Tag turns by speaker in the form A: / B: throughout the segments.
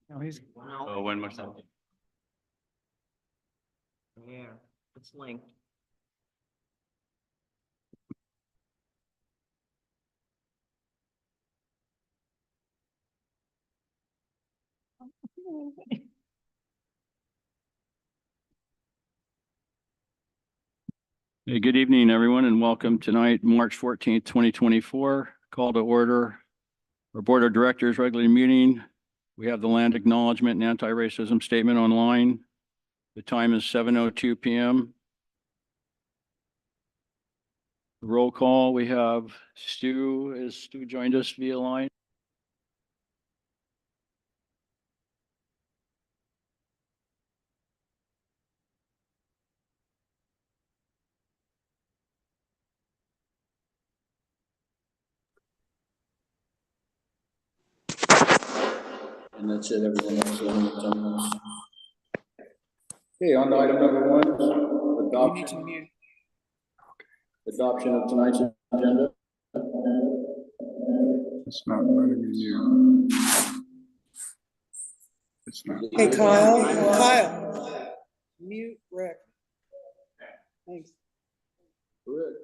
A: No, he's.
B: Oh, one more second.
C: Yeah, it's linked.
A: Hey, good evening, everyone, and welcome tonight, March 14th, 2024. Call to order our Board of Directors regular meeting. We have the land acknowledgement and anti-racism statement online. The time is 7:02 p.m. Roll call, we have Stu. Is Stu joined us via line? And that's it, everyone else. Okay, on to item number one, adoption of tonight's agenda.
D: It's not letting me mute. It's not.
E: Hey, Kyle, mute Rick. Thanks.
A: Rick.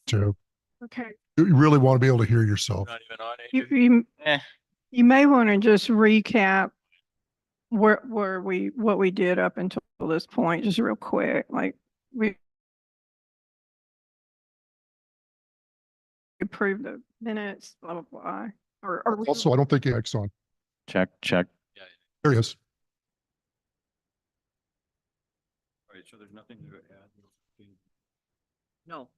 B: to,
E: Okay.
B: you really want to be able to hear yourself.
A: Not even on
E: You,
A: AJ?
E: you,
A: Eh.
E: you may want to just recap what we did up until this point, just real quick, like we approved the minutes, blah, blah, blah. Or we-
B: Also, I don't think X on.
F: Check, check.
B: There he is.
A: All right, so there's nothing to add.
C: No,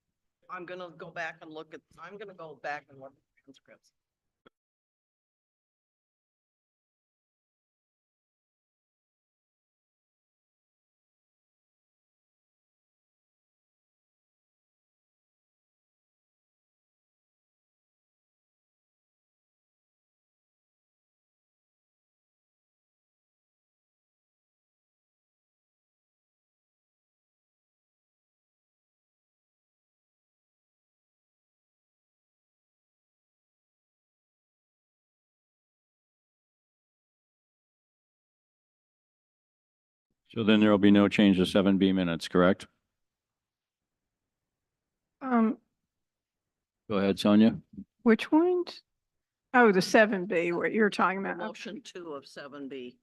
C: I'm gonna go back and look at transcripts.
A: So then there will be no change to 7B minutes, correct? Go ahead, Sonia.
E: which ones? Oh, the 7B, what you're talking about. Okay.
C: Motion 2 of 7B.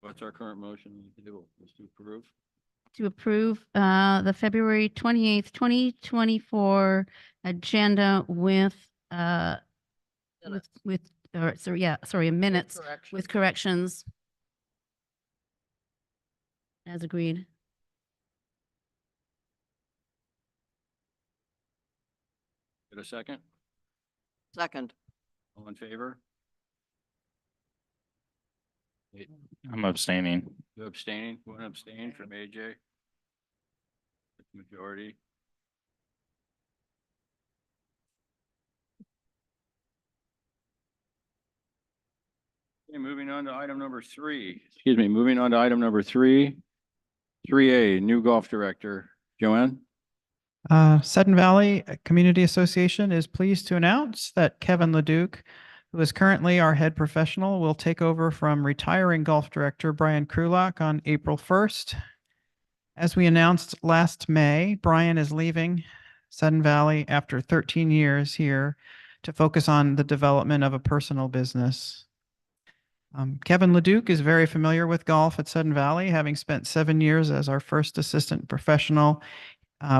A: What's our current motion to do? Is to approve?
G: To approve the February 28th, 2024 agenda with
C: Minutes.
G: minutes
C: Correction.
G: with corrections as agreed.
A: Get a second?
C: Second.
A: All in favor? Eight.
F: I'm abstaining.
A: You abstaining? One abstain from AJ? Majority. Okay, moving on to item number 3. Excuse me, moving on to item number 3. 3A, new golf director. Joanne?
H: Sudden Valley Community Association is pleased to announce that Kevin Leduc, who is currently our head professional, will take over from retiring golf director Brian Krulak on April 1st. As we announced last May, Brian is leaving Sudden Valley after 13 years here to focus on the development of a personal business. Kevin Leduc is very familiar with golf at Sudden Valley, having spent 7 years as our first assistant professional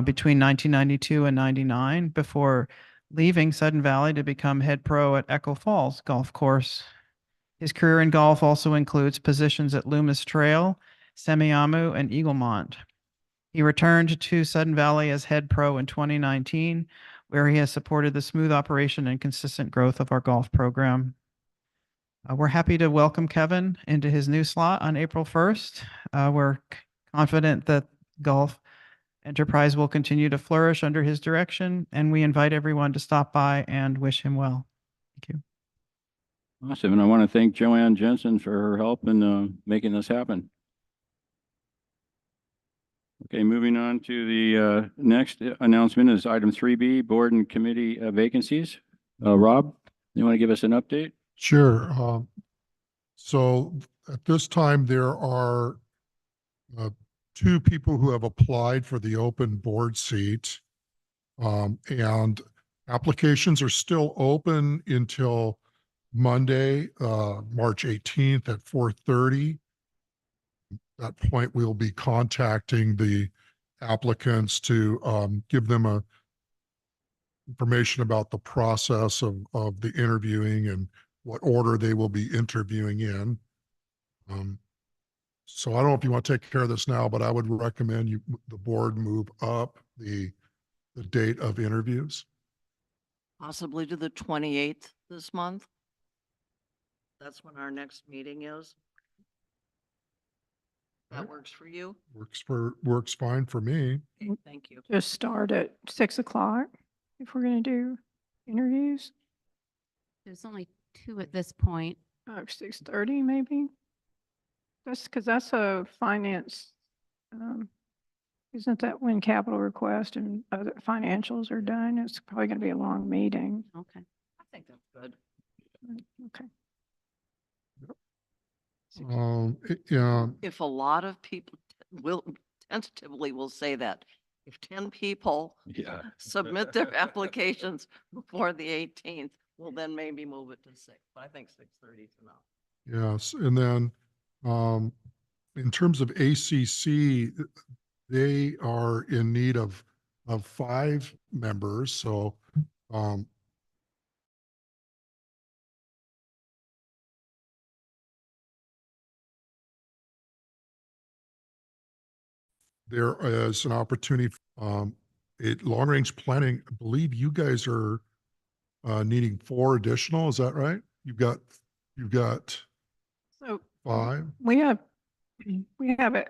H: between 1992 and 99 before leaving Sudden Valley to become head pro at Echo Falls Golf Course. His career in golf also includes positions at Loomis Trail, Semiahmoo, and Eaglemont. He returned to Sudden Valley as head pro in 2019, where he has supported the smooth operation and consistent growth of our golf program. We're happy to welcome Kevin into his new slot on April 1st. We're confident that golf enterprise will continue to flourish under his direction, and we invite everyone to stop by and wish him well. Thank you.
A: Awesome. And I want to thank Joanne Jensen for her help in making this happen. Okay, moving on to the next announcement is item 3B, board and committee vacancies. Rob, you want to give us an update?
B: Sure. So at this time, there are 2 people who have applied for the open board seat. And applications are still open until Monday, March 18th at 4:30. At that point, we'll be contacting the applicants to give them information about the process of the interviewing and what order they will be interviewing in. So I don't know if you want to take care of this now, but I would recommend the board move up the date of interviews.
C: Possibly to the 28th this month. That's when our next meeting is. That
B: Right.
C: works for you?
B: Works fine for me.
C: Okay, thank you.
E: Just start at 6 o'clock if we're going to do interviews.
G: There's only 2 at this point.
E: 6:30 maybe. That's because that's a finance. Isn't that when capital request and other financials are done? It's probably going to be a long meeting.
G: Okay.
C: I think that's good.
E: Okay.
B: Yeah,
C: If a lot of people we'll tentatively we'll say that if 10 people
A: Yeah.
C: submit their applications before the 18th, we'll then maybe move it to 6. But I think 6:30 is enough.
B: Yes, and then, in terms of ACC, they are in need of 5 members, so, there is an opportunity, at long range planning. I believe you guys are, needing 4 additional, is that right? You've got
E: So
B: 5?
E: we have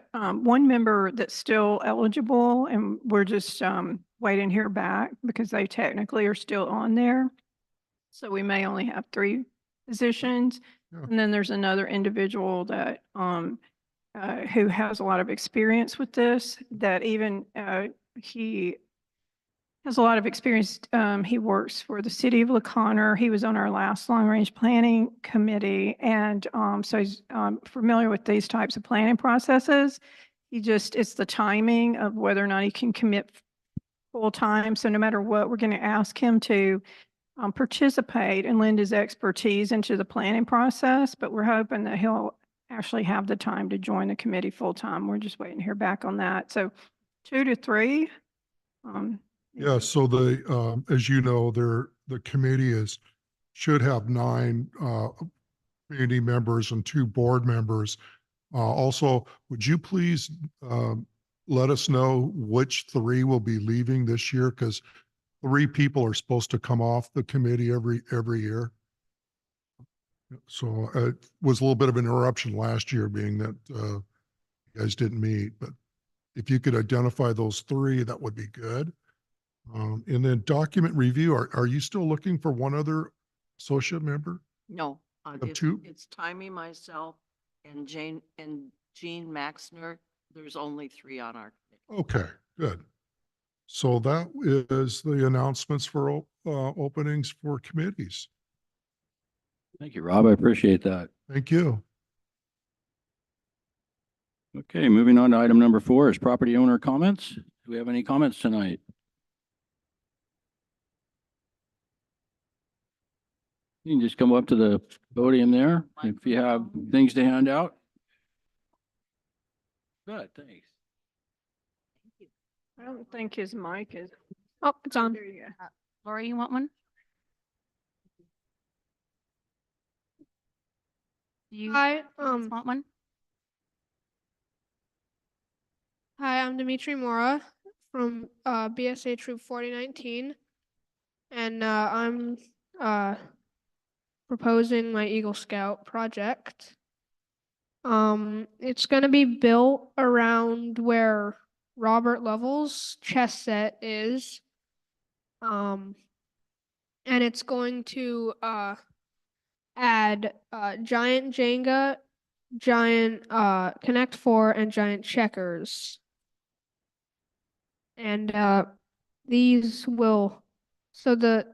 E: one member that's still eligible and we're just waiting to hear back because they technically are still on there. So we may only have 3 positions.
B: Yeah.
E: And then there's another individual that who has a lot of experience with this, that even he has a lot of experience. He works for the city of LaConner. He was on our last long-range planning committee, and so he's familiar with these types of planning processes. It's the timing of whether or not he can commit full-time. So no matter what, we're going to ask him to participate and lend his expertise into the planning process, but we're hoping that he'll actually have the time to join the committee full-time. We're just waiting to hear back on that. So 2 to 3.
B: Yeah, so the, as you know, the committee should have 9 community members and 2 board members. Also, would you please let us know which 3 will be leaving this year? Because 3 people are supposed to come off the committee every year. So it was a little bit of an interruption last year, being that you guys didn't meet. But if you could identify those 3, that would be good. And then document review, are you still looking for one other associate member?
C: No,
B: Of
C: it's,
B: 2?
C: it's Timmy, myself, and Jean Maxner. There's only 3 on our committee.
B: Okay, good. So that is the announcements for openings for committees.
A: Thank you, Rob. I appreciate that.
B: Thank you.
A: Okay, moving on to item number 4 is property owner comments. Do we have any comments tonight? You can just come up to the podium there if you have things to hand out. Good, thanks.
E: I don't think his mic is.
I: Oh, it's on.
E: There you go.
G: Laura, you want one? Do you
I: Hi,
G: want one?
I: hi, I'm Dimitri Mora from BSA Troop 4019, and I'm proposing my Eagle Scout project. It's gonna be built around where Robert Lovell's chess set is. And it's going to add giant Jenga, giant Connect 4, and giant checkers. And these will, so the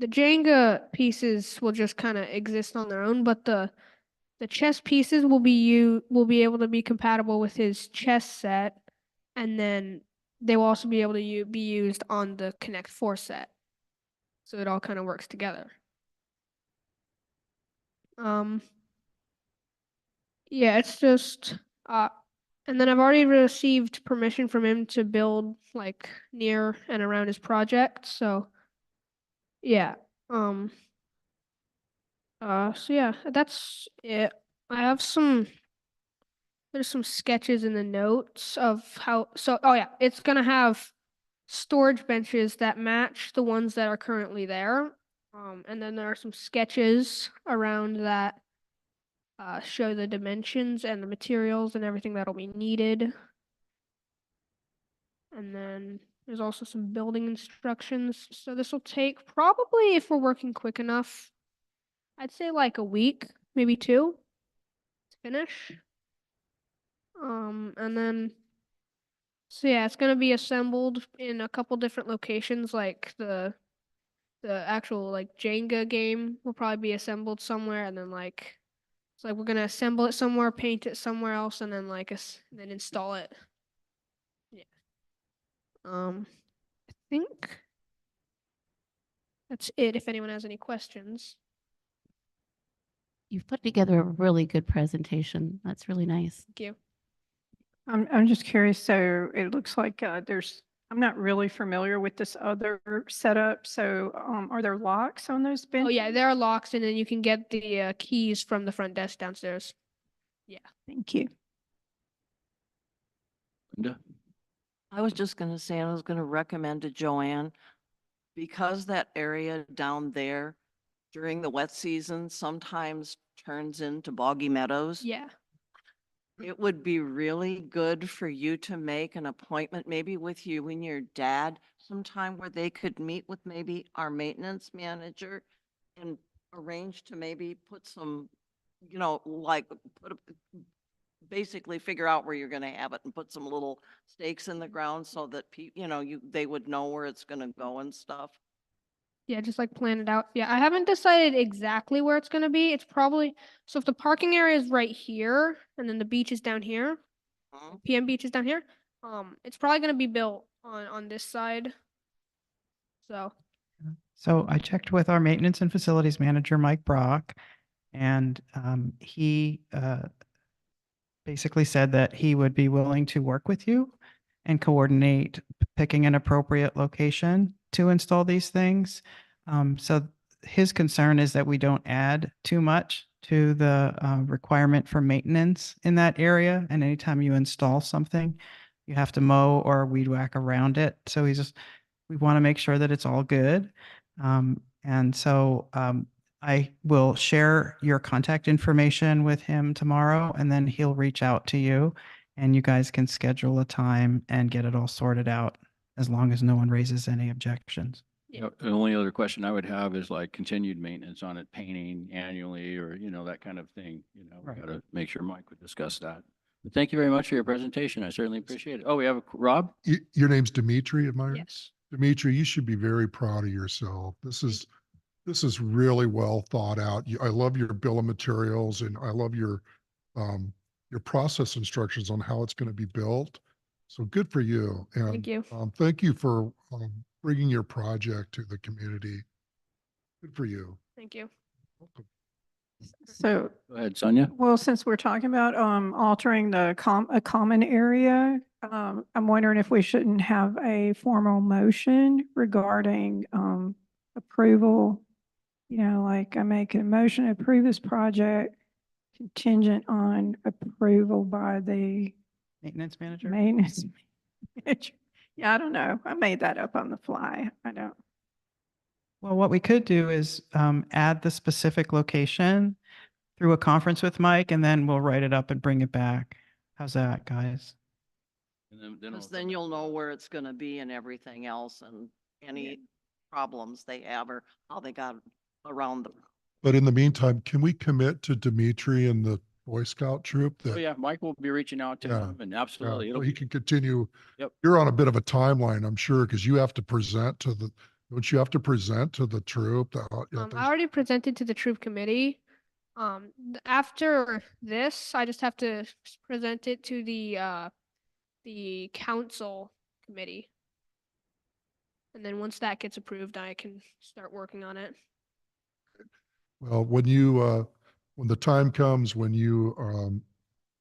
I: Jenga pieces will just kind of exist on their own, but the chess pieces will be able to be compatible with his chess set, and then they will also be able to be used on the Connect 4 set. So it all kind of works together. Yeah, it's just and then I've already received permission from him to build like near and around his project. So yeah. So yeah, that's it. There's some sketches in the notes of how, oh yeah, it's gonna have storage benches that match the ones that are currently there. And then there are some sketches around that show the dimensions and the materials and everything that'll be needed. And then there's also some building instructions. So this will take probably, if we're working quick enough, I'd say like a week, maybe 2 to finish. And then, so yeah, it's gonna be assembled in a couple different locations, like the actual like Jenga game will probably be assembled somewhere, and then like It's like we're gonna assemble it somewhere, paint it somewhere else, and then then install it. Yeah. I think that's it. If anyone has any questions.
G: You've put together a really good presentation. That's really nice.
I: Thank you.
E: I'm just curious, so it looks like I'm not really familiar with this other setup, so are there locks on those
I: Oh
E: benches?
I: yeah, there are locks, and then you can get the keys from the front desk downstairs.
E: Thank you.
A: Linda?
C: I was just gonna say, I was gonna recommend to Joanne, because that area down there during the wet season sometimes turns into boggy meadows.
I: Yeah.
C: It would be really good for you to make an appointment, maybe with you and your dad, sometime where they could meet with maybe our maintenance manager and arrange to maybe put some, like, basically figure out where you're gonna have it and put some little stakes in the ground so that they would know where it's gonna go and stuff.
I: Yeah, just like plan it out. Yeah, I haven't decided exactly where it's gonna be. It's probably, so if the parking area is right here and then the beach is down here,
C: Mhm.
I: PM beach is down here, it's probably gonna be built on this side. So,
H: So I checked with our maintenance and facilities manager, Mike Brock, and he basically said that he would be willing to work with you and coordinate picking an appropriate location to install these things. So his concern is that we don't add too much to the requirement for maintenance in that area. And anytime you install something, you have to mow or weed whack around it. So we want to make sure that it's all good. And so I will share your contact information with him tomorrow, and then he'll reach out to you and you guys can schedule a time and get it all sorted out as long as no one raises any objections.
I: Yeah.
A: The only other question I would have is like continued maintenance on it, painting annually or, that kind of thing,
H: Right.
A: Gotta make sure Mike would discuss that. But thank you very much for your presentation. I certainly appreciate it. Oh, we have Rob?
B: Your name's Dimitri, am I right?
I: yes.
B: Dimitri, you should be very proud of yourself. This is really well thought out. I love your bill of materials and I love your process instructions on how it's going to be built. So good for you. And
I: Thank you.
B: thank you for bringing your project to the community. Good for you.
I: Thank you.
E: So,
A: Go ahead, Sonia.
E: well, since we're talking about altering a common area, I'm wondering if we shouldn't have a formal motion regarding approval. Like I make a motion to approve this project contingent on approval by the
H: Maintenance manager?
E: maintenance manager. Yeah, I don't know. I made that up on the fly. I don't.
H: Well, what we could do is add the specific location through a conference with Mike, and then we'll write it up and bring it back. How's that, guys?
A: And
C: Because then you'll know where it's gonna be and everything else and any problems they have or how they got around them.
B: But in the meantime, can we commit to Dimitri and the Boy Scout troop
A: Oh,
B: that
A: yeah, Mike will be reaching out to
B: Yeah.
A: him and absolutely.
B: so
A: it'll
B: he
A: be-
B: can continue?
A: Yep.
B: You're on a bit of a timeline, I'm sure, because you have to present to don't you have to present to the troop?
I: I already presented to the troop committee. After this, I just have to present it to the council committee. And then once that gets approved, I can start working on it.
B: Well, when the time comes, when you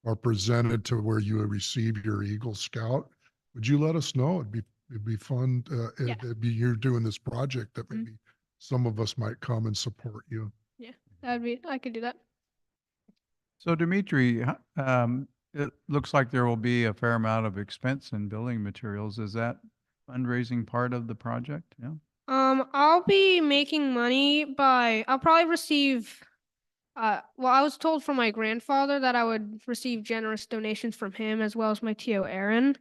B: are presented to where you receive your Eagle Scout, would you let us know? It'd be fun.
I: Yeah.
B: It'd be you're doing this project that
I: Mhm.
B: maybe some of us might come and support you.
I: I could do that.
D: So Dimitri, it looks like there will be a fair amount of expense in building materials. Is that fundraising part of the project? Yeah.
I: I'll be making money I'll probably receive, well, I was told from my grandfather that I would receive generous donations from him as well as my Tio Aaron.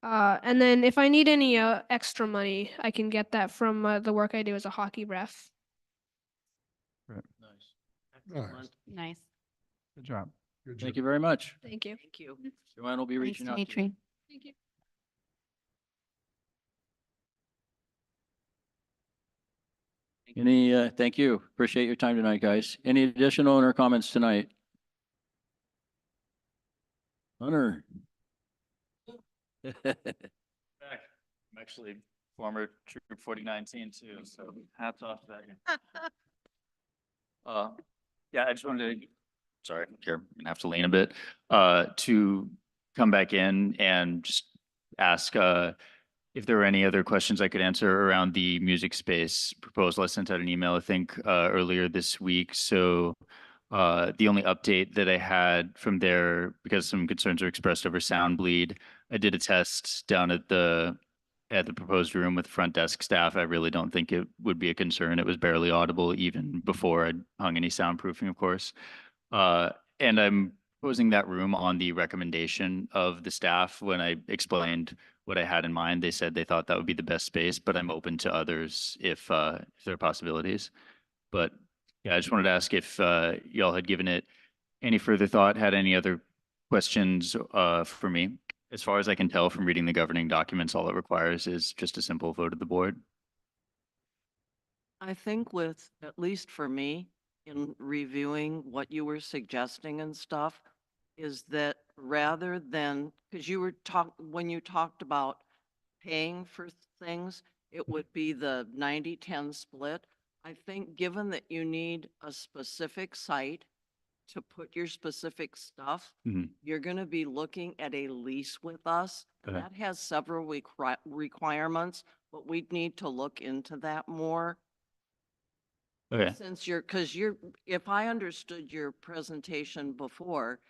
I: And then if I need any extra money, I can get that from the work I do as a hockey ref.
A: Nice.
B: Nice.
G: Nice.
D: Good job.
B: Good
A: Thank
B: job.
A: you very much.
I: Thank you.
C: Thank you.
A: Joanne will be
G: Thanks,
A: reaching out to you.
G: Dimitri.
I: Thank you.
A: Any, thank you. Appreciate your time tonight, guys. Any additional owner comments tonight? Hunter?
F: I'm actually former Troop 4019 too, so hats off to that. Yeah, I just wanted to, sorry, here, I'm gonna have to lean a bit, to come back in and just ask, if there were any other questions I could answer around the music space proposal. I sent out an email, I think, earlier this week. So the only update that I had from there, because some concerns are expressed over sound bleed, I did a test down at the proposed room with front desk staff. I really don't think it would be a concern. It was barely audible even before I hung any soundproofing, of course. And I'm proposing that room on the recommendation of the staff. When I explained what I had in mind, they said they thought that would be the best space, but I'm open to others if there are possibilities. But yeah, I just wanted to ask if y'all had given it any further thought, had any other questions for me. As far as I can tell from reading the governing documents, all it requires is just a simple vote of the board.
C: I think with, at least for me, in reviewing what you were suggesting and stuff, is that rather than, because when you talked about paying for things, it would be the 90-10 split. I think given that you need a specific site to put your specific stuff,
F: Mhm.
C: you're going to be looking at a lease with us.
F: Okay.
C: That has several requirements, but we'd need to look into that more.
F: Okay.
C: Since if I understood your presentation before,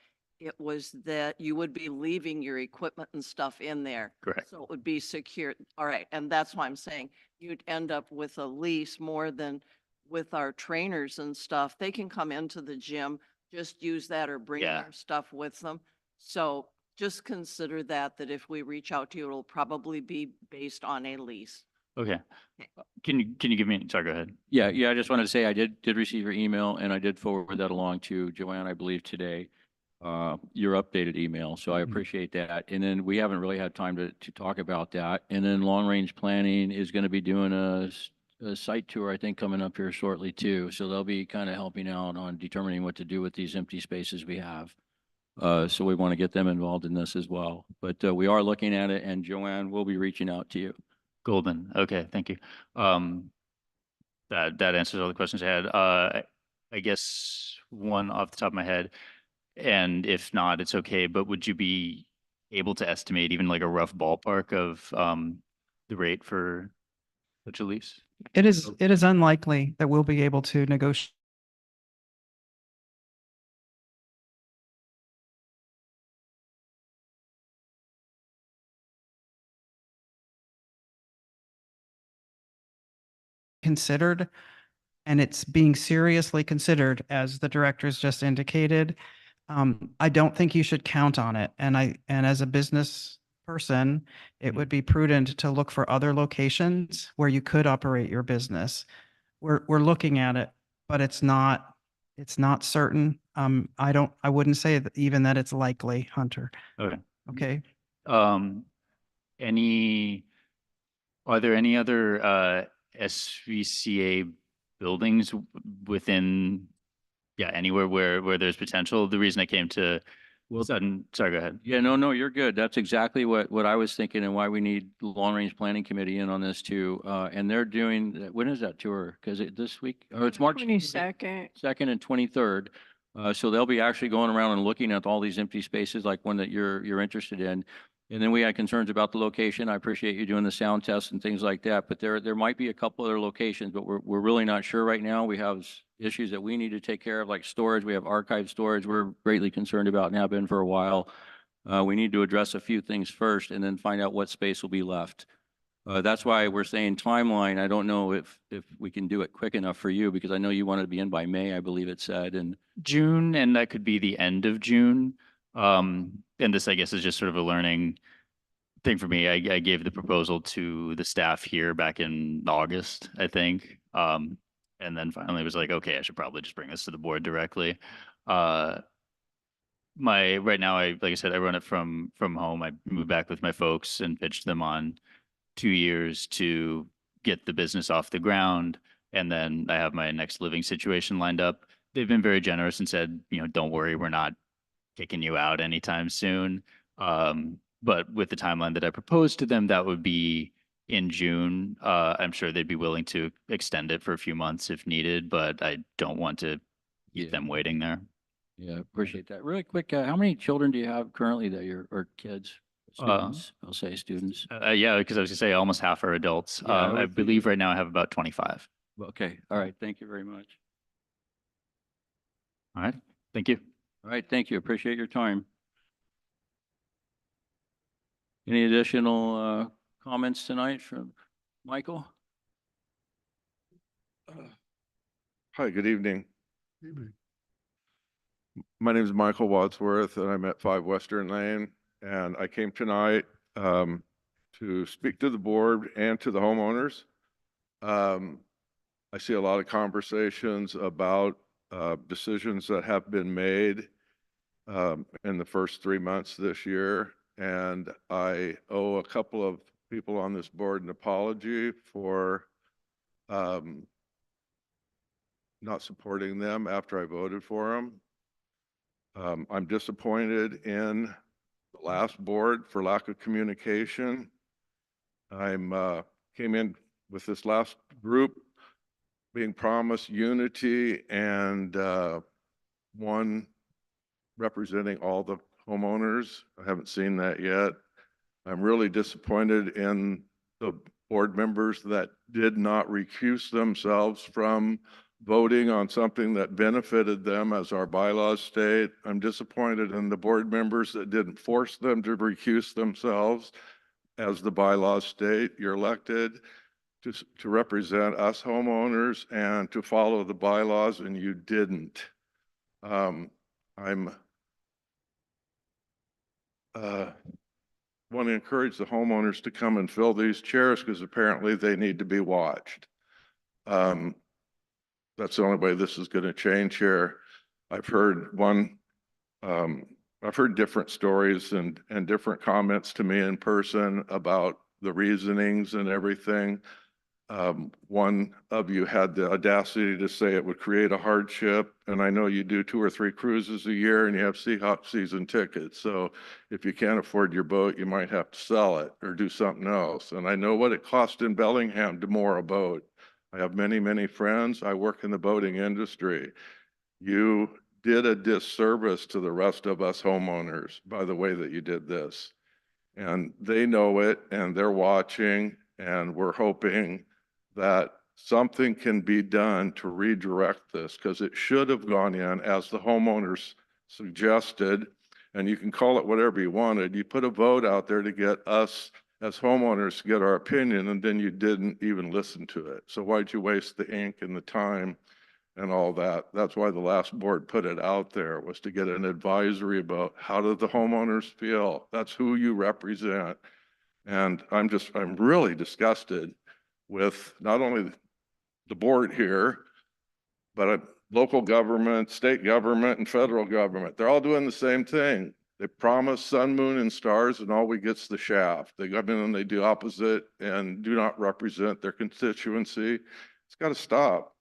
C: it was that you would be leaving your equipment and stuff in there.
F: Correct.
C: So it would be secure. All right. And that's why I'm saying you'd end up with a lease more than with our trainers and stuff. They can come into the gym, just use that or bring
F: Yeah.
C: their stuff with them. So just consider that if we reach out to you, it'll probably be based on a lease.
F: Okay. Can you give me, sorry, go ahead.
A: Yeah, I just wanted to say I did receive your email and I did forward that along to Joanne, I believe today, your updated email. So I appreciate that. And then we haven't really had time to talk about that. And then long range planning is going to be doing a site tour, I think, coming up here shortly too. So they'll be kind of helping out on determining what to do with these empty spaces we have. So we want to get them involved in this as well. But we are looking at it and Joanne will be reaching out to you.
F: Golden. Okay, thank you. That answers all the questions I had. I guess one off the top of my head, and if not, it's okay, but would you be able to estimate even like a rough ballpark of the rate for such a lease?
H: It is unlikely that we'll be able to negotiate. Considered, and it's being seriously considered, as the directors just indicated. I don't think you should count on it. And as a business person, it would be prudent to look for other locations where you could operate your business. We're looking at it, but it's not certain. I wouldn't say that even that it's likely, Hunter.
F: Okay.
H: Okay.
F: Are there any other SVCA buildings within, anywhere where there's potential? The reason I came to sorry, go ahead.
A: Yeah, no, you're good. That's exactly what I was thinking and why we need the long range planning committee in on this too. And they're doing, when is that tour? Because this week, or it's March
E: 22nd.
A: 2nd and 23rd. So they'll be actually going around and looking at all these empty spaces like one that you're interested in. And then we had concerns about the location. I appreciate you doing the sound tests and things like that, but there might be a couple other locations, but we're really not sure right now. We have issues that we need to take care of, like storage. We have archive storage we're greatly concerned about and have been for a while. We need to address a few things first and then find out what space will be left. That's why we're saying timeline. I don't know if we can do it quick enough for you, because I know you wanted to be in by May, I believe it said, and
F: June, and that could be the end of June. And this, I guess, is just sort of a learning thing for me. I gave the proposal to the staff here back in August, I think. And then finally was like, okay, I should probably just bring this to the board directly. Right now, like I said, I run it from home. I moved back with my folks and pitched them on 2 years to get the business off the ground. And then I have my next living situation lined up. They've been very generous and said, don't worry, we're not kicking you out anytime soon. But with the timeline that I proposed to them, that would be in June. I'm sure they'd be willing to extend it for a few months if needed, but I don't want to keep them waiting there.
A: Yeah, appreciate that. Really quick, how many children do you have currently that you're, or kids? Students, I'll say students.
F: Yeah, because I was gonna say almost half are adults.
A: Yeah, I
F: I
A: would
F: believe
A: figure.
F: right now I have about 25.
A: Okay, all right, thank you very much.
F: All right, thank you.
A: All right, thank you, appreciate your time. Any additional comments tonight from Michael?
J: Hi, good evening. My name is Michael Wadsworth and I'm at 5 Western Lane. And I came tonight to speak to the board and to the homeowners. I see a lot of conversations about decisions that have been made in the first 3 months this year. And I owe a couple of people on this board an apology for not supporting them after I voted for them. I'm disappointed in the last board for lack of communication. Came in with this last group being promised unity and one representing all the homeowners. I haven't seen that yet. I'm really disappointed in the board members that did not recuse themselves from voting on something that benefited them as our bylaws state. I'm disappointed in the board members that didn't force them to recuse themselves as the bylaws state. You're elected to represent us homeowners and to follow the bylaws, and you didn't. I'm want to encourage the homeowners to come and fill these chairs because apparently they need to be watched. That's the only way this is going to change here. I've heard different stories and different comments to me in person about the reasonings and everything. One of you had the audacity to say it would create a hardship, and I know you do 2 or 3 cruises a year and you have Seahawks season tickets. So if you can't afford your boat, you might have to sell it or do something else. And I know what it cost in Bellingham to moor a boat. I have many, many friends. I work in the boating industry. You did a disservice to the rest of us homeowners by the way that you did this. And they know it and they're watching, and we're hoping that something can be done to redirect this because it should have gone in as the homeowners suggested. And you can call it whatever you wanted. You put a vote out there to get us as homeowners to get our opinion, and then you didn't even listen to it. So why'd you waste the ink and the time and all that? That's why the last board put it out there, was to get an advisory about how do the homeowners feel? That's who you represent. And I'm really disgusted with not only the board here, but local government, state government, and federal government. They're all doing the same thing. They promise sun, moon, and stars, and all we get's the shaft. They come in and they do opposite and do not represent their constituency. It's got to stop.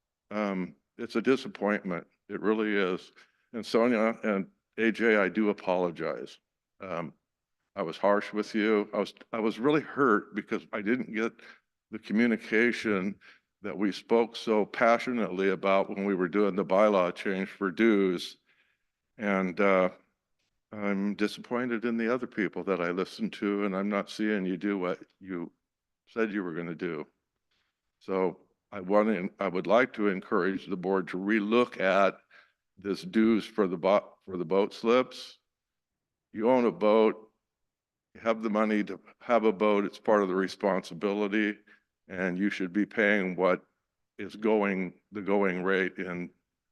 J: It's a disappointment. It really is. And Sonia and AJ, I do apologize. I was harsh with you. I was really hurt because I didn't get the communication that we spoke so passionately about when we were doing the bylaw change for dues. And I'm disappointed in the other people that I listened to, and I'm not seeing you do what you said you were going to do. So I would like to encourage the board to relook at this dues for the boat slips. You own a boat, you have the money to have a boat, it's part of the responsibility, and you should be paying what is the going rate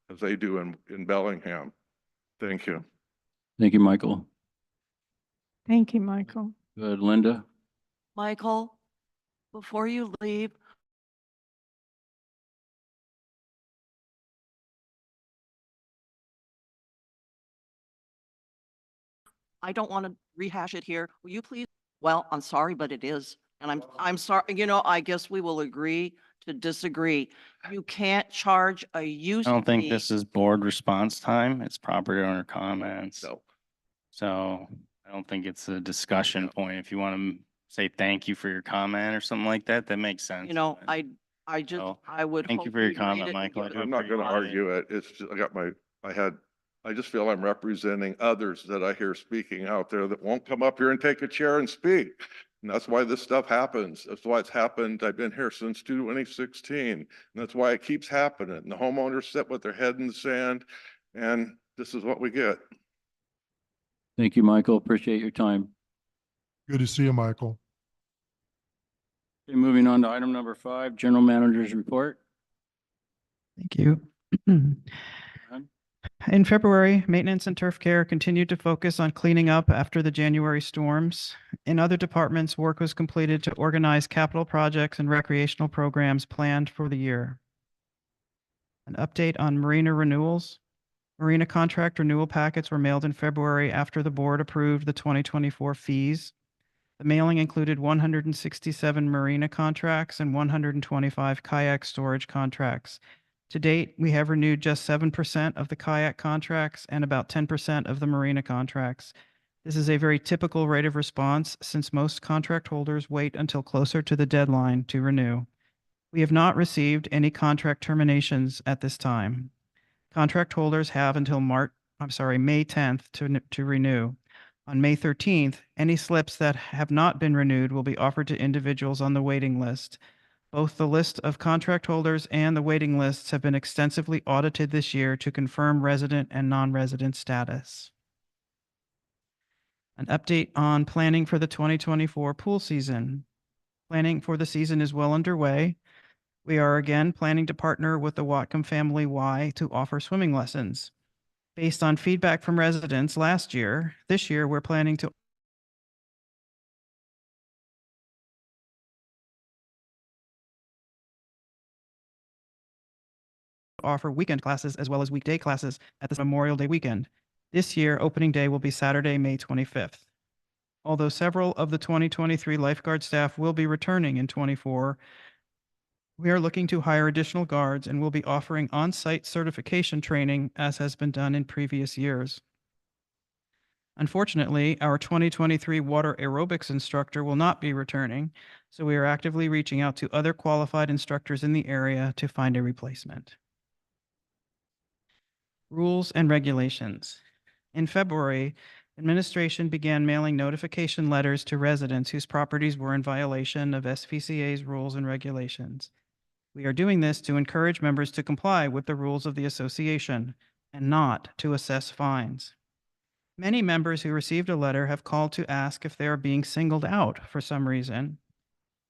J: as they do in Bellingham. Thank you.
A: Thank you, Michael.
E: Thank you, Michael.
A: Good, Linda?
C: Michael, before you leave, I don't want to rehash it here. Will you please? Well, I'm sorry, but it is. And I'm sorry, I guess we will agree to disagree. You can't charge a use
K: I don't think
C: fee.
K: this is board response time. It's property owner comments.
J: No.
K: So I don't think it's a discussion point. If you want to say thank you for your comment or something like that, that makes sense.
C: You know,
K: but-
C: I just,
K: So,
C: I would.
K: thank you
C: hope
K: for your
C: you'd read
K: comment,
C: it and
K: Michael. I
C: give
K: do
C: it
J: I'm not
C: a
J: gonna
C: thought.
J: argue it. It's just, I just feel I'm representing others that I hear speaking out there that won't come up here and take a chair and speak. And that's why this stuff happens. That's why it's happened. I've been here since 2016. And that's why it keeps happening. And the homeowners sit with their head in the sand, and this is what we get.
A: Thank you, Michael. Appreciate your time.
B: Good to see you, Michael.
A: Okay, moving on to item number 5, General Manager's Report.
H: Thank you. In February, maintenance and turf care continued to focus on cleaning up after the January storms. In other departments, work was completed to organize capital projects and recreational programs planned for the year. An update on marina renewals. Marina contract renewal packets were mailed in February after the board approved the 2024 fees. The mailing included 167 marina contracts and 125 kayak storage contracts. To date, we have renewed just 7% of the kayak contracts and about 10% of the marina contracts. This is a very typical rate of response since most contract holders wait until closer to the deadline to renew. We have not received any contract terminations at this time. Contract holders have until May 10th to renew. On May 13th, any slips that have not been renewed will be offered to individuals on the waiting list. Both the list of contract holders and the waiting lists have been extensively audited this year to confirm resident and non-resident status. An update on planning for the 2024 pool season. Planning for the season is well underway. We are again planning to partner with the Watcom Family Y to offer swimming lessons. Based on feedback from residents last year, this year we're planning to offer weekend classes as well as weekday classes at the Memorial Day weekend. This year, opening day will be Saturday, May 25th. Although several of the 2023 lifeguard staff will be returning in 24, we are looking to hire additional guards and will be offering on-site certification training as has been done in previous years. Unfortunately, our 2023 water aerobics instructor will not be returning, so we are actively reaching out to other qualified instructors in the area to find a replacement. Rules and regulations. In February, administration began mailing notification letters to residents whose properties were in violation of SVCA's rules and regulations. We are doing this to encourage members to comply with the rules of the association and not to assess fines. Many members who received a letter have called to ask if they are being singled out for some reason,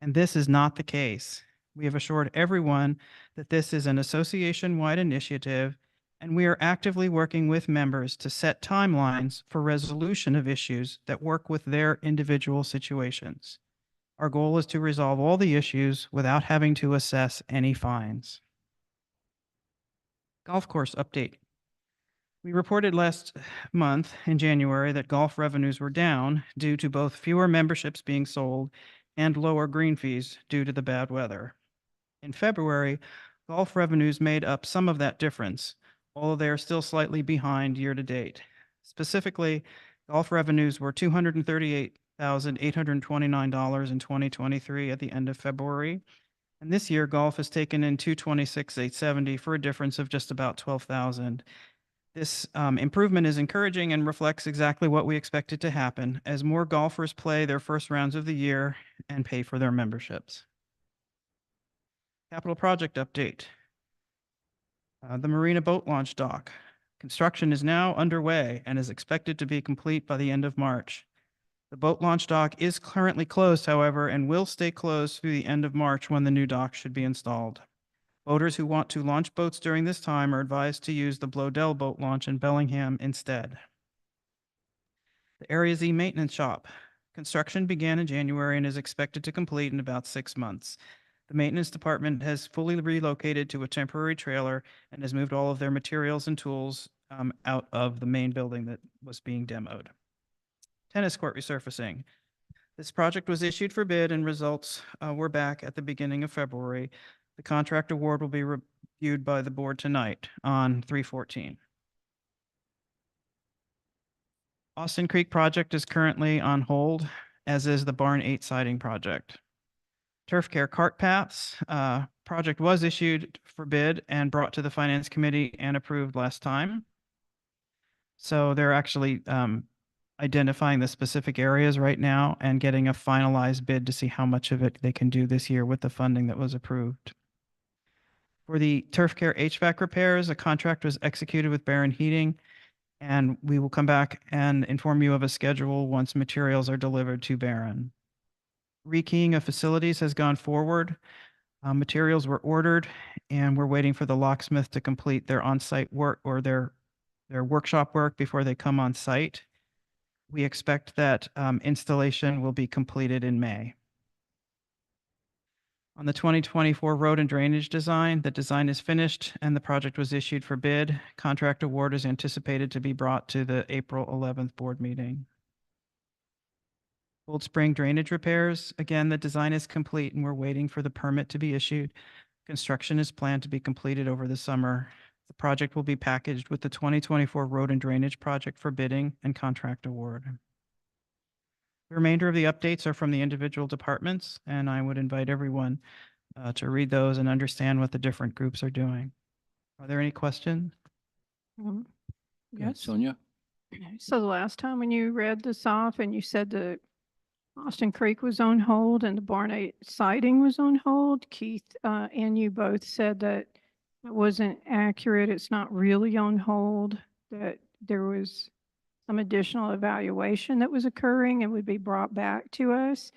H: and this is not the case. We have assured everyone that this is an association-wide initiative, and we are actively working with members to set timelines for resolution of issues that work with their individual situations. Our goal is to resolve all the issues without having to assess any fines. Golf course update. We reported last month in January that golf revenues were down due to both fewer memberships being sold and lower green fees due to the bad weather. In February, golf revenues made up some of that difference, although they are still slightly behind year to date. Specifically, golf revenues were $238,829 in 2023 at the end of February. And this year, golf has taken in $226,870 for a difference of just about $12,000. This improvement is encouraging and reflects exactly what we expected to happen as more golfers play their first rounds of the year and pay for their memberships. Capital project update. The Marina Boat Launch Dock. Construction is now underway and is expected to be complete by the end of March. The boat launch dock is currently closed, however, and will stay closed through the end of March when the new dock should be installed. Boaters who want to launch boats during this time are advised to use the Blodell boat launch in Bellingham instead. The Area Z Maintenance Shop. Construction began in January and is expected to complete in about 6 months. The maintenance department has fully relocated to a temporary trailer and has moved all of their materials and tools out of the main building that was being demoed. Tennis court resurfacing. This project was issued for bid and results were back at the beginning of February. The contract award will be reviewed by the board tonight on 3/14. Austin Creek project is currently on hold, as is the Barn 8 siding project. Turf Care Cart Paths project was issued for bid and brought to the Finance Committee and approved last time. So they're actually identifying the specific areas right now and getting a finalized bid to see how much of it they can do this year with the funding that was approved. For the Turf Care HVAC repairs, a contract was executed with Barron Heating, and we will come back and inform you of a schedule once materials are delivered to Barron. Rekeying of facilities has gone forward. Materials were ordered, and we're waiting for the locksmith to complete their on-site work or their workshop work before they come on site. We expect that installation will be completed in May. On the 2024 road and drainage design, the design is finished and the project was issued for bid. Contract award is anticipated to be brought to the April 11th board meeting. Cold Spring drainage repairs, again, the design is complete and we're waiting for the permit to be issued. Construction is planned to be completed over the summer. The project will be packaged with the 2024 road and drainage project for bidding and contract award. The remainder of the updates are from the individual departments, and I would invite everyone to read those and understand what the different groups are doing. Are there any questions?
A: Okay,
E: Yes.
A: Sonia?
E: So the last time when you read this off and you said the Austin Creek was on hold and the Barn 8 siding was on hold, Keith and you both said that it wasn't accurate. It's not really on hold, that there was some additional evaluation that was occurring and would be brought back to us.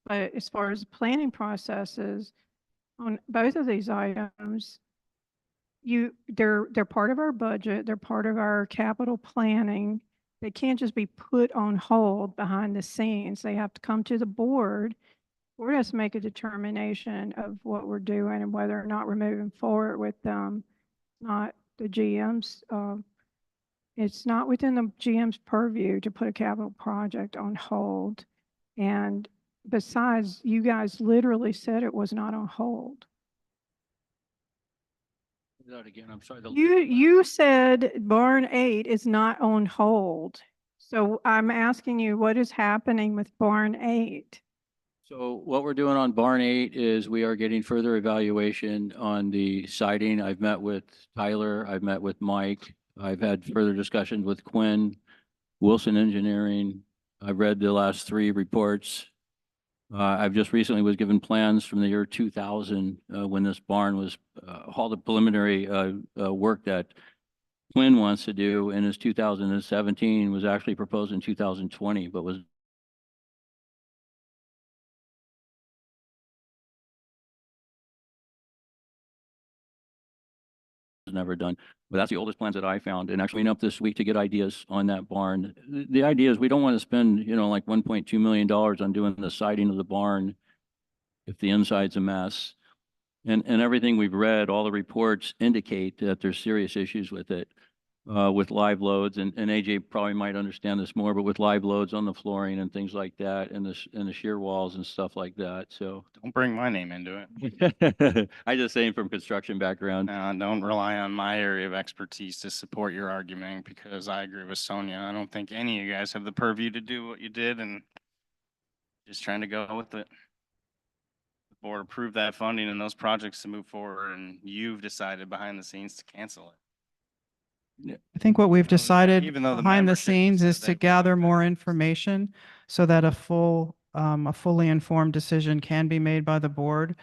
E: But as far as the planning processes on both of these items, they're part of our budget. They're part of our capital planning. They can't just be put on hold behind the scenes. They have to come to the board. Board has to make a determination of what we're doing and whether or not we're moving forward with them. Not the GM's. It's not within the GM's purview to put a capital project on hold. And besides, you guys literally said it was not on hold.
A: Say that again, I'm sorry.
E: You said Barn 8 is not on hold. So I'm asking you, what is happening with Barn 8?
A: So what we're doing on Barn 8 is we are getting further evaluation on the siding. I've met with Tyler, I've met with Mike, I've had further discussions with Quinn, Wilson Engineering. I've read the last 3 reports. I've just recently was given plans from the year 2000 when this barn was all the preliminary work that Quinn wants to do in his 2017 was actually proposed in 2020, but was never done. But that's the oldest plans that I found, and actually up this week to get ideas on that barn. The idea is we don't want to spend, like $1.2 million on doing the siding of the barn if the inside's a mess. And everything we've read, all the reports indicate that there's serious issues with it, with live loads. And AJ probably might understand this more, but with live loads on the flooring and things like that, and the shear walls and stuff like that. So
K: Don't bring my name into it.
A: I just saying from construction background.
K: Don't rely on my area of expertise to support your argument because I agree with Sonia. I don't think any of you guys have the purview to do what you did and just trying to go with it. The board approved that funding and those projects to move forward and you've decided behind the scenes to cancel it.
H: I think what we've decided
K: even though the
H: behind the
K: membership
H: scenes
K: said
H: is
K: they
H: to
K: would
H: gather
K: do
H: more
K: that.
H: information so that a fully informed decision can be made by the board.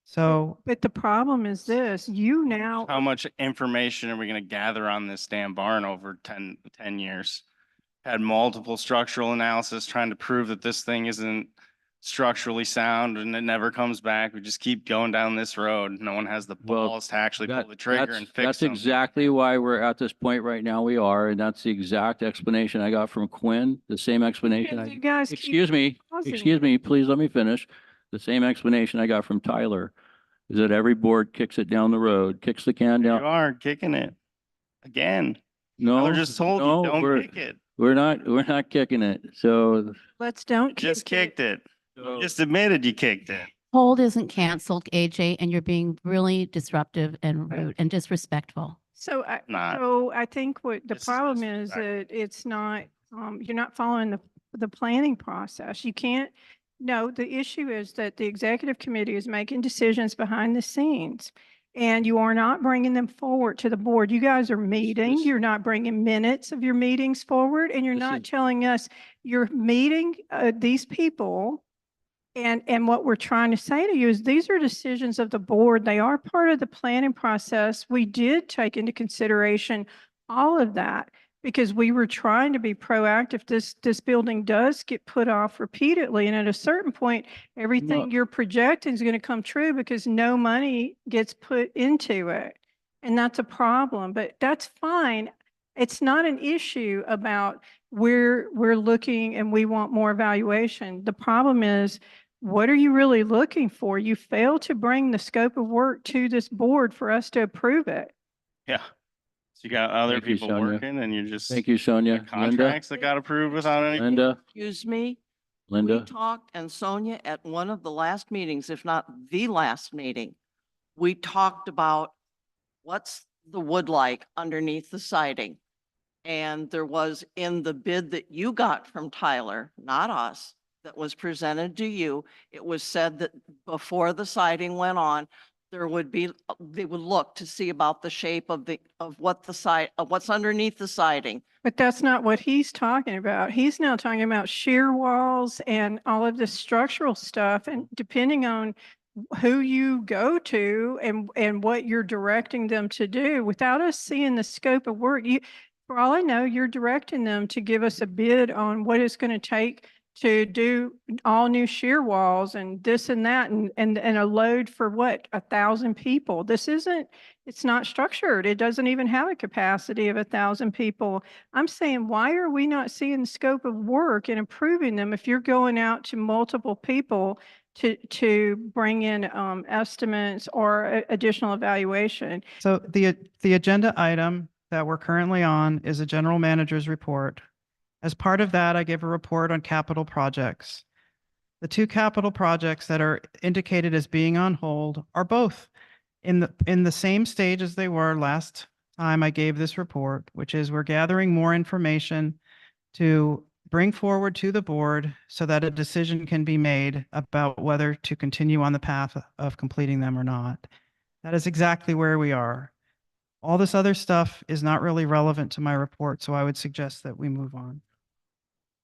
H: So
E: But the problem is this, you now,
K: How much information are we going to gather on this damn barn over 10 years? Had multiple structural analysis trying to prove that this thing isn't structurally sound and it never comes back. We just keep going down this road. No one has the
A: Well,
K: balls to actually pull
A: That-
K: the trigger
A: that's-
K: and fix
A: That's
K: something.
A: exactly why we're at this point right now. We are, and that's the exact explanation I got from Quinn, the same explanation.
E: you guys keep
A: Excuse me,
E: pausing.
A: please let me finish. The same explanation I got from Tyler is that every board kicks it down the road, kicks the can
K: You
A: down.
K: are kicking it again.
A: No,
K: Tyler just told you,
A: no,
K: don't kick it.
A: we're not kicking it. So
E: Let's don't.
K: Just
E: kick
K: kicked it.
A: so-
K: Just admitted you kicked it.
G: hold isn't canceled, AJ, and you're being really disruptive and rude and disrespectful.
E: So
K: Not.
E: I think what the
K: This is
E: problem is
K: disrespect.
E: that it's not, you're not following the planning process. You can't, no, the issue is that the executive committee is making decisions behind the scenes. And you are not bringing them forward to the board. You guys are meeting,
A: this-
E: you're not bringing minutes of your meetings forward, and you're
A: This
E: not
A: is-
E: telling us you're meeting these people. And what we're trying to say to you is these are decisions of the board. They are part of the planning process. We did take into consideration all of that because we were trying to be proactive. This building does get put off repeatedly. And at a certain point, everything you're projecting is going to come true because no money gets put into it. And that's a problem, but that's fine. It's not an issue about we're looking and we want more evaluation. The problem is, what are you really looking for? You failed to bring the scope of work to this board for us to approve it.
K: Yeah. So you got other
A: Thank you,
K: people
A: Sonia.
K: working and you're just.
A: Thank you, Sonia. Linda,
K: Contracts that got approved without any.
A: Linda,
C: Excuse me? We
A: Linda.
C: talked, and Sonia, at one of the last meetings, if not the last meeting, we talked about what's the wood like underneath the siding. And there was in the bid that you got from Tyler, not us, that was presented to you, it was said that before the siding went on, there would be, they would look to see about the shape of what the side, of what's underneath the siding.
E: But that's not what he's talking about. He's now talking about shear walls and all of this structural stuff. And depending on who you go to and what you're directing them to do, without us seeing the scope of work, for all I know, you're directing them to give us a bid on what it's going to take to do all new shear walls and this and that and a load for what, 1,000 people. This isn't, it's not structured. It doesn't even have a capacity of 1,000 people. I'm saying, why are we not seeing the scope of work and improving them if you're going out to multiple people to bring in estimates or additional evaluation?
H: So the agenda item that we're currently on is a general manager's report. As part of that, I give a report on capital projects. The two capital projects that are indicated as being on hold are both in the same stage as they were last time I gave this report, which is we're gathering more information to bring forward to the board so that a decision can be made about whether to continue on the path of completing them or not. That is exactly where we are. All this other stuff is not really relevant to my report, so I would suggest that we move on.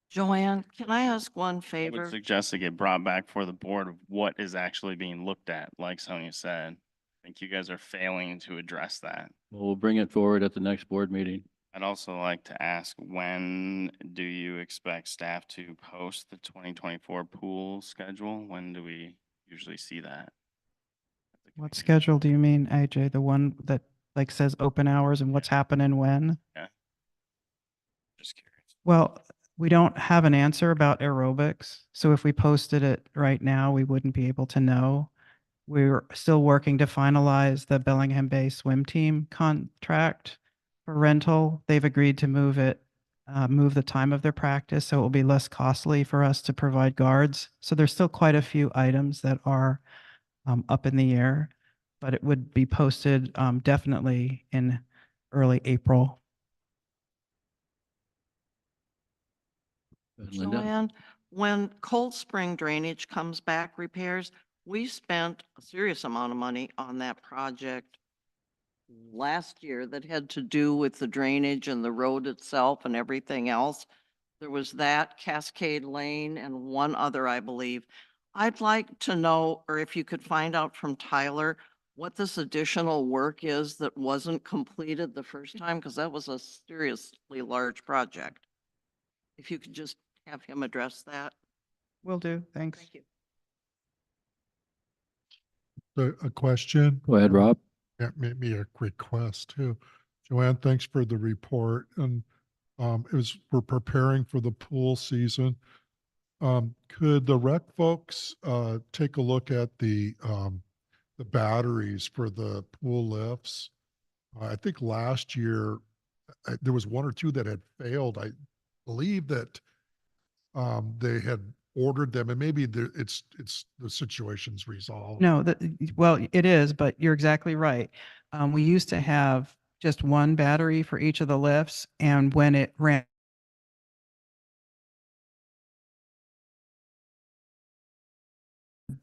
C: Joanne, can I ask one
K: I
C: favor?
K: would suggest to get brought back for the board of what is actually being looked at, like Sonia said. I think you guys are failing to address that.
A: We'll bring it forward at the next board meeting.
K: I'd also like to ask, when do you expect staff to post the 2024 pool schedule? When do we usually see that?
H: What schedule do you mean, AJ? The one that like says open hours and what's happening when?
K: Just curious.
H: Well, we don't have an answer about aerobics. So if we posted it right now, we wouldn't be able to know. We're still working to finalize the Bellingham Bay swim team contract for rental. They've agreed to move the time of their practice, so it will be less costly for us to provide guards. So there's still quite a few items that are up in the air, but it would be posted definitely in early April.
A: Linda,
C: Joanne, when Cold Spring Drainage comes back repairs, we spent a serious amount of money on that project last year that had to do with the drainage and the road itself and everything else. There was that, Cascade Lane, and one other, I believe. I'd like to know, or if you could find out from Tyler, what this additional work is that wasn't completed the first time, because that was a seriously large project. If you could just have him address that.
H: Will do. Thanks.
C: Thank you.
B: A question?
A: go ahead, Rob.
B: Yeah, maybe a request too. Joanne, thanks for the report. And as we're preparing for the pool season, could the rec folks take a look at the batteries for the pool lifts? I think last year there was one or two that had failed. I believe that they had ordered them and maybe it's the situation's resolved.
H: No, well, it is, but you're exactly right. We used to have just one battery for each of the lifts, and when it ran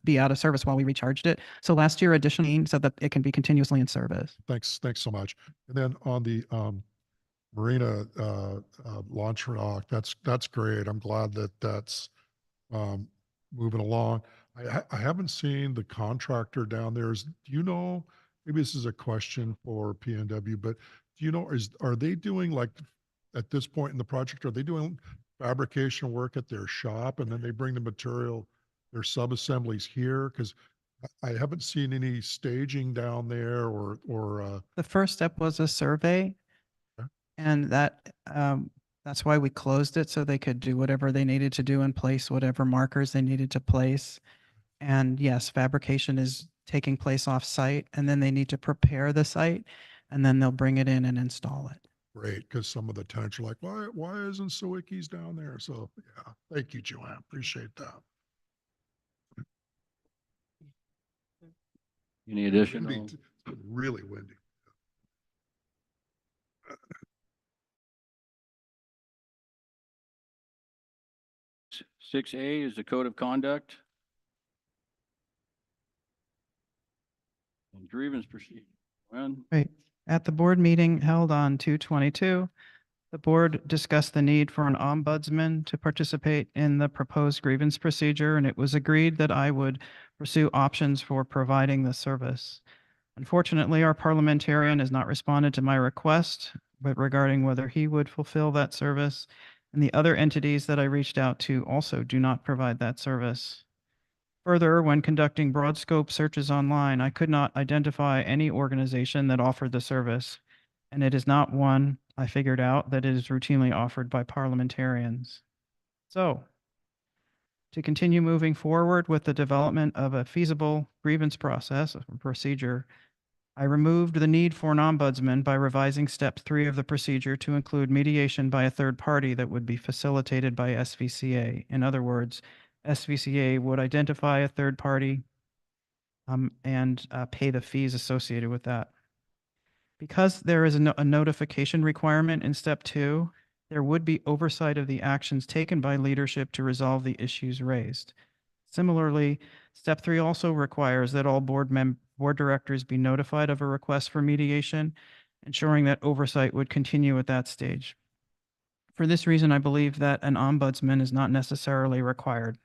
H: be out of service while we recharged it. So last year additionally so that it can be continuously in service.
B: Thanks so much. And then on the Marina launch dock, that's great. I'm glad that that's moving along. I haven't seen the contractor down there. Do you know, maybe this is a question for PNW, but do you know, are they doing like, at this point in the project, are they doing fabrication work at their shop and then they bring the material, their sub-assemblies here? Because I haven't seen any staging down there or
H: The first step was a survey.
B: Okay.
H: And that's why we closed it so they could do whatever they needed to do and place whatever markers they needed to place. And yes, fabrication is taking place off site and then they need to prepare the site and then they'll bring it in and install it.
B: great, because some of the tenants are like, why isn't Sawicki's down there? So yeah, thank you, Joanne. Appreciate that.
A: Any
B: Windy,
A: additional?
B: it's been really windy.
A: Six A is the code of conduct. And grievance procedure. When?
H: Right. At the board meeting held on 2/22, the board discussed the need for an ombudsman to participate in the proposed grievance procedure, and it was agreed that I would pursue options for providing the service. Unfortunately, our parliamentarian has not responded to my request, but regarding whether he would fulfill that service, and the other entities that I reached out to also do not provide that service. Further, when conducting broad scope searches online, I could not identify any organization that offered the service, and it is not one I figured out that it is routinely offered by parliamentarians. So, to continue moving forward with the development of a feasible grievance process or procedure, I removed the need for an ombudsman by revising step 3 of the procedure to include mediation by a third party that would be facilitated by SVCA. In other words, SVCA would identify a third party and pay the fees associated with that. Because there is a notification requirement in step 2, there would be oversight of the actions taken by leadership to resolve the issues raised. Similarly, step 3 also requires that all board directors be notified of a request for mediation, ensuring that oversight would continue at that stage. For this reason, I believe that an ombudsman is not necessarily required.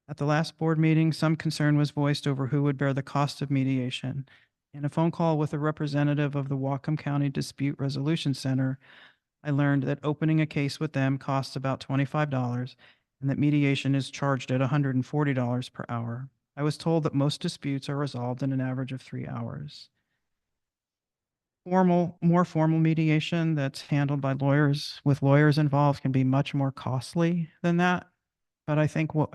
H: At the last board meeting, some concern was voiced over who would bear the cost of mediation. In a phone call with a representative of the Whatcom County Dispute Resolution Center, I learned that opening a case with them costs about $25 and that mediation is charged at $140 per hour. I was told that most disputes are resolved in an average of 3 hours. More formal mediation that's handled by lawyers with lawyers involved can be much more costly than that. But I think what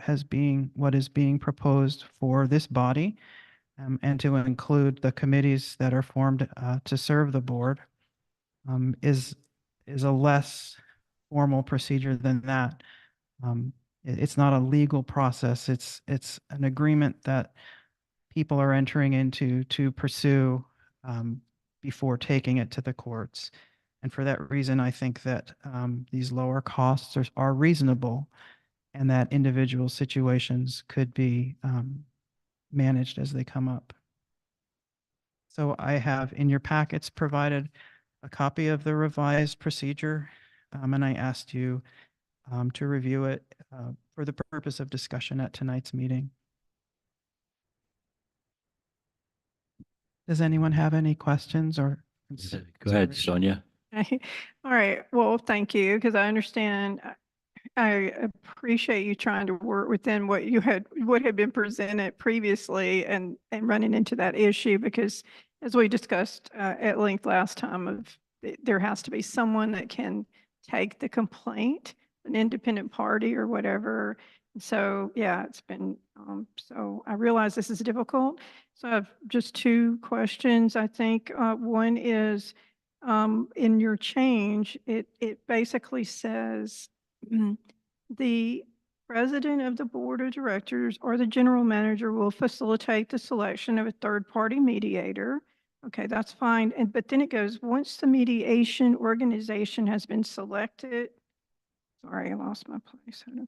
H: is being proposed for this body and to include the committees that are formed to serve the board is a less formal procedure than that. It's not a legal process. It's an agreement that people are entering into to pursue before taking it to the courts. And for that reason, I think that these lower costs are reasonable and that individual situations could be managed as they come up. So I have in your packets provided a copy of the revised procedure, and I asked you to review it for the purpose of discussion at tonight's meeting. Does anyone have any questions or?
A: Go ahead, Sonia.
E: All right. Well, thank you, because I understand. I appreciate you trying to work within what had been presented previously and running into that issue, because as we discussed at length last time, there has to be someone that can take the complaint, an independent party or whatever. So yeah, it's been, so I realize this is difficult. So I have just 2 questions. I think one is in your change, it basically says the president of the board of directors or the general manager will facilitate the selection of a third-party mediator. Okay, that's fine. And, but then it goes, once the mediation organization has been selected, sorry, I lost my place. Hold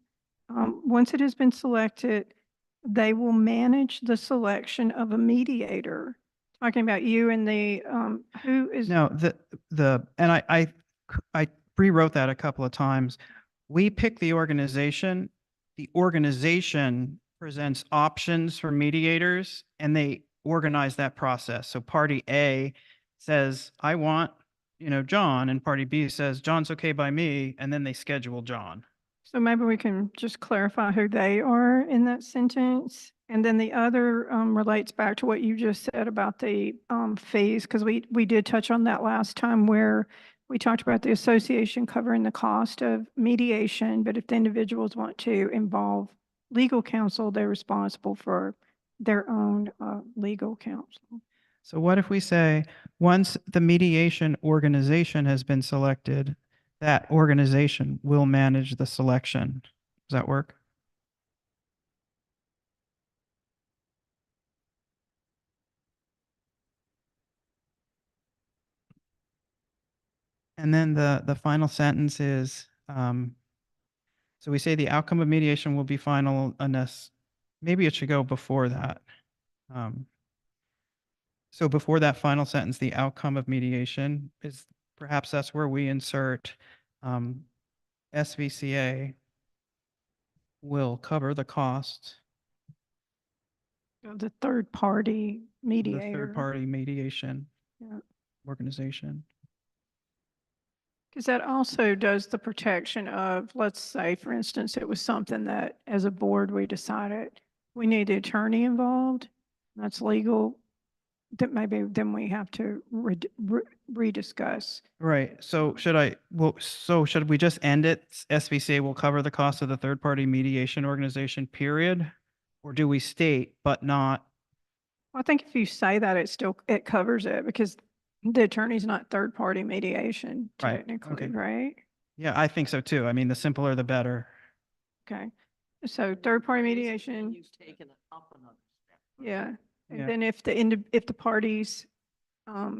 E: on. Once it has been selected, they will manage the selection of a mediator. Talking about you and the, who is.
H: No, and I rewrote that a couple of times. We pick the organization presents options for mediators and they organize that process. So party A says, I want, John, and party B says, John's okay by me, and then they schedule John.
E: So maybe we can just clarify who they are in that sentence. And then the other relates back to what you just said about the fees, because we did touch on that last time where we talked about the association covering the cost of mediation, but if the individuals want to involve legal counsel, they're responsible for their own legal counsel.
H: So what if we say, once the mediation organization has been selected, that organization will manage the selection? Does that work? And then the final sentence is, so we say the outcome of mediation will be final unless, maybe it should go before that. So before that final sentence, the outcome of mediation is, perhaps that's where we insert SVCA will cover the cost
E: of the third-party
H: of the
E: mediator.
H: third-party mediation
E: Yeah.
H: organization.
E: Because that also does the protection of, let's say, for instance, it was something that as a board, we decided we need the attorney involved. That's legal. That maybe then we have to rediscuss.
H: Right. So should we just end it? SVCA will cover the cost of the third-party mediation organization, period? Or do we state, but not?
E: I think if you say that, it covers it because the attorney's not third-party mediation
H: Right,
E: technically,
H: okay.
E: right?
H: Yeah, I think so too. I mean, the simpler the better.
E: Okay. So third-party mediation,
C: You've taken it up another step.
E: yeah.
H: Yeah.
E: And then if the parties, uh,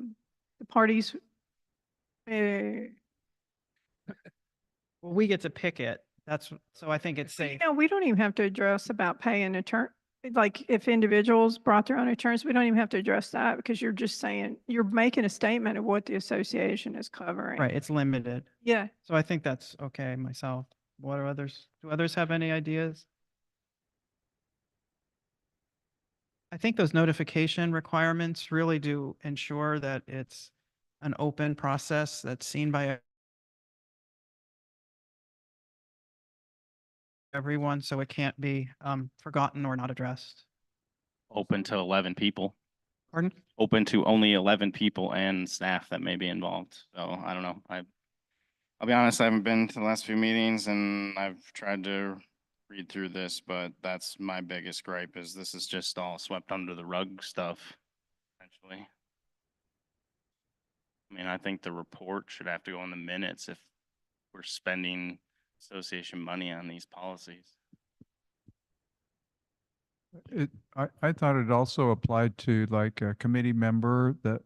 H: Well, we get to pick it. So I think it's safe.
E: we don't even have to address about paying attorney. Like if individuals brought their own attorneys, we don't even have to address that because you're just saying, you're making a statement of what the association is covering.
H: Right, it's limited.
E: Yeah.
H: So I think that's okay myself. Do others have any ideas? I think those notification requirements really do ensure that it's an open process that's seen by everyone, so it can't be forgotten or not addressed.
K: Open to 11 people,
H: Pardon?
K: open to only 11 people and staff that may be involved. So I don't know. I'll be honest, I haven't been to the last few meetings and I've tried to read through this, but that's my biggest gripe is this is just all swept under the rug stuff, essentially. I mean, I think the report should have to go in the minutes if we're spending association money on these policies.
D: I thought it also applied to like a committee member that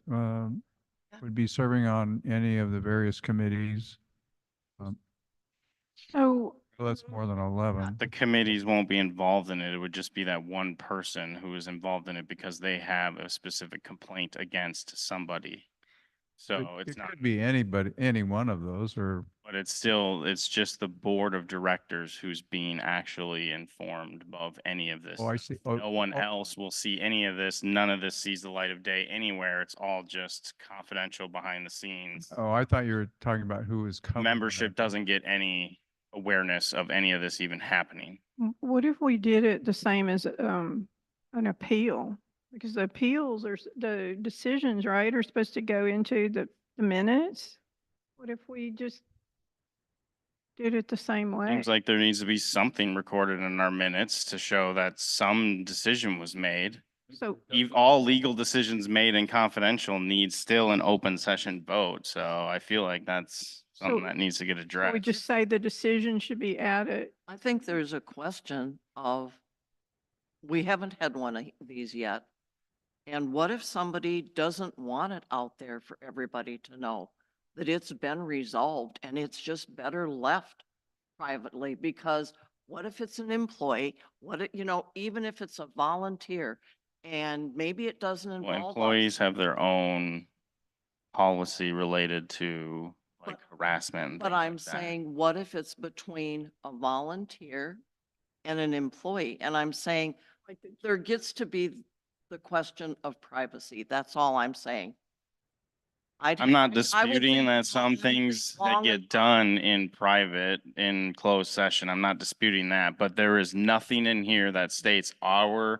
D: would be serving on any of the various committees.
E: So
D: Well, that's more than 11.
K: The committees won't be involved in it. It would just be that one person who is involved in it because they have a specific complaint against somebody. So
D: It
K: it's not,
D: could be anybody, any one of those, or
K: but it's just the board of directors who's being actually informed of any of this.
D: oh, I see. Oh,
K: No one
D: oh,
K: else will see any of this. None of this sees the light of day anywhere. It's all just confidential behind the scenes.
D: Oh, I thought you were talking about who is covering
K: Membership
D: that.
K: doesn't get any awareness of any of this even happening.
E: what if we did it the same as an appeal? Because the appeals the decisions, right, are supposed to go into the minutes. What if we just did it the same way?
K: Seems like there needs to be something recorded in our minutes to show that some decision was made.
E: So,
K: All legal decisions made in confidential need still an open session vote. So I feel like that's something
E: So-
K: that needs to get
E: we
K: addressed.
E: just say the decision should be added.
C: I think there's a question of, we haven't had one of these yet. And what if somebody doesn't want it out there for everybody to know that it's been resolved and it's just better left privately? Because what if it's an employee? Even if it's a volunteer and maybe it doesn't
K: Well,
C: involve us.
K: employees have their own policy related to like harassment. and
C: But
K: things
C: I'm
K: like that.
C: saying, what if it's between a volunteer and an employee? And I'm saying, there gets to be the question of privacy. That's all I'm saying.
K: I'm not
C: I would
K: disputing
C: think
K: that some
C: long-
K: things that
C: long
K: get
C: and-
K: done in private, in closed session. I'm not disputing that, but there is nothing in here that states our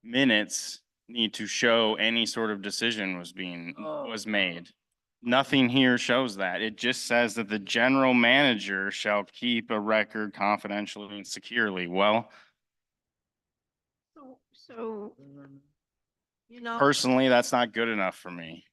K: minutes need to show any sort of decision was made. Nothing here shows that. It just says that the general manager shall keep a record confidentially and securely. Well,
E: So,
K: personally, that's not good enough for me.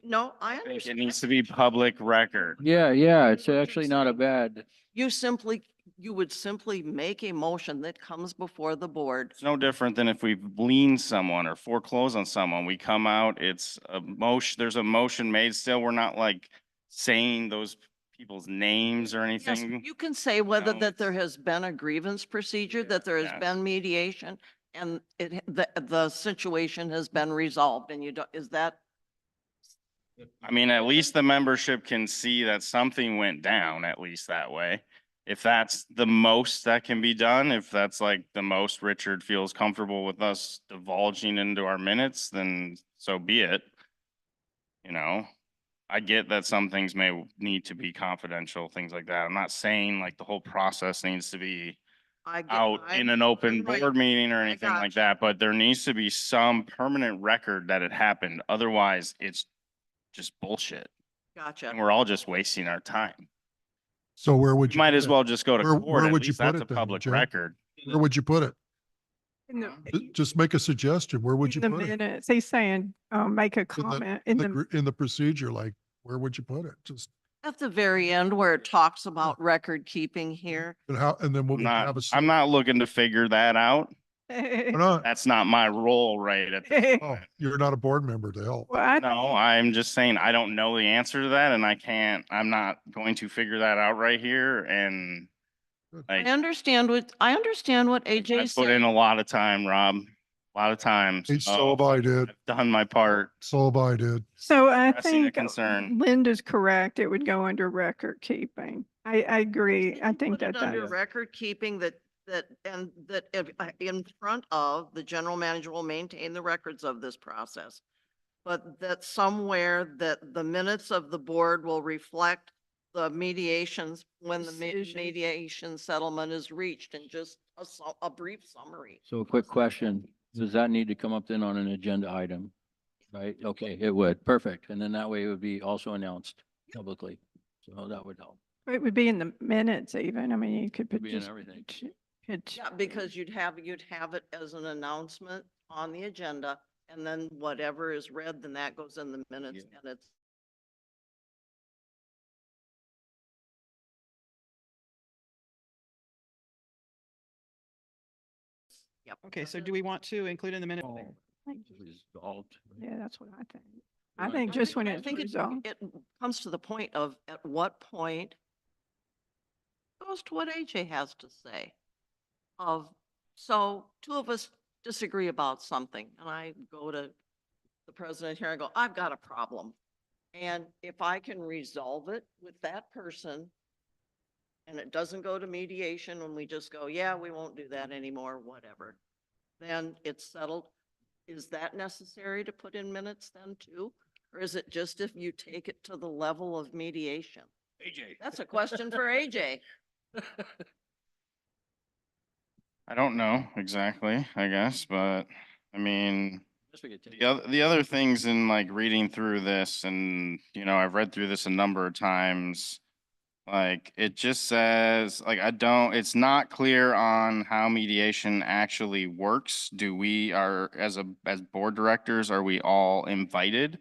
C: No, I
K: I think
C: understand.
K: it needs to be public record.
A: Yeah, it's actually not a bad,
C: You would simply make a motion that comes before the board.
K: It's no different than if we've liened someone or foreclosed on someone. We come out, it's a motion, there's a motion made still. We're not like saying those people's names or
C: Yes,
K: anything.
C: you can say whether
K: No,
C: that there
K: it's-
C: has been a grievance procedure, that there has
K: Yes.
C: been mediation, and the situation has been resolved, and is that?
K: I mean, at least the membership can see that something went down, at least that way. If that's the most that can be done, if that's like the most Richard feels comfortable with us divulging into our minutes, then so be it. You know, I get that some things may need to be confidential, things like that. I'm not saying like the whole process needs to be out in an open
C: right.
K: board meeting or
C: I
K: anything like
C: gotcha.
K: that, but there needs to be some permanent record that it happened. Otherwise, it's just bullshit.
C: Gotcha.
K: And we're all just wasting our time.
B: So where would
K: You
B: you?
K: might
B: put
K: as
B: it?
K: well just go to
B: Where-
K: court.
B: where
K: At
B: would you
K: least
B: put
K: that's a
B: it then,
K: public
B: Joe?
K: record.
B: Where would you put it?
E: in
B: Just make a suggestion. Where would you
E: the
B: put it?
E: minutes, he's saying, make a
B: In the-
E: comment
B: In in the procedure, like, where would you put it? Just,
C: At the very end where it talks about record keeping here.
B: and how, and then what
K: I'm
B: would you have
K: not,
B: a?
K: I'm not looking to figure that out.
B: Why not?
K: That's not my role right at this
B: Oh,
K: point.
B: you're not a board member to help.
E: Well, I
K: No, I'm just saying I don't know the answer to that and I'm not going to figure that out right here. And
C: I
K: like,
C: understand what
K: I
C: AJ's
K: put in
C: saying.
K: a lot of time, Rob, a lot of time.
B: So have I did.
K: I've done my part.
B: So have I did.
E: So I
K: Expressing a
E: think
K: concern.
E: Linda's correct. It would go under record keeping. I agree. I think
C: Put it
E: that
C: under
E: that's,
C: record keeping in front of the general manager will maintain the records of this process. But that somewhere that the minutes of the board will reflect the mediations when the
E: Decision.
C: mediation settlement is reached, and just a brief summary.
A: so a quick question. Does that need to come up then on an agenda item? Right? Okay, it would. Perfect. And then that way it would be also announced publicly. So that would help.
E: it would be in the minutes even. I mean, you could put
A: Be in
E: just.
A: everything.
C: Yeah, because you'd have it as an announcement on the agenda, and then whatever is read, then that goes in the minutes,
A: Yeah.
C: and it's. Yep.
H: Okay, so do we want to include in the minute?
A: Resolved.
E: Yeah, that's what I think. I think just when
C: I
E: it's
C: think
E: resolved.
C: it comes to the point of at what point goes to what AJ has to say of, so two of us disagree about something and I go to the president here and go, I've got a problem. And if I can resolve it with that person and it doesn't go to mediation when we just go, yeah, we won't do that anymore, whatever, then it's settled. Is that necessary to put in minutes then too? Or is it just if you take it to the level of mediation?
A: AJ.
C: That's a question for AJ.
K: I don't know exactly, I guess, but I mean,
A: Guess we could take-
K: the other things in like reading through this and, you know, I've read through this a number of times. Like, it just says, like, it's not clear on how mediation actually works. Do we as board directors, are we all invited?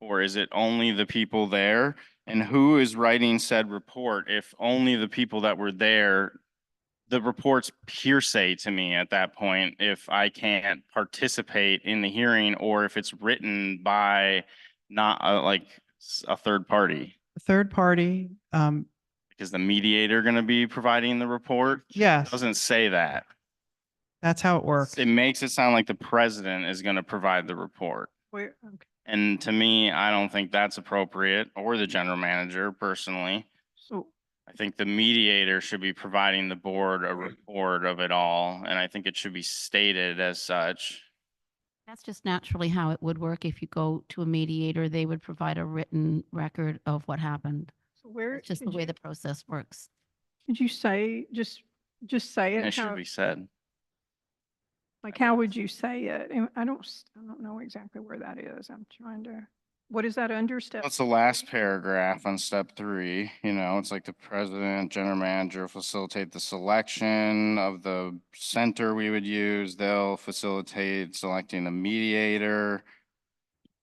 K: Or is it only the people there? And who is writing said report if only the people that were there? The report's hearsay to me at that point, if I can't participate in the hearing or if it's written by not a third party.
H: Third party,
K: Is the mediator going to be providing the report?
H: yes,
K: Doesn't say that.
H: that's how it works.
K: It makes it sound like the president is going to provide the report.
E: Where, okay.
K: And to me, I don't think that's appropriate, or the general manager personally.
E: So,
K: I think the mediator should be providing the board a report of it all, and I think it should be stated as such.
G: That's just naturally how it would work. If you go to a mediator, they would provide a written record of what happened.
E: so where,
G: It's just the way the process works.
E: could you say, just say
K: And
E: it?
K: it should
E: how-
K: be said.
E: Like, how would you say it? And I don't know exactly where that is. I'm trying to, what is that under step?
K: That's the last paragraph on step 3, it's like the president, general manager facilitate the selection of the center we would use. They'll facilitate selecting the mediator.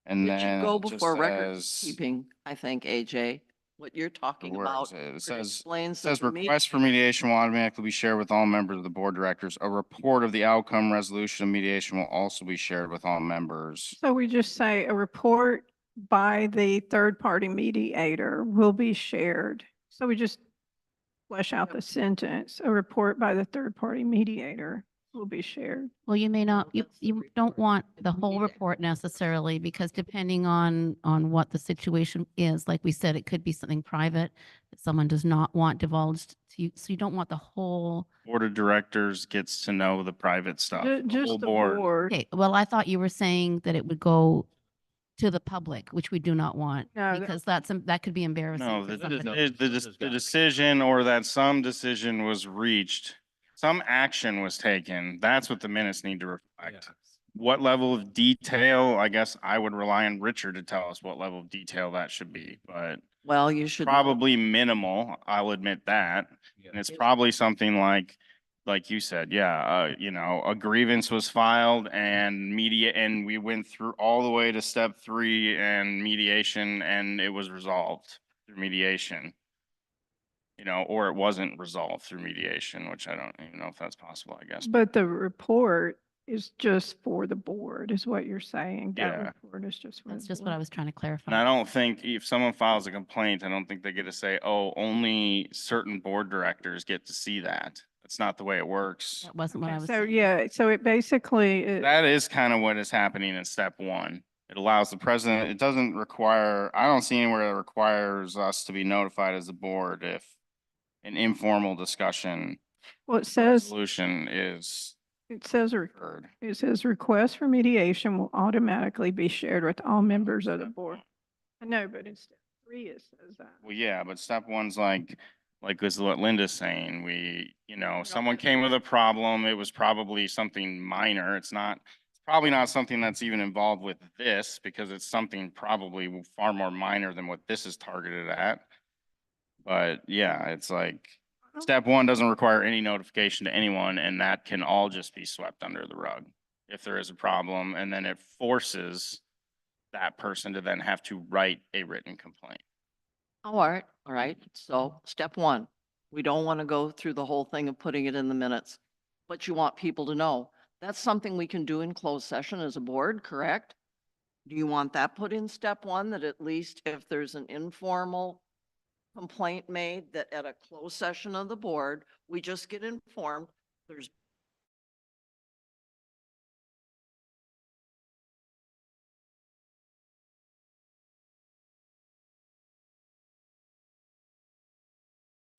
K: And
C: It should
K: then
C: go
K: it just
C: before record
K: says-
C: keeping, I think, AJ, what you're talking
K: where
C: about.
K: is it? It
C: It
K: says,
C: explains
K: says
C: that the
K: request for mediation will automatically be shared with all members of the board of directors. A report of the outcome resolution of mediation will also be shared with all members.
E: So we just say a report by the third-party mediator will be shared. So we just flesh out the sentence, a report by the third-party mediator will be shared.
G: Well, you may not, you
C: that's the
G: don't
C: report.
G: want
C: It's
G: the whole
C: needed.
G: report necessarily, because depending on what the situation is, like we said, it could be something private that someone does not want divulged to you. So you don't want the whole,
K: Board of directors gets to know the private stuff.
E: Ju-
K: the
E: Just
K: whole
E: the
K: board.
E: board.
G: okay, well, I thought you were saying that it would go to the public, which we do not want,
E: No, that-
G: because that could be embarrassing.
K: No,
G: for
K: the,
G: somebody.
K: the decision or that some decision was reached, some action was taken. That's what the minutes need to reflect. What level of detail, I guess I would rely on Richard to tell us what level of detail that should be, but
C: Well, you should. know.
K: probably minimal, I'll admit that. And it's probably something like you said, yeah, a grievance was filed and and we went through all the way to step 3 and mediation, and it was resolved through mediation. Or it wasn't resolved through mediation, which I don't even know if that's possible, I guess.
E: But the report is just for the board, is what you're saying. That
K: Yeah.
E: report is just for
G: That's
E: the
G: just what I
E: board.
G: was trying to clarify.
K: And I don't think if someone files a complaint, I don't think they get to say, oh, only certain board directors get to see that. That's not the way it works.
G: That wasn't what I
E: Okay,
G: was
E: so
G: saying.
E: yeah, so it basically,
K: That is kind of what is happening in step 1. It allows the president, it doesn't require, I don't see anywhere that requires us to be notified as a board if an informal discussion
E: well, it says,
K: solution is heard.
E: it says request for mediation will automatically be shared with all members of the board. I know, but in step 3, it says that.
K: Well, yeah, but step 1's like this is what Linda's saying. Someone came with a problem. It was probably something minor. It's probably not something that's even involved with this, because it's something probably far more minor than what this is targeted at. But yeah, it's like step 1 doesn't require any notification to anyone, and that can all just be swept under the rug if there is a problem, and then it forces that person to then have to write a written complaint.
C: All right. So step 1, we don't want to go through the whole thing of putting it in the minutes, but you want people to know. That's something we can do in closed session as a board, correct? Do you want that put in step 1, that at least if there's an informal complaint made, that at a closed session of the board, we just get informed, there's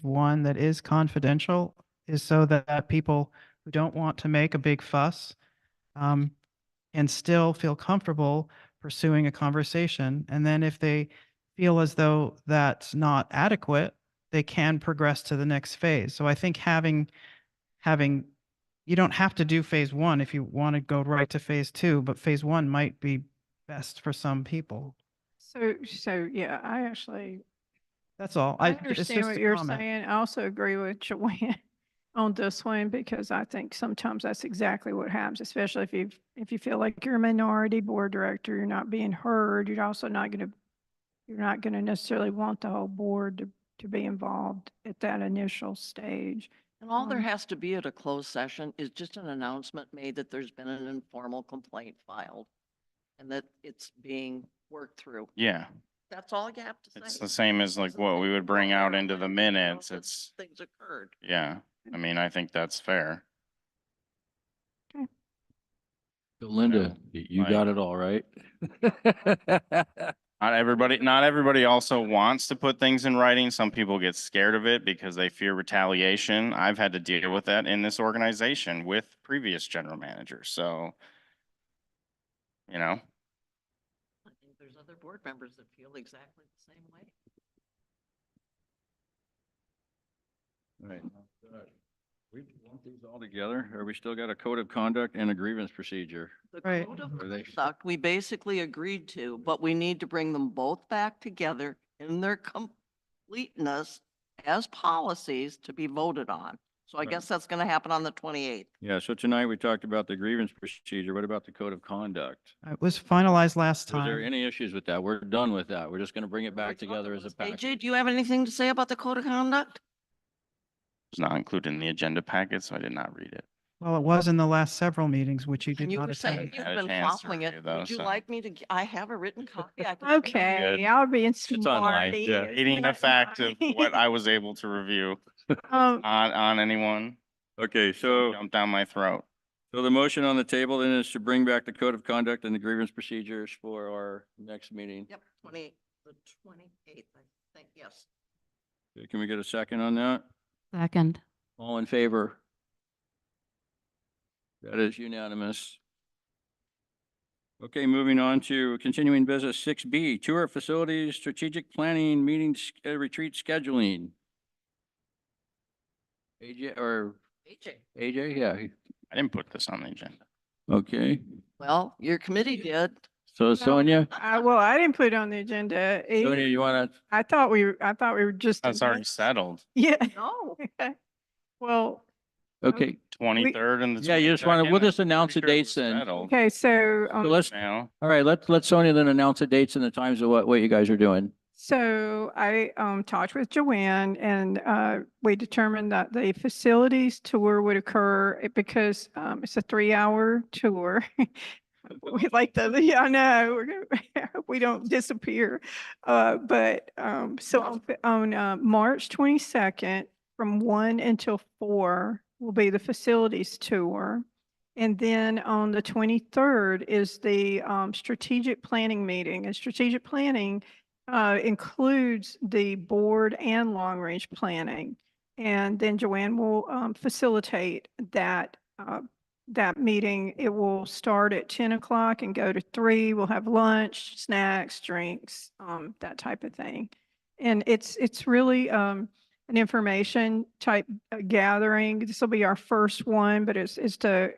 H: One that is confidential is so that people who don't want to make a big fuss and still feel comfortable pursuing a conversation. And then if they feel as though that's not adequate, they can progress to the next phase. So I think having, you don't have to do phase 1 if you want to go right to phase 2, but phase 1 might be best for some people.
E: So yeah, I actually
H: That's all.
E: I
H: it's
E: understand
H: just
E: what
H: a
E: you're
H: comment.
E: saying. I also agree with Joanne on this one because I think sometimes that's exactly what happens, especially if you feel like you're a minority board director, you're not being heard, you're also not going to, you're not going to necessarily want the whole board to be involved at that initial stage.
C: And all there
E: Um,
C: has to be at a closed session is just an announcement made that there's been an informal complaint filed and that it's being worked through.
K: Yeah,
C: That's all you have to say.
K: it's the same as like
C: Doesn't
K: what
C: say
K: we would bring
C: we're
K: out
C: aware
K: into
C: of
K: the
C: it, you know,
K: minutes.
C: that
K: It's,
C: things occurred.
K: yeah, I mean, I think that's fair.
A: So Linda, you got
K: like-
A: it all right?
K: Not everybody also wants to put things in writing. Some people get scared of it because they fear retaliation. I've had to deal with that in this organization with previous general managers, so. You know,
C: I think there's other board members that feel exactly the same way.
A: Right. We want these all together, or we still got a code of conduct and a grievance procedure?
C: The
H: Right.
C: code of
A: Are they-
C: conduct, we basically agreed to, but we need to bring them both back together in their completeness as policies to be voted on. So I
A: Right.
C: guess that's gonna happen on the 28th.
A: Yeah, so tonight we talked about the grievance procedure. What about the code of conduct?
H: It was finalized last
A: Was there
H: time.
A: any issues with that? We're done with that. We're just gonna bring it back together as a package.
C: AJ, do you have anything to say about the code of conduct?
K: it's not included in the agenda packet, so I did not read it.
H: Well, it was in the last several meetings, which you did
C: And you
H: not
C: were saying
H: attend.
C: you've
K: Had a
C: been
K: chance to
C: following it.
K: review though,
C: Would you
K: so-
C: like me to, I have a written copy. I can send it to you.
E: Okay, I'll be in
A: online,
E: smarty.
K: Yeah, eating the fact of what I was able to review on anyone
A: Okay, so,
K: jumped down my throat.
A: so the motion on the table then is to bring back the code of conduct and the grievance procedures for our next meeting.
C: Yep, the 28th, I think, yes.
A: Okay, can we get a second on that?
G: Second.
A: All in favor? That is unanimous. Okay, moving on to continuing business 6B, tour facilities, strategic planning, meetings, retreat scheduling. AJ or AJ, yeah,
K: I didn't put this on the agenda.
A: okay.
C: Well, your committee did.
A: So Sonia,
E: Well, I didn't put it on the agenda.
A: Sonia, you want to,
E: I thought we were just.
K: That's already settled.
E: Yeah.
C: No.
E: Well,
A: okay,
K: 23rd and the.
A: yeah, you just want to,
K: 22nd,
A: we'll just
K: I'm
A: announce the
K: pretty sure it
A: dates
K: was
A: then.
K: settled.
E: okay, so,
A: So let's,
K: Now,
A: all right, let Sonia then announce the dates and the times of what you guys are doing.
E: so I talked with Joanne and we determined that the facilities tour would occur because it's a 3-hour tour. We like yeah, I know, we don't disappear. But so on March 22nd, from 1 until 4 will be the facilities tour. And then on the 23rd is the strategic planning meeting. And strategic planning includes the board and long-range planning. And then Joanne will facilitate that that meeting. It will start at 10 o'clock and go to 3. We'll have lunch, snacks, drinks, that type of thing. And it's really an information type gathering. This will be our first one, but it's to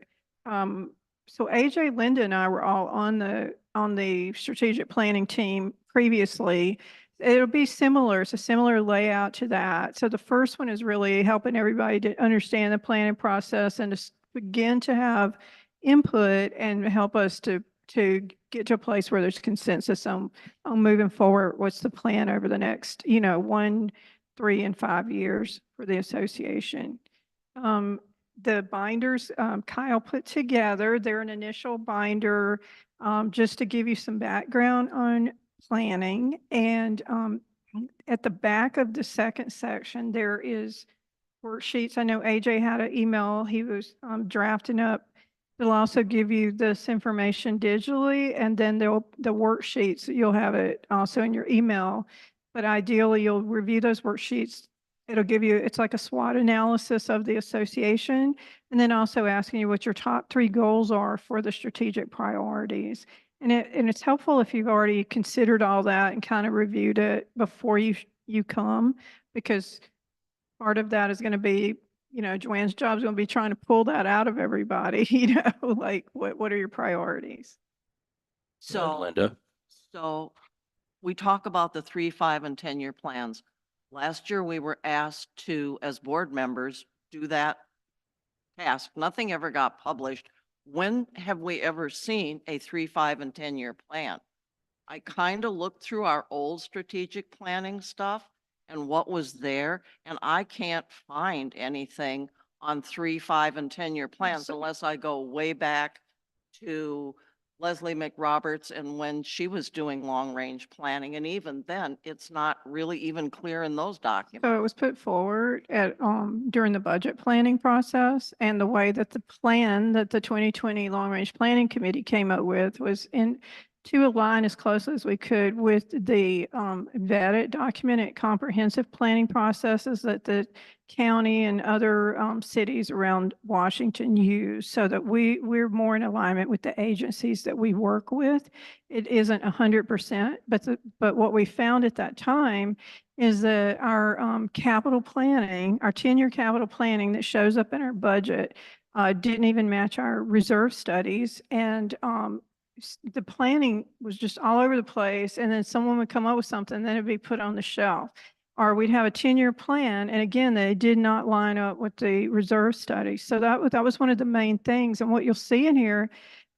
E: so AJ, Linda, and I were all on the strategic planning team previously. It'll be similar. It's a similar layout to that. So the first one is really helping everybody to understand the planning process and to begin to have input and help us to get to a place where there's consensus on moving forward. What's the plan over the next, 1, 3, and 5 years for the association? The binders Kyle put together, they're an initial binder just to give you some background on planning. And at the back of the second section, there is worksheets. I know AJ had an email he was drafting up. It'll also give you this information digitally, and then the worksheets, you'll have it also in your email. But ideally, you'll review those worksheets. It'll give you, it's like a SWOT analysis of the association, and then also asking you what your top 3 goals are for the strategic priorities. And it's helpful if you've already considered all that and kind of reviewed it before you come, because part of that is going to be, Joanne's job is going to be trying to pull that out of everybody, like what are your priorities?
C: So,
A: Linda.
C: so we talk about the 3, 5, and 10-year plans. Last year, we were asked to, as board members, do that task. Nothing ever got published. When have we ever seen a 3, 5, and 10-year plan? I kind of looked through our old strategic planning stuff and what was there, and I can't find anything on 3, 5, and 10-year plans
E: So-
C: unless I go way back to Leslie McRoberts and when she was doing long-range planning. And even then, it's not really even clear in those documents.
E: So it was put forward at, during the budget planning process, and the way that the plan that the 2020 Long Range Planning Committee came up with was to align as closely as we could with the vetted, documented, comprehensive planning processes that the county and other cities around Washington use, so that we're more in alignment with the agencies that we work with. It isn't 100%, but what we found at that time is that our capital planning, our 10-year capital planning that shows up in our budget didn't even match our reserve studies. And the planning was just all over the place, and then someone would come up with something, then it'd be put on the shelf. Or we'd have a 10-year plan, and again, they did not line up with the reserve study. So that was one of the main things. And what you'll see in here,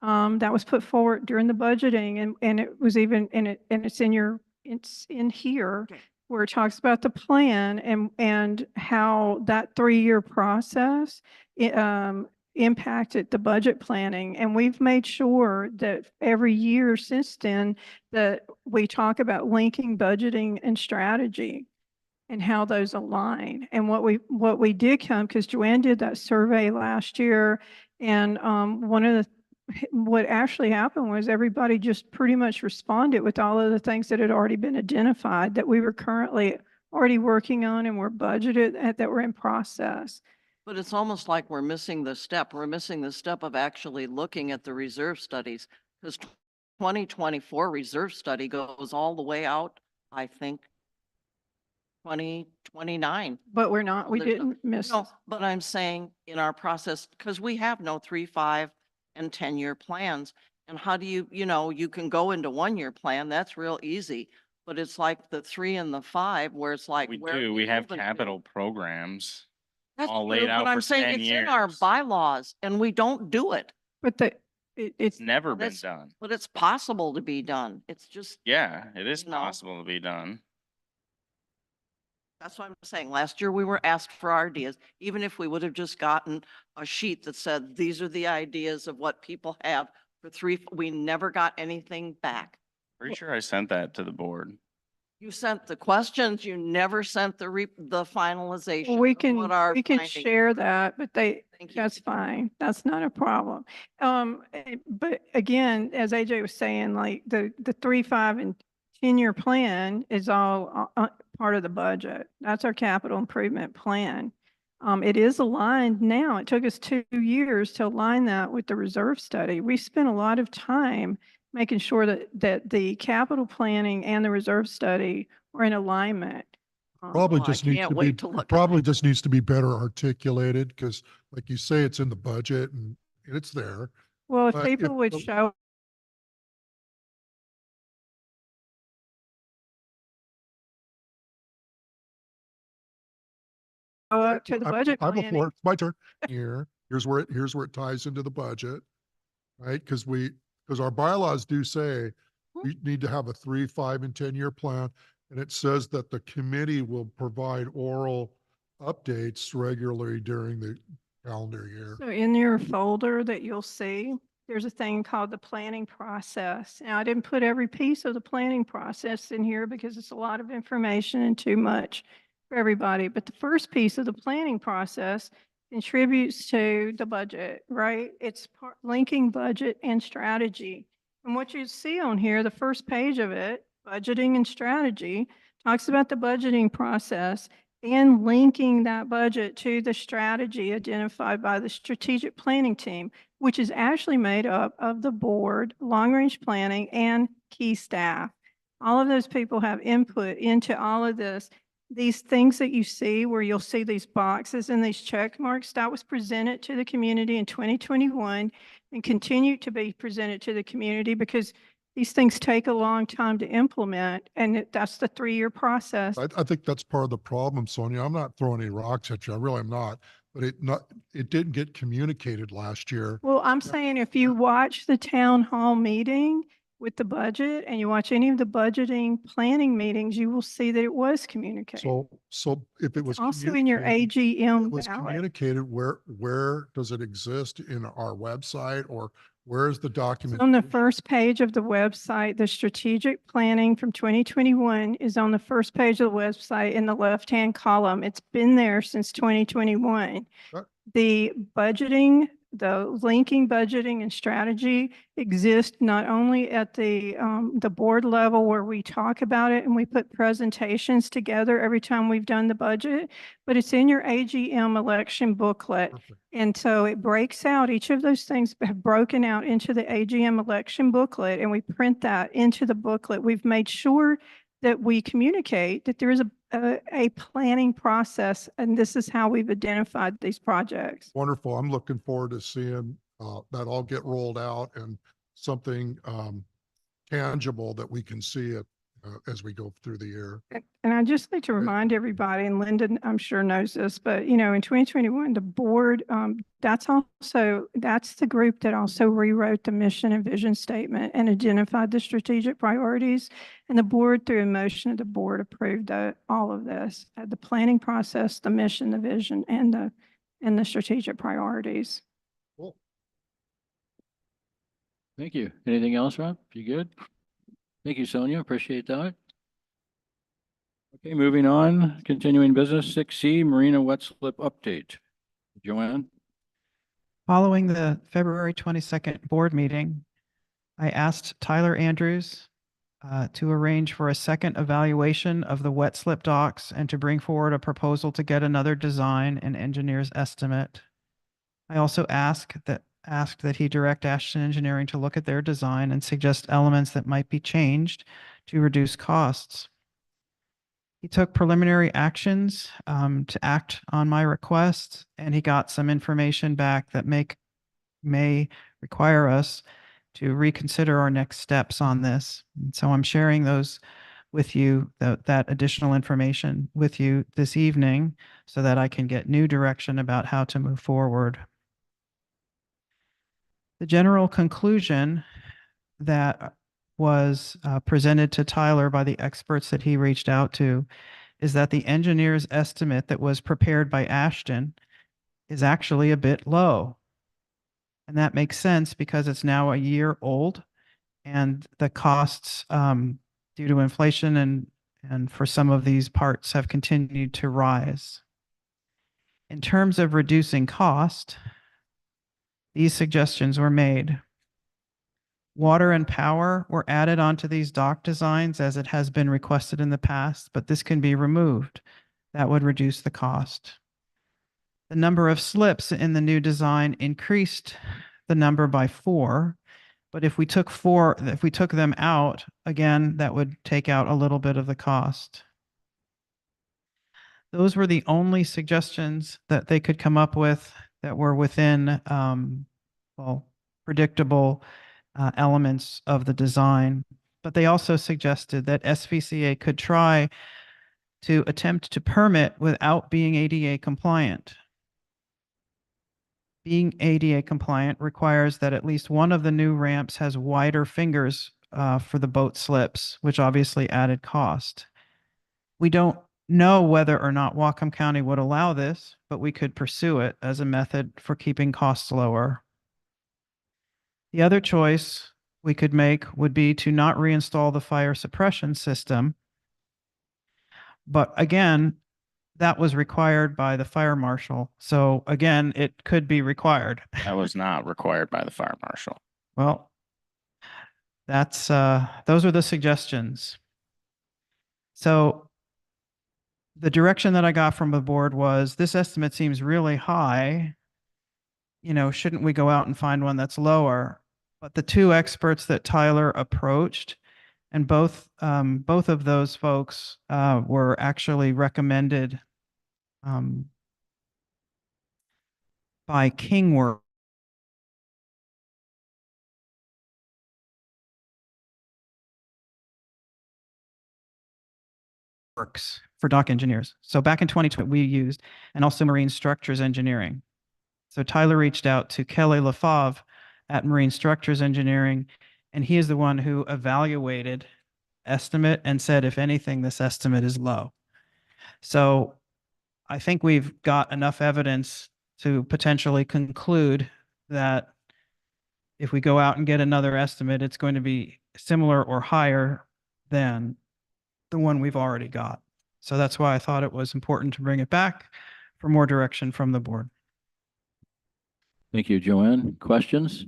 E: that was put forward during the budgeting, and it was even, and it's in here,
C: Okay.
E: where it talks about the plan and how that 3-year process, impacted the budget planning. And we've made sure that every year since then that we talk about linking budgeting and strategy and how those align. And what we did come, because Joanne did that survey last year, and what actually happened was everybody just pretty much responded with all of the things that had already been identified that we were currently already working on and were budgeted that were in process.
C: But it's almost like we're missing the step. We're missing the step of actually looking at the reserve studies, because 2024 reserve study goes all the way out, I think, 2029.
E: But we
C: There's no-
E: didn't miss.
C: No, but I'm saying in our process, because we have no 3, 5, and 10-year plans. And how do you can go into 1-year plan, that's real easy. But it's like the 3 and the 5, where it's like.
K: We
C: where are
K: do, we have
C: moving to?
K: capital programs.
C: That's
K: all
C: true,
K: laid out
C: but I'm
K: for
C: saying
K: 10
C: it's in our
K: years.
C: bylaws and we don't do it.
E: But it's
K: It's never been
C: That's-
K: done.
C: But it's possible to be done. It's just,
K: Yeah, it is
C: you know.
K: possible to be done.
C: that's what I'm saying. Last year, we were asked for our ideas, even if we would have just gotten a sheet that said, these are the ideas of what people have for 3, we never got anything back.
K: Pretty sure I sent that to the board.
C: You sent the questions, you never sent the finalization.
E: Well, we
C: of
E: can,
C: what our
E: we can
C: findings
E: share
C: were.
E: that, but
C: Thank you.
E: that's fine. That's not a problem. But again, as AJ was saying, like the 3, 5, and 10-year plan is all part of the budget. That's our capital improvement plan. It is aligned now. It took us 2 years to align that with the reserve study. We spent a lot of time making sure that the capital planning and the reserve study were in alignment.
B: Probably
C: Well, I
B: just needs
C: can't
B: to be,
C: wait to look at
B: probably just needs to be better articulated, because like you say, it's in the budget and it's there.
E: Well, if
B: But
E: people
B: if
E: would
B: the-
E: show up to the budget
B: I have a
E: planning.
B: floor, it's my turn here. Here's where it ties into the budget. Right? Because our bylaws do say we need to have a 3, 5, and 10-year plan. And it says that the committee will provide oral updates regularly during the calendar year.
E: So in your folder that you'll see, there's a thing called the planning process. Now, I didn't put every piece of the planning process in here because it's a lot of information and too much for everybody. But the first piece of the planning process contributes to the budget, right? It's linking budget and strategy. And what you see on here, the first page of it, budgeting and strategy, talks about the budgeting process and linking that budget to the strategy identified by the strategic planning team, which is actually made up of the board, long-range planning, and key staff. All of those people have input into all of this. These things that you see, where you'll see these boxes and these check marks, that was presented to the community in 2021 and continue to be presented to the community, because These things take a long time to implement, and that's the 3-year process.
B: I think that's part of the problem, Sonia. I'm not throwing any rocks at you. I really am not. But it didn't get communicated last year.
E: Well, I'm saying if you watch the town hall meeting with the budget and you watch any of the budgeting planning meetings, you will see that it was communicated.
B: So if it was
E: Also in your
B: communicated-
E: AGM
B: it was
E: ballot.
B: communicated, where does it exist in our website, or where is the document?
E: On the first page of the website, the strategic planning from 2021 is on the first page of the website in the left-hand column. It's been there since 2021.
B: Sure.
E: The budgeting, the linking budgeting and strategy exist not only at the board level where we talk about it and we put presentations together every time we've done the budget, but it's in your AGM election booklet.
B: Perfect.
E: And so it breaks out, each of those things have broken out into the AGM election booklet, and we print that into the booklet. We've made sure that we communicate that there is a planning process, and this is how we've identified these projects.
B: Wonderful. I'm looking forward to seeing that all get rolled out and something tangible that we can see it as we go through the year.
E: And I just like to remind everybody, and Lyndon, I'm sure knows this, but you know, in 2021, the board, that's the group that also rewrote the mission and vision statement and identified the strategic priorities. And the board, through a motion of the board, approved all of this, the planning process, the mission, the vision, and the strategic priorities.
B: Cool.
A: Thank you. Anything else, Rob? You good? Thank you, Sonia. Appreciate that. Okay, moving on, continuing business, 6C, Marina wet slip update. Joanne?
H: Following the February 22nd board meeting, I asked Tyler Andrews to arrange for a second evaluation of the wet slip docks and to bring forward a proposal to get another design and engineer's estimate. I also asked that he direct Ashton Engineering to look at their design and suggest elements that might be changed to reduce costs. He took preliminary actions to act on my request, and he got some information back that may require us to reconsider our next steps on this. And so I'm sharing those with you, that additional information with you this evening so that I can get new direction about how to move forward. The general conclusion that was presented to Tyler by the experts that he reached out to is that the engineer's estimate that was prepared by Ashton is actually a bit low. And that makes sense because it's now a year old and the costs due to inflation and for some of these parts have continued to rise. In terms of reducing cost, these suggestions were made. Water and power were added onto these dock designs as it has been requested in the past, but this can be removed. That would reduce the cost. The number of slips in the new design increased the number by 4, but if we took them out, again, that would take out a little bit of the cost. Those were the only suggestions that they could come up with that were within, predictable elements of the design. But they also suggested that SVCA could try to attempt to permit without being ADA compliant. Being ADA compliant requires that at least one of the new ramps has wider fingers for the boat slips, which obviously added cost. We don't know whether or not Whatcom County would allow this, but we could pursue it as a method for keeping costs lower. The other choice we could make would be to not reinstall the fire suppression system. But again, that was required by the fire marshal. So again, it could be required.
K: That was not required by the fire marshal.
H: Well, that's those are the suggestions. So the direction that I got from the board was this estimate seems really high. You know, shouldn't we go out and find one that's lower? But the two experts that Tyler approached, and both of those folks were actually recommended by Kingworth works for dock engineers. So back in 2020, we used, and also marine structures engineering. So Tyler reached out to Kelly LaFave at Marine Structures Engineering, and he is the one who evaluated estimate and said, if anything, this estimate is low. So I think we've got enough evidence to potentially conclude that if we go out and get another estimate, it's going to be similar or higher than the one we've already got. So that's why I thought it was important to bring it back for more direction from the board.
A: Thank you, Joanne. Questions?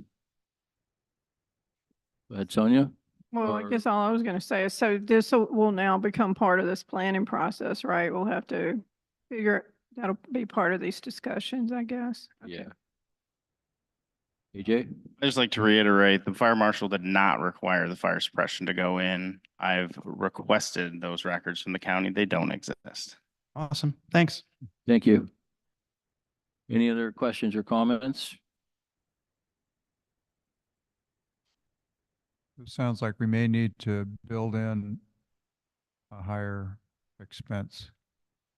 A: Go ahead, Sonia.
E: Well, I
A: Or-
E: guess all I was going to say is, so this will now become part of this planning process, right? We'll have to that'll be part of these discussions, I guess.
A: Yeah. AJ?
K: I just like to reiterate, the fire marshal did not require the fire suppression to go in. I've requested those records from the county. They don't exist.
H: Awesome. Thanks.
A: Thank you. Any other questions or comments?
D: It sounds like we may need to build in a higher expense.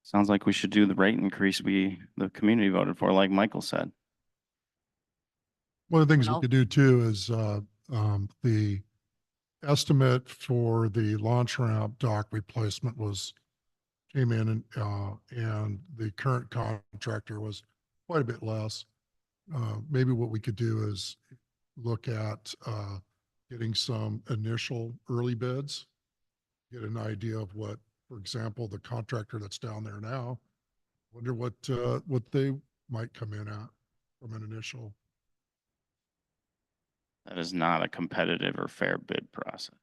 K: Sounds like we should do the rate increase the community voted for, like Michael said.
B: One of the things we
C: Well-
B: could do too is the estimate for the launch ramp dock replacement came in and the current contractor was quite a bit less. Maybe what we could do is look at getting some initial early bids, get an idea of what, for example, the contractor that's down there now, wonder what they might come in at from an initial.
K: That is not a competitive or fair bid process.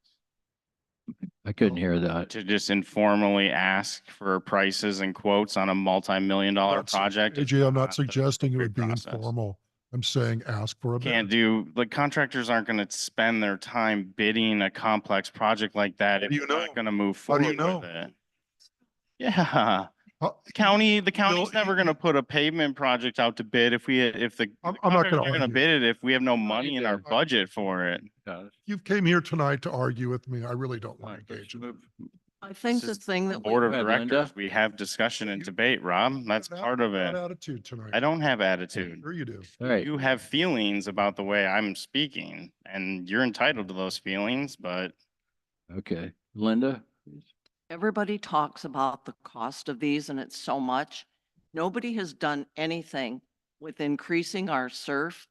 A: I couldn't hear that.
K: To just informally ask for prices and quotes on a multi-million-dollar
B: Not su-
K: project. is
B: AJ, I'm not
K: the
B: suggesting it would be
K: appropriate process.
B: informal. I'm saying ask for a bid.
K: Can't do, like, contractors aren't gonna spend their time bidding a complex project like that if
B: do you
K: they're not
B: know?
K: gonna move
B: How do
K: forward
B: you
K: with
B: know?
K: it. Yeah,
B: How-
K: the county's
B: No,
K: never gonna put a pavement project out to bid if the
B: I'm not gonna
K: contractors are gonna
B: argue.
K: bid it if we have no money in our
B: did.
K: budget for it.
B: You came here tonight to argue with me. I really don't want to engage in it.
C: I think
K: This
C: the
K: is
C: thing that
K: Board
C: we,
K: of
A: Go ahead, Linda.
K: Directors, we have discussion and
B: You-
K: debate, Rob. That's
B: Bad
K: part of
B: bad
K: it.
B: Attitude tonight.
K: I don't have attitude.
B: Sure you do.
A: All right.
K: You have feelings about the way I'm speaking, and you're entitled to those feelings, but
A: Okay. Linda?
C: everybody talks about the cost of these and it's so much. Nobody has done anything with increasing our SURF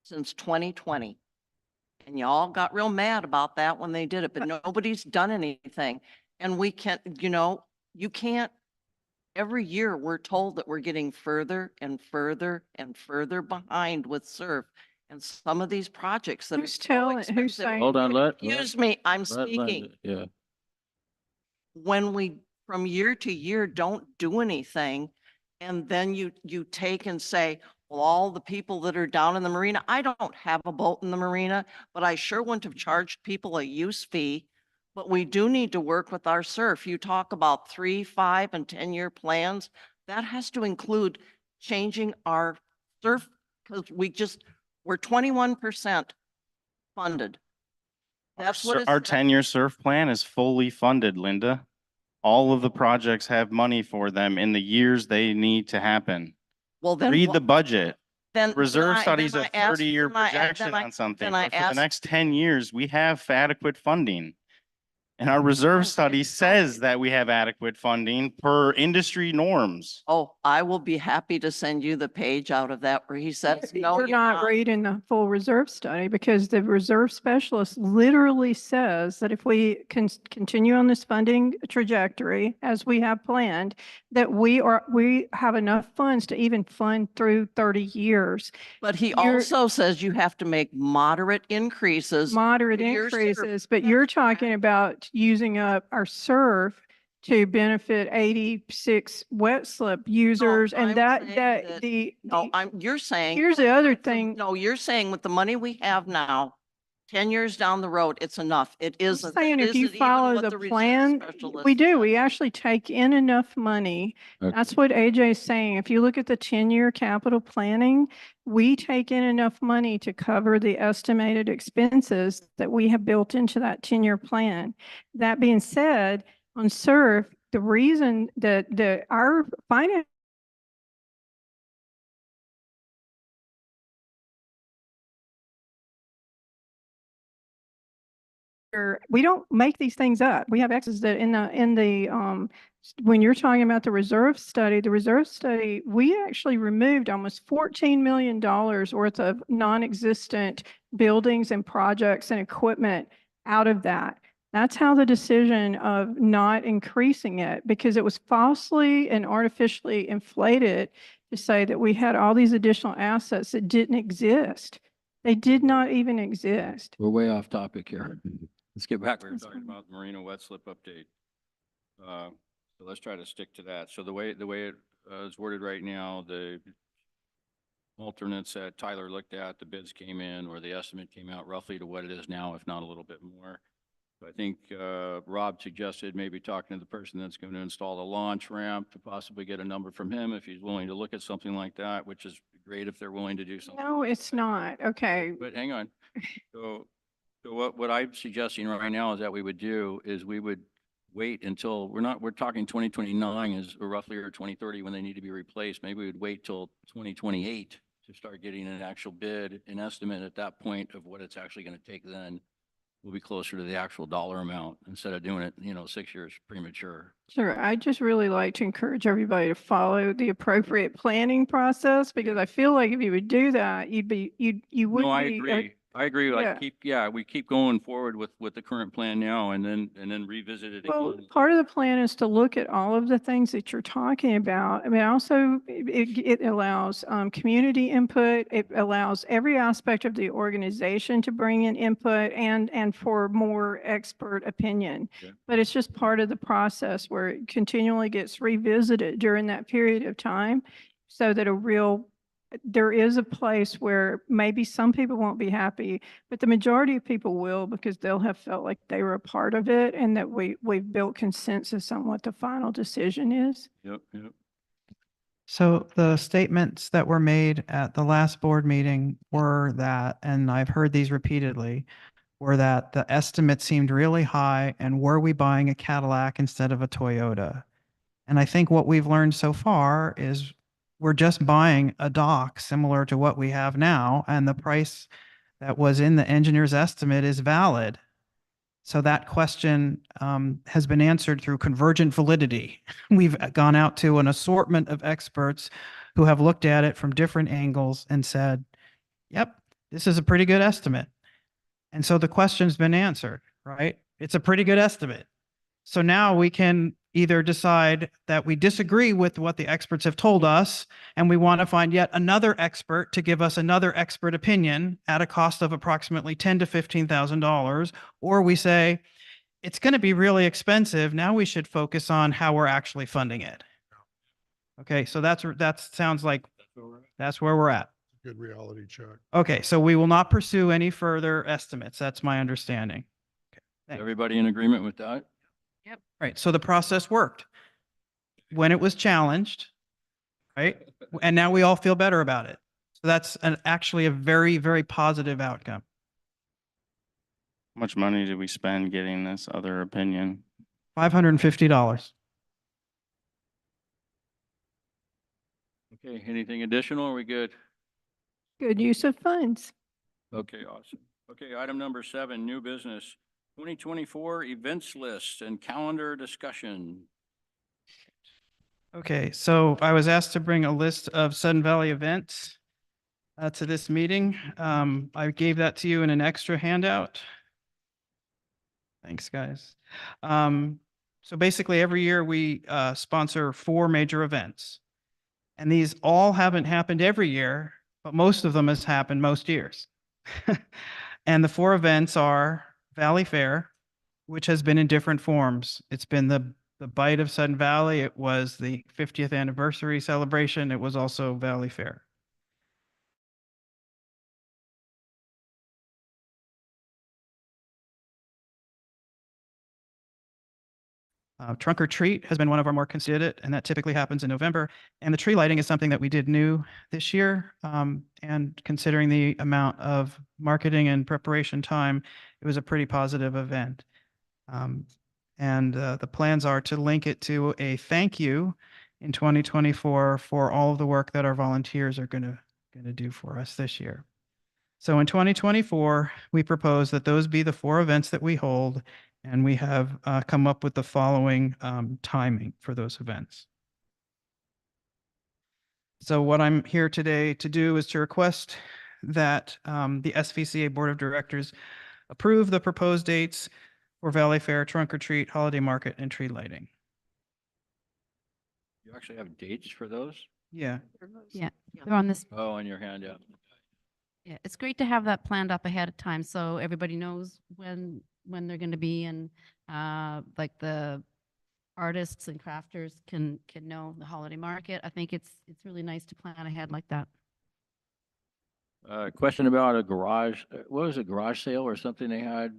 C: since 2020. And y'all got real mad about that when they did it, but nobody's done anything. And we can't, you can't, every year we're told that we're getting further and further and further behind with SURF. And some of these projects that are
E: Who's
C: so
E: telling, who's
C: expensive.
E: saying?
A: Hold on,
C: Excuse me, I'm
A: let Linda-
C: speaking.
A: Yeah.
C: When we, from year to year, don't do anything, and then you take and say, well, all the people that are down in the marina, I don't have a boat in the marina, but I sure wouldn't have charged people a use fee. But we do need to work with our SURF. You talk about 3, 5, and 10-year plans. That has to include changing our SURF, because we're 21% funded. That's what it's.
K: our 10-year SURF plan is fully funded, Linda. All of the projects have money for them in the years they need to happen.
C: Well, then.
K: Read
C: what-
K: the budget.
C: Then.
K: Reserve
C: then
K: studies
C: then
K: a
C: I ask-
K: 30-year
C: then I-
K: projection
C: then I-
K: on something.
C: then I
K: But for the
C: ask-
K: next 10 years, we have adequate funding. And our reserve
C: Okay,
K: study says that we have adequate funding per industry norms.
C: Oh, I will be happy to send you the page out of that where he says, no,
E: You're
C: you're
E: not
C: not.
E: reading the full reserve study, because the reserve specialist literally says that if we can continue on this funding trajectory as we have planned, that we have enough funds to even fund through 30 years.
C: But he
E: You're-
C: also says you have to make moderate increases.
E: Moderate
C: your SURF.
E: increases, but you're talking about using up our SURF to benefit 86 wet slip users,
C: I'm
E: and that,
C: saying
E: that,
C: that-
E: the,
C: No, you're saying.
E: here's the other
C: with the-
E: thing.
C: No, you're saying with the money we have now, 10 years down the road, it's enough. It
E: I'm
C: isn't.
E: saying
C: It
E: if you
C: isn't even
E: follow
C: what
E: the
C: reserve
E: plan,
C: specialist
E: we do,
C: said.
E: we actually take in enough money.
A: Okay.
E: That's what AJ is saying. If you look at the 10-year capital planning, we take in enough money to cover the estimated expenses that we have built into that 10-year plan. That being said, On SURF, the reason that our finance we don't make these things up. We have X's that when you're talking about the reserve study, we actually removed almost $14 million worth of non-existent buildings and projects and equipment out of that. That's how the decision of not increasing it, because it was falsely and artificially inflated to say that we had all these additional assets that didn't exist. They did not even exist.
A: We're way off topic here. Let's get back. We were
E: That's
A: talking
E: fine.
A: about the Marina wet slip update. So let's try to stick to that. So the way it is worded right now, the alternates that Tyler looked at, the bids came in, or the estimate came out roughly to what it is now, if not a little bit more. So I think Rob suggested maybe talking to the person that's going to install the launch ramp to possibly get a number from him if he's willing to look at something like that, which is great if they're willing to do something.
E: No, it's not. Okay.
A: But hang on. So what I'm suggesting right now is that we would do is we would wait until we're talking 2029 is roughly, or 2030 when they need to be replaced. Maybe we would wait till 2028 to start getting an actual bid, an estimate at that point of what it's actually going to take. Then we'll be closer to the actual dollar amount instead of doing it, 6 years premature.
E: Sure. I just really like to encourage everybody to follow the appropriate planning process, because I feel like if you would do that, you would
A: No, I
E: be.
A: agree. I agree. Like
E: Yeah.
A: we keep going forward with the current plan now and then revisit it
E: Well,
A: again.
E: part of the plan is to look at all of the things that you're talking about. I mean, also, it allows community input. It allows every aspect of the organization to bring in input and for more expert opinion.
A: Yeah.
E: But it's just part of the process where it continually gets revisited during that period of time, so that there is a place where maybe some people won't be happy, but the majority of people will, because they'll have felt like they were a part of it and that we've built consensus on what the final decision is.
A: Yep.
H: So the statements that were made at the last board meeting were that, and I've heard these repeatedly, were that the estimate seemed really high, and were we buying a Cadillac instead of a Toyota? And I think what we've learned so far is we're just buying a dock similar to what we have now, and the price that was in the engineer's estimate is valid. So that question has been answered through convergent validity. We've gone out to an assortment of experts who have looked at it from different angles and said, yep, this is a pretty good estimate. And so the question's been answered, right? It's a pretty good estimate. So now we can either decide that we disagree with what the experts have told us, and we want to find yet another expert to give us another expert opinion at a cost of approximately $10,000 to $15,000, or we say it's going to be really expensive. Now we should focus on how we're actually funding it. Okay, so that sounds like that's where we're at.
B: Good reality check.
H: Okay, so we will not pursue any further estimates. That's my understanding. Thanks.
A: Everybody in agreement with that?
H: Right, so the process worked when it was challenged, right? And now we all feel better about it. So that's actually a very, very positive outcome.
K: How much money did we spend getting this other opinion?
H: $550.
A: Okay, anything additional? Are we good?
E: Good use of funds.
A: Okay, awesome. Okay, item number 7, new business, 2024 events list and calendar discussion.
H: Okay, so I was asked to bring a list of Sudden Valley events to this meeting. I gave that to you in an extra handout. Thanks, guys. So basically every year we sponsor 4 major events. And these all haven't happened every year, but most of them has happened most years. And the 4 events are Valley Fair, which has been in different forms. It's been the Bite of Sudden Valley. It was the 50th anniversary celebration. It was also Valley Fair. Trunk or Treat has been one of our more considered, and that typically happens in November. And the tree lighting is something that we did new this year. And considering the amount of marketing and preparation time, it was a pretty positive event. And the plans are to link it to a thank you in 2024 for all of the work that our volunteers are going to do for us this year. So in 2024, we propose that those be the 4 events that we hold, and we have come up with the following timing for those events. So what I'm here today to do is to request that the SVCA Board of Directors approve the proposed dates for Valley Fair, Trunk or Treat, Holiday Market, and tree lighting.
A: You actually have dates for those?
H: Yeah.
G: Yeah, they're on this.
A: Oh, on your hand, yeah.
G: Yeah, it's great to have that planned up ahead of time so everybody knows when they're going to be, and like the artists and crafters can know the holiday market. I think it's really nice to plan ahead like that.
A: Question about a garage, what was it, garage sale or something they had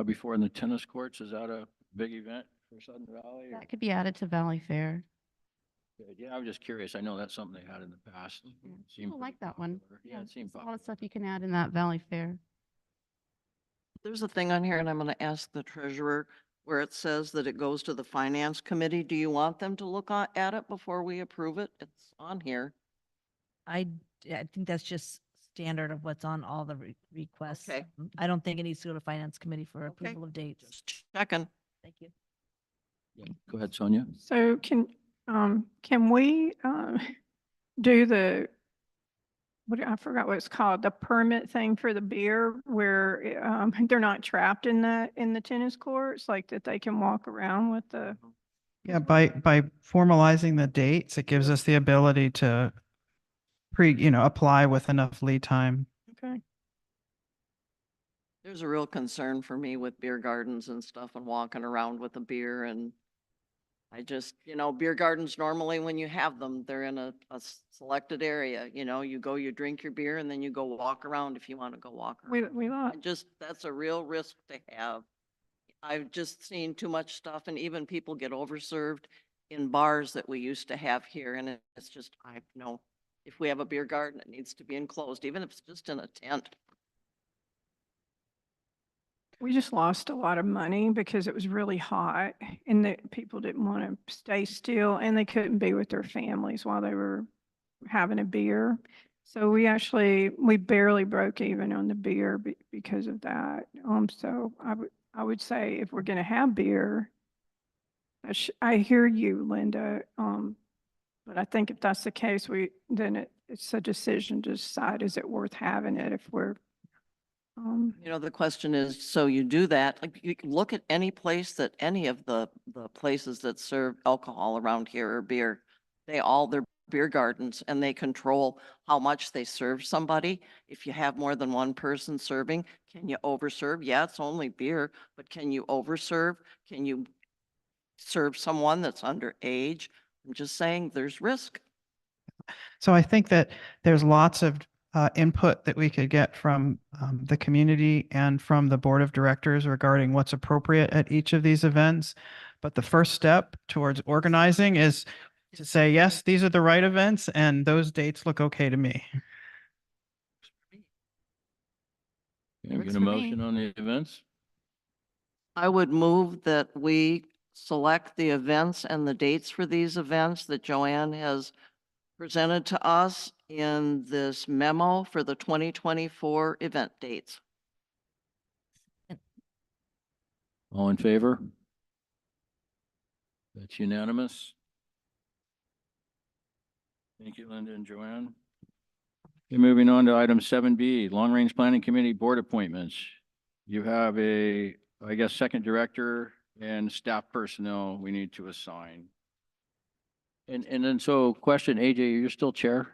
A: before in the tennis courts? Is that a big event for Sudden Valley? or-
G: That could be added to Valley Fair.
A: Good. Yeah, I was just curious. I know that's something they had in the past. It seemed
G: People like
A: pretty
G: that one.
A: popular. Yeah, it seemed
G: there's a lot of
A: popular.
G: stuff you can add in that Valley Fair.
C: There's a thing on here, and I'm gonna ask the treasurer, where it says that it goes to the finance committee. Do you want them to look at it before we approve it? It's on here.
L: I think that's just standard of what's on all the requests.
C: Okay.
L: I don't think it needs to go to finance committee for
C: Okay.
L: approval of dates.
C: Just checking.
L: Thank you.
A: Yeah. Go ahead, Sonia.
E: So can we do the, I forgot what it's called, the permit thing for the beer where they're not trapped in the tennis courts, like that they can walk around with the.
H: Yeah, by formalizing the dates, it gives us the ability to apply with enough lead time.
E: Okay.
C: There's a real concern for me with beer gardens and stuff and walking around with a beer, and I just, beer gardens normally when you have them, they're in a selected area, you go, you drink your beer and then you go walk around if you want to go walk around.
E: We
C: I just, that's a real risk to have. I've just seen too much stuff, and even people get overserved in bars that we used to have here, and it's just, I know, if we have a beer garden, it needs to be enclosed, even if it's just in a tent.
E: We just lost a lot of money because it was really hot and the people didn't want to stay still and they couldn't be with their families while they were having a beer. So we barely broke even on the beer because of that. So I would say if we're going to have beer, I hear you, Linda. But I think if that's the case, then it's a decision to decide, is it worth having it if we're
C: The question is, so you do that, like you can look at any place that any of the places that serve alcohol around here or beer, they're beer gardens, and they control how much they serve somebody. If you have more than one person serving, can you overserve? Yeah, it's only beer, but can you overserve? Can you serve someone that's underage? I'm just saying there's risk.
H: So I think that there's lots of input that we could get from the community and from the board of directors regarding what's appropriate at each of these events. But the first step towards organizing is to say, yes, these are the right events and those dates look okay to me.
A: Can I
G: Works
A: get a
G: for me.
A: motion on the events?
C: I would move that we select the events and the dates for these events that Joanne has presented to us in this memo for the 2024 event dates.
A: All in favor? That's unanimous. Thank you, Linda and Joanne. Okay, moving on to item 7B, Long Range Planning Committee Board Appointments. You have I guess, second director and staff personnel we need to assign. And then so question, AJ, you're still chair?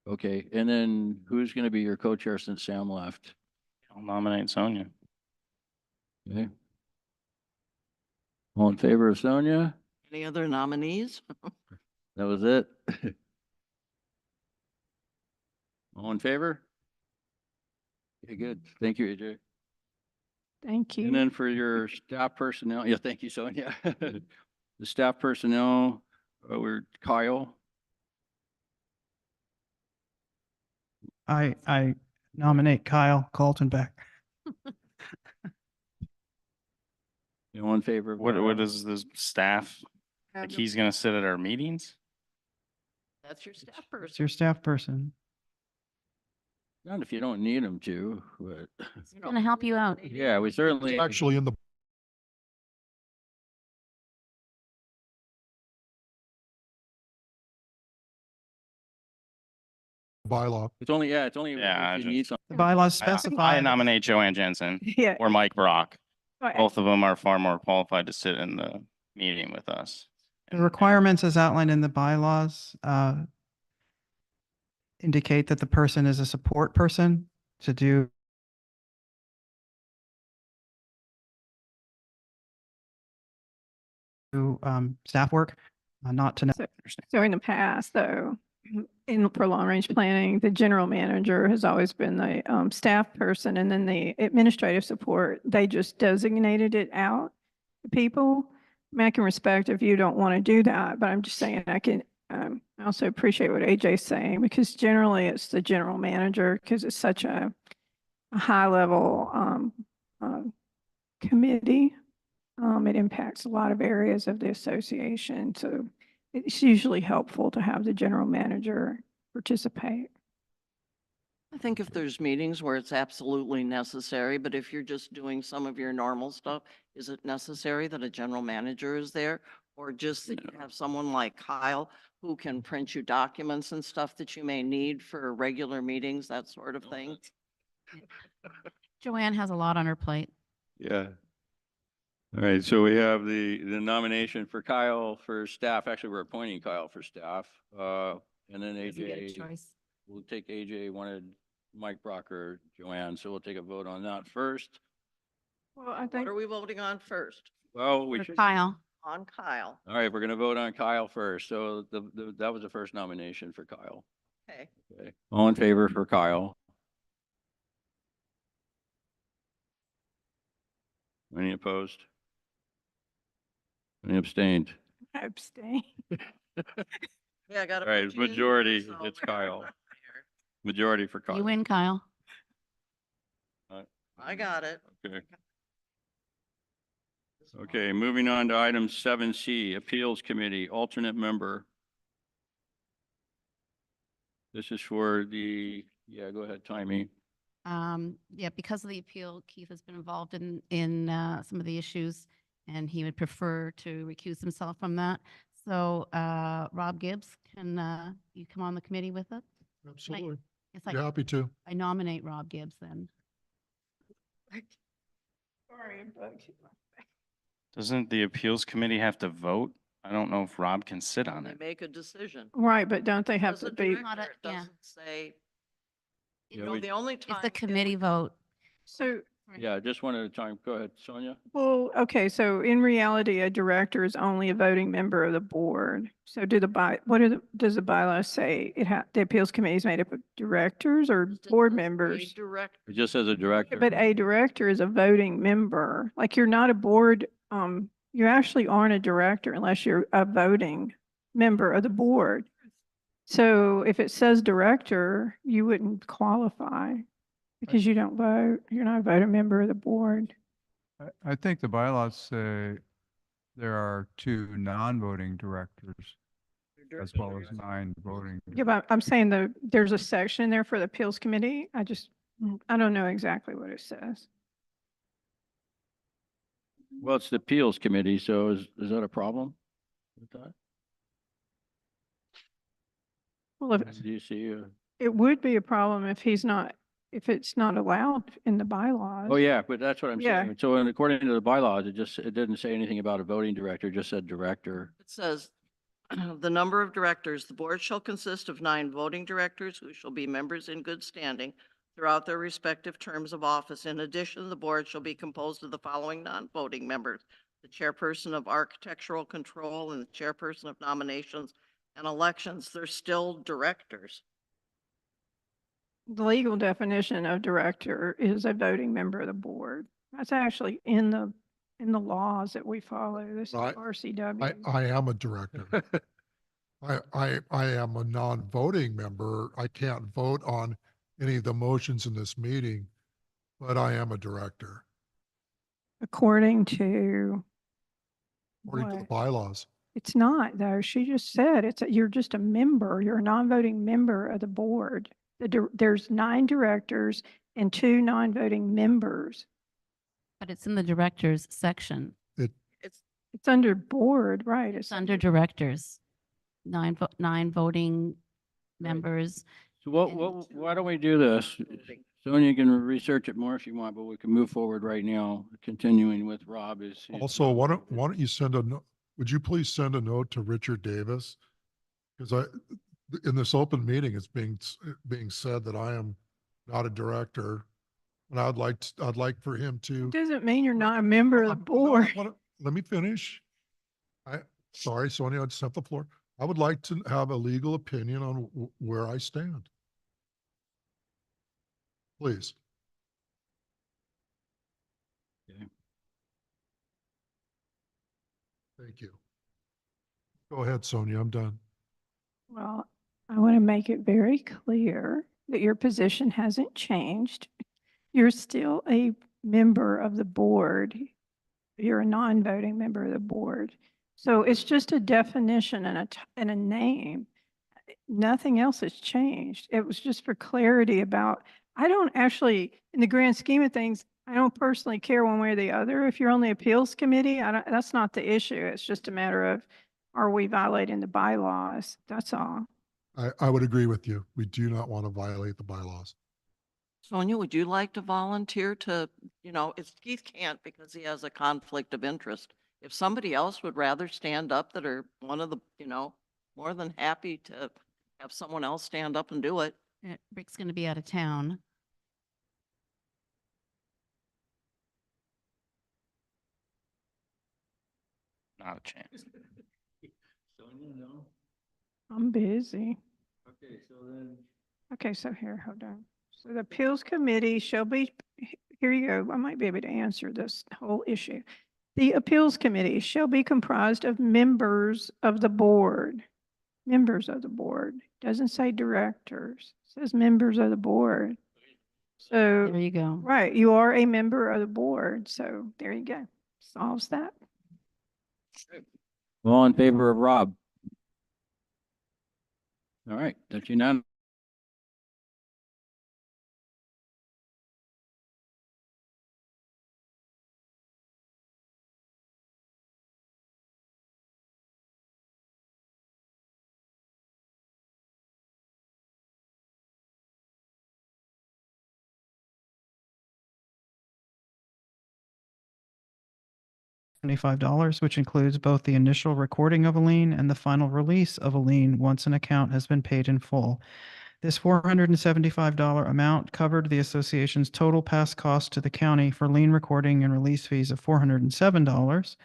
A: Okay, and then who's going to be your co-chair since Sam left?
K: I'll nominate Sonia.
A: Okay. All in favor of Sonia?
C: Any other nominees?
A: That was it? All in favor? Okay, good. Thank you, AJ.
E: thank you.
A: And then for your staff personnel, yeah, thank you, Sonia. The staff personnel, we're Kyle.
H: I nominate Kyle Colton back.
A: You all in favor of?
K: What is this staff? Like he's gonna sit at our meetings?
C: That's your staff
H: It's
C: person.
H: your staff person.
A: Not if you don't need him to, but
G: It's gonna help you out.
A: yeah, we certainly.
B: Actually, in the bylaw.
A: It's only, yeah, it's only
K: Yeah,
A: if you
K: I
A: need
K: just-
A: something.
H: The bylaws
K: I
H: specify.
K: nominate Joanne Jensen
E: Yeah.
K: or Mike Brock.
E: Right.
K: Both of them are far more qualified to sit in the meeting with us.
H: The requirements as outlined in the bylaws indicate that the person is a support person to do staff work, not to.
E: So in the past, though, for long-range planning, the general manager has always been the staff person, and then the administrative support, they just designated it out to people. I mean, I can respect if you don't want to do that, but I'm just saying I can, I also appreciate what AJ's saying, because generally it's the general manager, because it's such a high-level committee. It impacts a lot of areas of the association, so it's usually helpful to have the general manager participate.
C: I think if there's meetings where it's absolutely necessary, but if you're just doing some of your normal stuff, is it necessary that a general manager is there? Or just that you have someone like Kyle who can print you documents and stuff that you may need for regular meetings, that sort of thing?
G: Joanne has a lot on her plate.
A: Yeah. All right, so we have the nomination for Kyle for staff. Actually, we're appointing Kyle for staff. And then
G: You get a
A: AJ,
G: choice.
A: we'll take AJ, wanted Mike Brock or Joanne, so we'll take a vote on that first.
E: Well, I
C: What
E: think,
C: are we voting on first?
A: Well, we
G: For
A: should.
G: Kyle.
C: On Kyle.
A: All right, we're gonna vote on Kyle first. So that was the first nomination for Kyle.
C: Okay.
A: Okay. All in favor for Kyle? Any opposed? Any abstained?
E: I abstain.
C: Yeah, I got to.
A: All right, majority, it's Kyle. Majority for Kyle.
G: You win, Kyle.
C: I got it.
A: Okay. Okay, moving on to item 7C, Appeals Committee, alternate member. This is for the, yeah, go ahead, Timmy.
G: Yeah, because of the appeal, Keith has been involved in some of the issues, and he would prefer to recuse himself from that. So Rob Gibbs, can you come on the committee with us?
B: Absolutely.
G: Yes,
B: Be happy to.
G: I nominate Rob Gibbs then.
E: Sorry, but
K: Doesn't the appeals committee have to vote? I don't know if Rob can sit on
C: They
K: it.
C: make a decision.
E: right, but don't they have
C: As
E: to
C: a
E: be?
C: director,
G: Not a-
C: it
G: yeah.
C: doesn't say, you
A: Yeah,
C: know,
A: we-
C: the only time.
G: It's the
C: it
G: committee
C: would-
G: vote.
E: So,
A: Yeah, just one at a time. Go ahead, Sonia.
E: well, okay, so in reality, a director is only a voting member of the board. So does the bylaws say the appeals committee is made up of directors or
C: Just
E: board
C: as a
E: members?
C: Direct,
A: It just says a director.
E: But a director is a voting member. Like you're not a board, you actually aren't a director unless you're a voting member of the board. So if it says director, you wouldn't qualify because you don't vote. You're not a voting member of the board.
D: I think the bylaws say there are 2 non-voting directors as well as 9 voting.
E: Yeah, but I'm saying there's a section there for the appeals committee. I don't know exactly what it says.
A: Well, it's the Appeals Committee, so is that a problem with that?
E: Well, if,
A: Do you see?
E: it would be a problem if if it's not allowed in the bylaws.
A: Oh, yeah, but that's what I'm
E: Yeah.
A: saying. So according to the bylaws, it didn't say anything about a voting director, it just said director.
C: it says, the number of directors, the board shall consist of 9 voting directors who shall be members in good standing throughout their respective terms of office. In addition, the board shall be composed of the following non-voting members: the chairperson of architectural control and the chairperson of nominations and elections. They're still directors.
E: The legal definition of director is a voting member of the board. That's actually in the laws that we follow. This is
B: Right.
E: RCW.
B: I am a director. I am a non-voting member. I can't vote on any of the motions in this meeting, but I am a director.
E: according to
B: according to the
E: what?
B: bylaws.
E: It's not though. She just said you're just a member. You're a non-voting member of the board. There's 9 directors and 2 non-voting members.
G: But it's in the directors section.
E: It's under board, right?
G: It's under directors. 9 voting members.
A: So why don't we do this? Sonia can research it more if you want, but we can move forward right now, continuing with Rob is.
B: Also, why don't you send a note? Would you please send a note to Richard Davis? Because in this open meeting, it's being said that I am not a director. And I'd like for him to.
E: Doesn't mean you're not a member of the board.
B: Let me finish. Sorry, Sonia, I just have the floor. I would like to have a legal opinion on where I stand. Please.
A: Okay.
B: Thank you. Go ahead, Sonia, I'm done.
E: Well, I want to make it very clear that your position hasn't changed. You're still a member of the board. You're a non-voting member of the board. So it's just a definition and a name. Nothing else has changed. It was just for clarity about, I don't actually, in the grand scheme of things, I don't personally care one way or the other. If you're on the appeals committee, that's not the issue. It's just a matter of, are we violating the bylaws? That's all.
B: I would agree with you. We do not want to violate the bylaws.
C: Sonia, would you like to volunteer to, Keith can't because he has a conflict of interest. If somebody else would rather stand up that are one of the, more than happy to have someone else stand up and do it.
G: Rick's going to be out of town.
K: Not a chance.
A: Sonia, no?
E: I'm busy.
A: Okay, so then.
E: Okay, so here, hold on. So the appeals committee shall be, here you go. I might be able to answer this whole issue. The appeals committee shall be comprised of members of the board. Members of the board. Doesn't say directors. It says members of the board. So,
G: There you go.
E: right, you are a member of the board. So there you go. Solves that.
A: All in favor of Rob? All right, that's unanimous.
H: $75, which includes both the initial recording of a lien and the final release of a lien once an account has been paid in full. This $475 amount covered the association's total past cost to the county for lien recording and release fees of $407,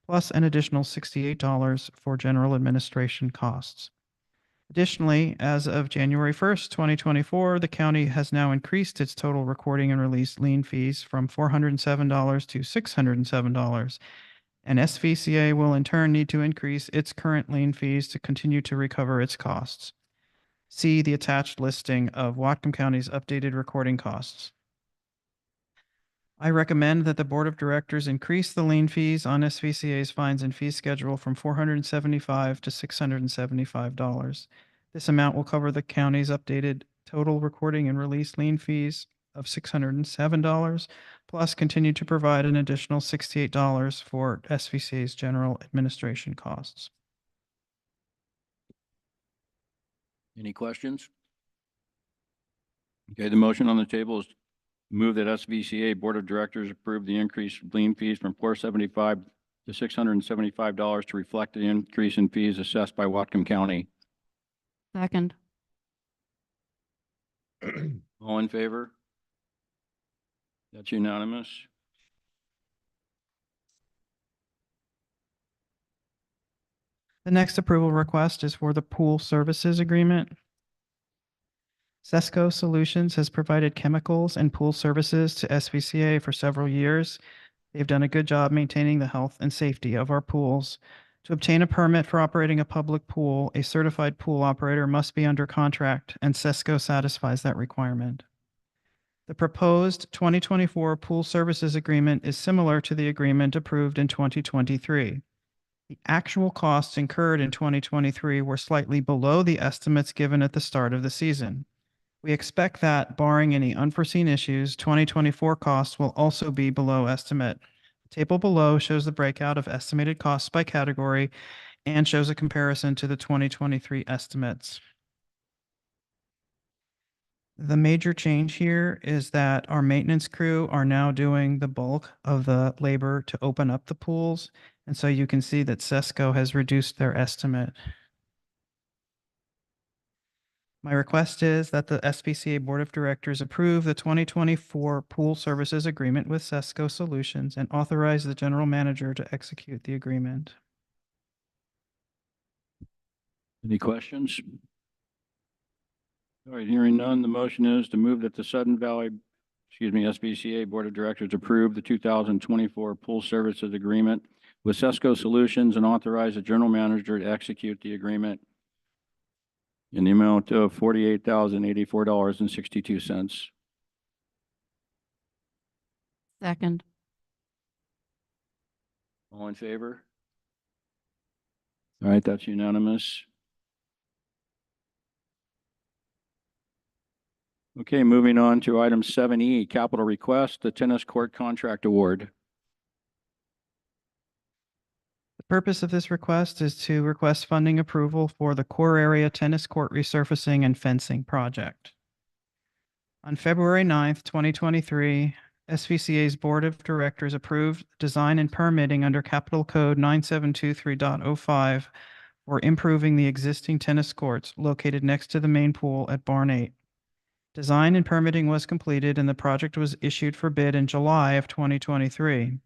H: plus an additional $68 for general administration costs. Additionally, as of January 1st, 2024, the county has now increased its total recording and release lien fees from $407 to $607, and SVCA will in turn need to increase its current lien fees to continue to recover its costs. See the attached listing of Whatcom County's updated recording costs. I recommend that the Board of Directors increase the lien fees on SVCA's fines and fee schedule from $475 to $675. This amount will cover the county's updated total recording and release lien fees of $607, plus continue to provide an additional $68 for SVCA's general administration costs.
A: Any questions? Okay, the motion on the table is move that SVCA Board of Directors approve the increase of lien fees from $475 to $675 to reflect the increase in fees assessed by Whatcom County.
G: Second.
A: All in favor? That's unanimous.
H: The next approval request is for the pool services agreement. Sesco Solutions has provided chemicals and pool services to SVCA for several years. They've done a good job maintaining the health and safety of our pools. To obtain a permit for operating a public pool, a certified pool operator must be under contract, and Sesco satisfies that requirement. The proposed 2024 pool services agreement is similar to the agreement approved in 2023. The actual costs incurred in 2023 were slightly below the estimates given at the start of the season. We expect that, barring any unforeseen issues, 2024 costs will also be below estimate. The table below shows the breakout of estimated costs by category and shows a comparison to the 2023 estimates. The major change here is that our maintenance crew are now doing the bulk of the labor to open up the pools. And so you can see that Sesco has reduced their estimate. My request is that the SPCA Board of Directors approve the 2024 pool services agreement with Sesco Solutions and authorize the general manager to execute the agreement.
A: Any questions? All right, hearing none, the motion is to move that the Sudden Valley, SBCA Board of Directors approve the 2024 pool services agreement with Sesco Solutions and authorize the general manager to execute the agreement in the amount of $48,084.62.
G: Second.
A: All in favor? All right, that's unanimous. Okay, moving on to item 7E, capital request, the tennis court contract award.
H: The purpose of this request is to request funding approval for the core area tennis court resurfacing and fencing project. On February 9th, 2023, SVCA's Board of Directors approved design and permitting under Capital Code 9723.05 for improving the existing tennis courts located next to the main pool at Barn 8. Design and permitting was completed and the project was issued for bid in July of 2023.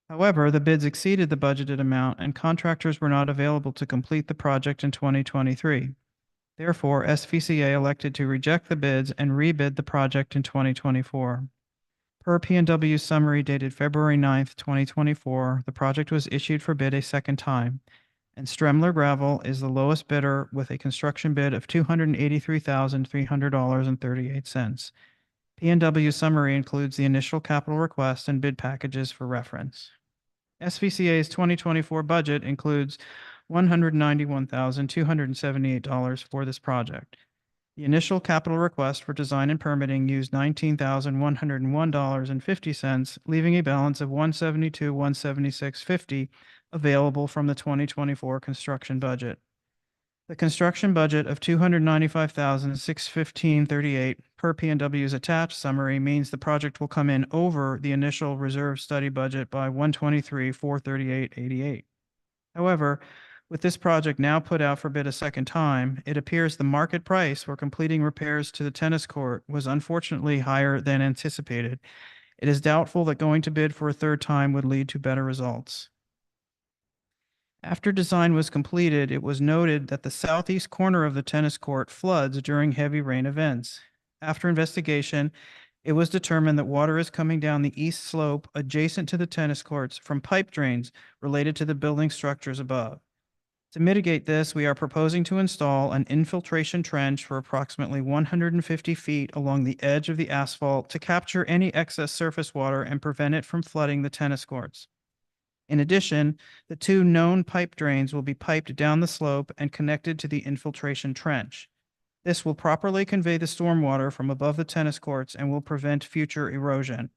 H: However, the bids exceeded the budgeted amount and contractors were not available to complete the project in 2023. Therefore, SVCA elected to reject the bids and rebid the project in 2024. Per P&W summary dated February 9th, 2024, the project was issued for bid a second time, and Stremler Gravel is the lowest bidder with a construction bid of $283,300.38. P&W summary includes the initial capital request and bid packages for reference. SVCA's 2024 budget includes $191,278 for this project. The initial capital request for design and permitting used $19,101.50, leaving a balance of $172,176.50 available from the 2024 construction budget. The construction budget of $295,615.38 per P&W's attached summary means the project will come in over the initial reserve study budget by $123,438.88. However, with this project now put out for bid a second time, it appears the market price for completing repairs to the tennis court was unfortunately higher than anticipated. It is doubtful that going to bid for a third time would lead to better results. After design was completed, it was noted that the southeast corner of the tennis court floods during heavy rain events. After investigation, it was determined that water is coming down the east slope adjacent to the tennis courts from pipe drains related to the building structures above. To mitigate this, we are proposing to install an infiltration trench for approximately 150 feet along the edge of the asphalt to capture any excess surface water and prevent it from flooding the tennis courts. In addition, the two known pipe drains will be piped down the slope and connected to the infiltration trench. This will properly convey the stormwater from above the tennis courts and will prevent future erosion.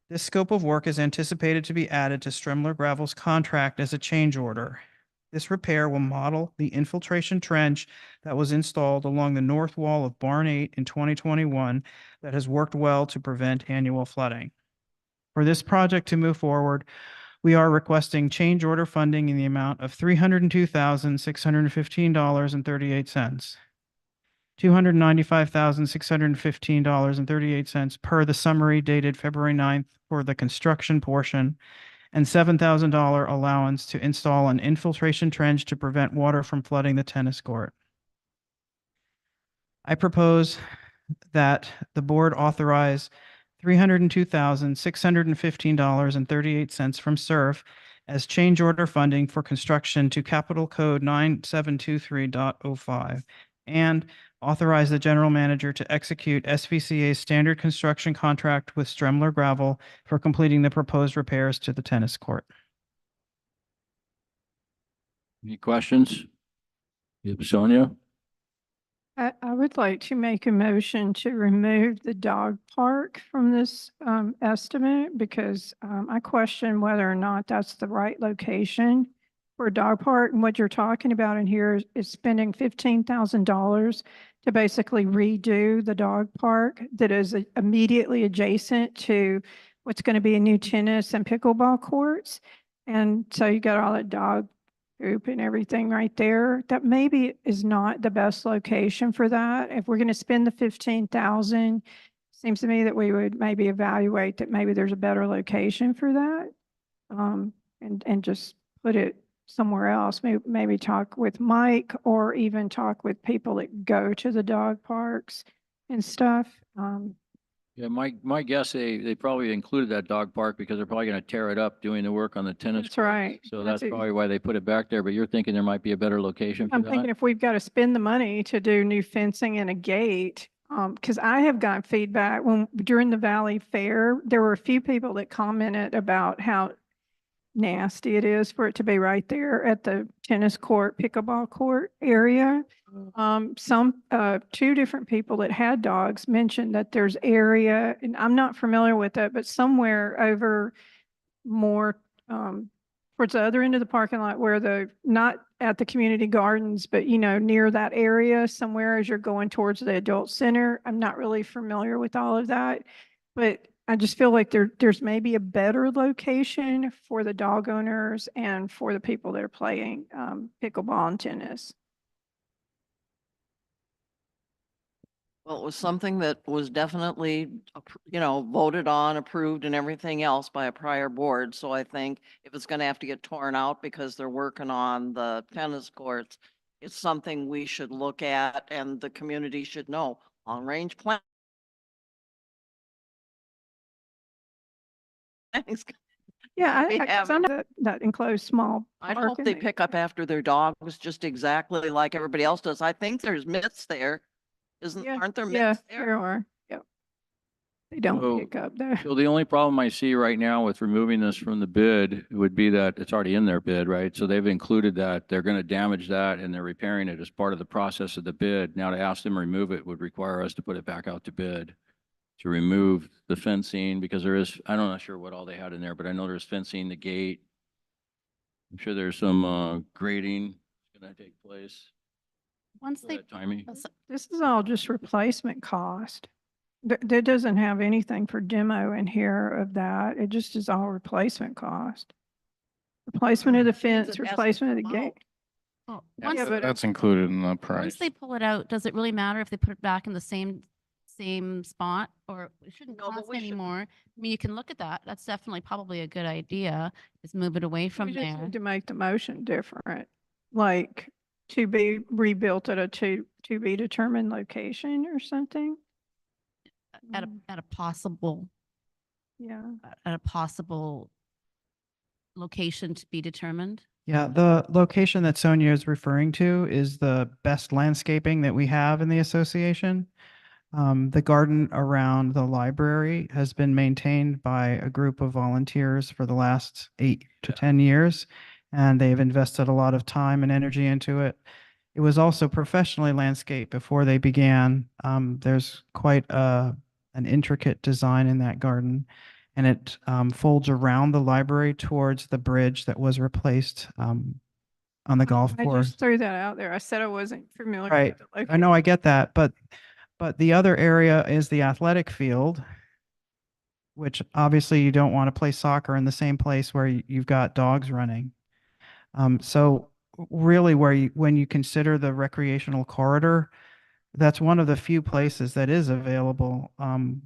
H: This scope of work is anticipated to be added to Stremler Gravel's contract as a change order. This repair will model the infiltration trench that was installed along the north wall of Barn 8 in 2021 that has worked well to prevent annual flooding. For this project to move forward, we are requesting change order funding in the amount of $302,615.38, $295,615.38 per the summary dated February 9th for the construction portion, and $7,000 allowance to install an infiltration trench to prevent water from flooding the tennis court. I propose that the board authorize $302,615.38 from SURF as change order funding for construction to Capital Code 9723.05 and authorize the general manager to execute SVCA's standard construction contract with Stremler Gravel for completing the proposed repairs to the tennis court.
A: Any questions? Yep, Sonia?
E: I would like to make a motion to remove the dog park from this estimate because I question whether or not that's the right location for a dog park. And what you're talking about in here is spending $15,000 to basically redo the dog park that is immediately adjacent to what's going to be a new tennis and pickleball courts. And so you got all that dog poop and everything right there. That maybe is not the best location for that. If we're going to spend the 15,000, seems to me that we would maybe evaluate that maybe there's a better location for that. And just put it somewhere else. Maybe talk with Mike or even talk with people that go to the dog parks and stuff.
A: Yeah, my guess, they probably included that dog park because they're probably going to tear it up doing the work on the tennis.
E: That's right.
A: So
E: That's
A: that's
E: it.
A: probably why they put it back there, but you're thinking there might be a better location for
E: I'm thinking
A: that?
E: if we've got to spend the money to do new fencing and a gate, because I have gotten feedback during the Valley Fair, there were a few people that commented about how nasty it is for it to be right there at the tennis court, pickleball court area. Two different people that had dogs mentioned that there's area, and I'm not familiar with it, but somewhere over more, towards the other end of the parking lot where not at the community gardens, but near that area somewhere as you're going towards the adult center. I'm not really familiar with all of that, but I just feel like there's maybe a better location for the dog owners and for the people that are playing, pickleball and tennis.
C: Well, it was something that was definitely, voted on, approved and everything else by a prior board. So I think if it's going to have to get torn out because they're working on the tennis courts, it's something we should look at and the community should know. Long-range plan.
E: Yeah,
C: We have-
E: I'm not that enclosed small
C: I
E: park
C: hope
E: in
C: they
E: there.
C: pick up after their dogs just exactly like everybody else does. I think there's myths there. Aren't there
E: Yeah,
C: myths there?
E: there are. Yep. They don't
A: So-
E: pick up there.
A: So the only problem I see right now with removing this from the bid would be that it's already in their bid, right? So they've included that, they're going to damage that and they're repairing it as part of the process of the bid. Now to ask them to remove it would require us to put it back out to bid to remove the fencing because I'm not sure what all they had in there, but I know there's fencing, the gate. I'm sure there's some grading going to take place.
G: Once
A: for
G: they,
A: that timing.
E: This is all just replacement cost. That doesn't have anything for demo in here of that. It just is all replacement cost. Replacement of the fence,
C: it has to
E: replacement of the
C: come
E: gate.
G: well,
C: Yeah,
G: once,
E: but-
K: That's included in the
G: once
K: price.
G: they pull it out, does it really matter if they put it back in the same spot or it shouldn't
C: No, but
G: cost
C: we should-
G: anymore? I mean, you can look at that. That's definitely probably a good idea, is move it away from
E: We just
G: there.
E: need to make the motion different, like to be rebuilt at a to be determined location or something.
G: At a,
E: Mm,
G: at a possible,
E: Yeah.
G: at a possible location to be determined.
H: Yeah, the location that Sonia is referring to is the best landscaping that we have in the association. The garden around the library has been maintained by a group of volunteers for the last 8 to 10 years, and they've invested a lot of time and energy into it. It was also professionally landscaped before they began. There's quite an intricate design in that garden, and it folds around the library towards the bridge that was replaced on the golf
E: I
H: course.
E: just threw that out there. I said I wasn't familiar.
H: Right.
E: with the
H: I know,
E: location.
H: I get that, but the other area is the athletic field, which obviously you don't want to play soccer in the same place where you've got dogs running. So really when you consider the recreational corridor, that's one of the few places that is available. I mean,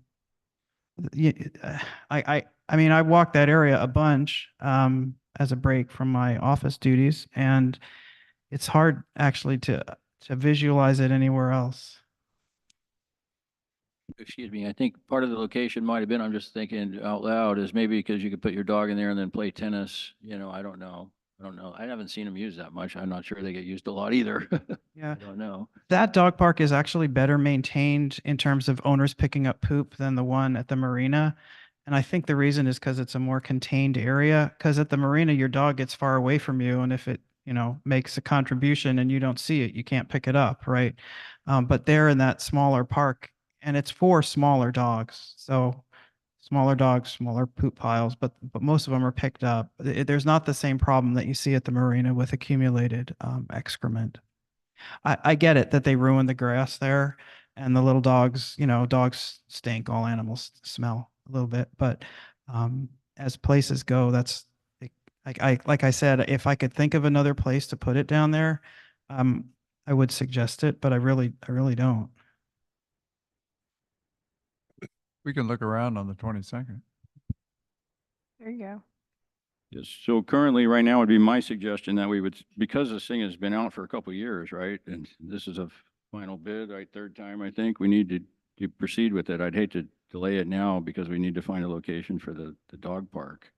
H: I walk that area a bunch as a break from my office duties, and it's hard actually to visualize it anywhere else.
A: Excuse me, I think part of the location might have been, I'm just thinking out loud, is maybe because you could put your dog in there and then play tennis, I don't know. I haven't seen them used that much. I'm not sure they get used a lot either.
H: Yeah.
A: I don't know.
H: That dog park is actually better maintained in terms of owners picking up poop than the one at the marina. And I think the reason is because it's a more contained area. Because at the marina, your dog gets far away from you, and if it, makes a contribution and you don't see it, you can't pick it up, right? But there in that smaller park, and it's for smaller dogs, so smaller dogs, smaller poop piles, but most of them are picked up. There's not the same problem that you see at the marina with accumulated excrement. I get it that they ruin the grass there, and the little dogs, dogs stink, all animals smell a little bit, but as places go, that's like I said, if I could think of another place to put it down there, I would suggest it, but I really don't.
D: We can look around on the 22nd.
E: There you go.
A: Yes, so currently, right now would be my suggestion that we would, because this thing has been out for a couple of years, right? And this is a final bid, right, third time, I think, we need to proceed with it. I'd hate to delay it now because we need to find a location for the dog park.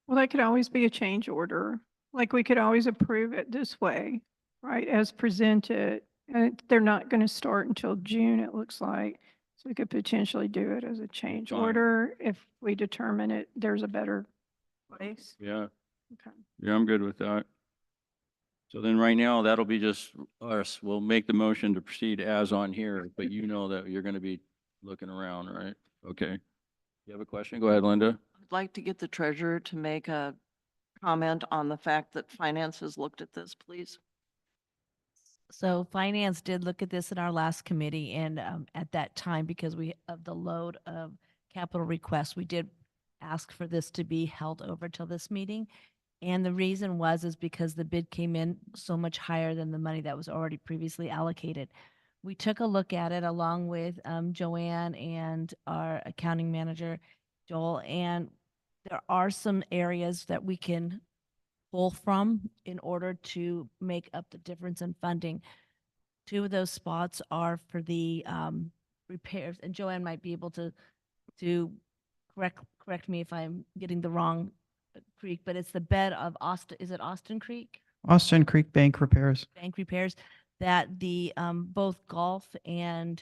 E: Well, that could always be a change order. Like we could always approve it this way, right, as presented. And they're not going to start until June, it looks like. So we could potentially do it as a change
A: Fine.
E: order if we determine it, there's a better place.
A: Yeah,
E: Okay.
A: yeah, I'm good with that. So then right now, that'll be just us. We'll make the motion to proceed as on here, but you know that you're going to be looking around, right? Okay. You have a question? Go ahead, Linda.
C: I'd like to get the treasurer to make a comment on the fact that finance has looked at this, please.
L: So finance did look at this in our last committee, and at that time, because of the load of capital requests, we did ask for this to be held over till this meeting. And the reason is because the bid came in so much higher than the money that was already previously allocated. We took a look at it along with Joanne and our accounting manager, Joel, and there are some areas that we can pull from in order to make up the difference in funding. Two of those spots are for the repairs, and Joanne might be able to correct me if I'm getting the wrong creek, but it's the bed of Austin. Is it Austin Creek?
H: Austin Creek Bank repairs.
L: Bank repairs that the both golf and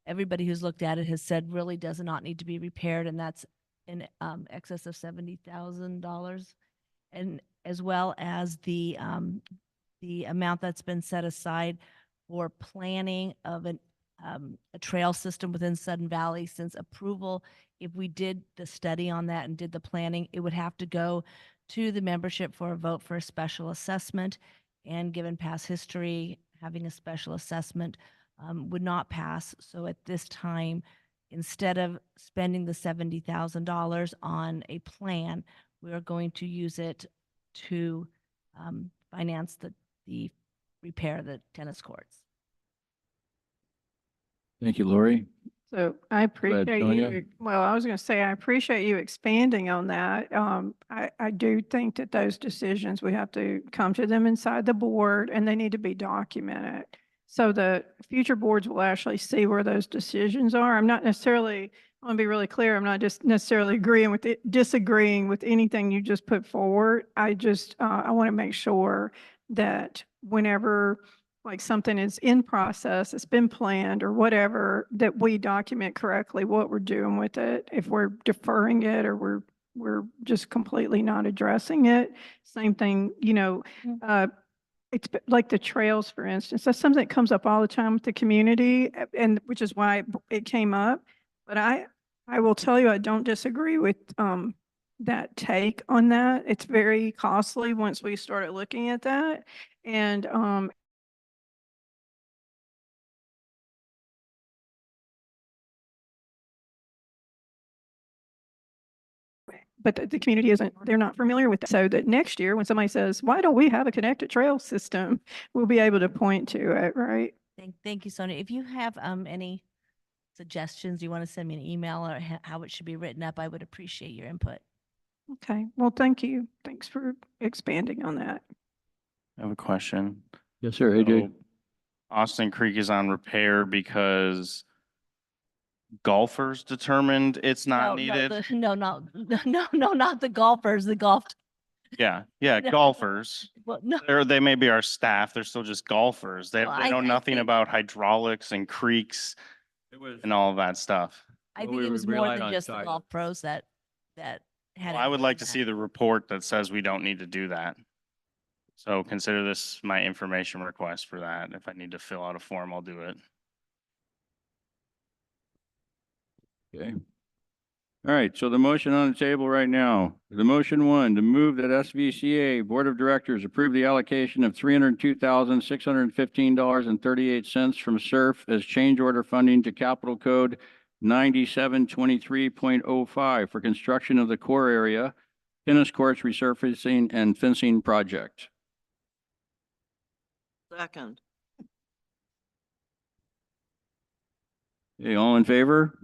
L: everybody who's looked at it has said really does not need to be repaired, and that's in excess of $70,000, and as well as the amount that's been set aside for planning of a trail system within Sudden Valley. Since approval, if we did the study on that and did the planning, it would have to go to the membership for a vote for a special assessment, and given past history, having a special assessment would not pass. So at this time, instead of spending the $70,000 on a plan, we are going to use it to finance the repair of the tennis courts.
A: Thank you, Lori.
E: So I appreciate
A: Sonia.
E: you, well, I was going to say, I appreciate you expanding on that. I do think that those decisions, we have to come to them inside the board, and they need to be documented. So the future boards will actually see where those decisions are. I'm not necessarily, I want to be really clear, I'm not just necessarily disagreeing with anything you just put forward. I want to make sure that whenever like something is in process, it's been planned or whatever, that we document correctly what we're doing with it. If we're deferring it or we're just completely not addressing it. Same thing, it's like the trails, for instance. That's something that comes up all the time with the community, and which is why it came up. But I will tell you, I don't disagree with that take on that. It's very costly once we started looking at that. And but the community they're not familiar with that. So that next year, when somebody says, why don't we have a connected trail system, we'll be able to point to it, right?
L: Thank you, Sonia. If you have any suggestions, you want to send me an email or how it should be written up, I would appreciate your input.
E: Okay, well, thank you. Thanks for expanding on that.
K: I have a question.
A: Yes, sir. AJ.
K: So, Austin Creek is on repair because golfers determined it's not needed.
L: No, not the golfers.
K: Yeah, yeah,
L: No.
K: golfers.
L: Well, no,
K: They may be our staff. They're still just golfers. They
L: Well,
K: they know
L: I
K: nothing
L: think-
K: about hydraulics and creeks
A: It was,
K: and all of that stuff.
L: I
A: Well,
L: think
A: we
L: it was more
A: relied
L: than
A: on
L: just the
A: Tiger.
L: golf pros that had.
K: Well, I would
L: input
K: like
L: in
K: to
L: that.
K: see the report that says we don't need to do that. So consider this my information request for that. If I need to fill out a form, I'll do it.
A: okay. All right, so the motion on the table right now, the motion one, to move that SVCA Board of Directors approve the allocation of $302,615.38 from SURF as change order funding to Capital Code 9723.05 for construction of the core area, tennis courts resurfacing and fencing project.
C: Second.
A: Okay, all in favor?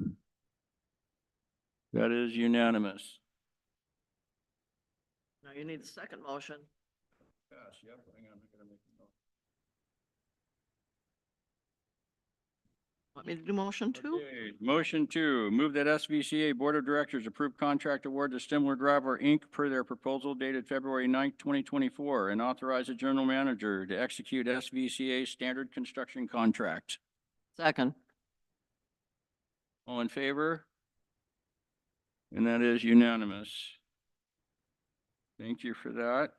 A: That is unanimous.
C: Now you need the second motion.
A: Yes, yep, hang on, I'm gonna make a note.
C: Want me to do motion two?
A: Okay, motion two, move that SVCA Board of Directors approve contract award to Stimler Driver, Inc. per their proposal dated February 9th, 2024, and authorize the general manager to execute SVCA standard construction contract.
C: Second.
A: All in favor? And that is unanimous. Thank you for that.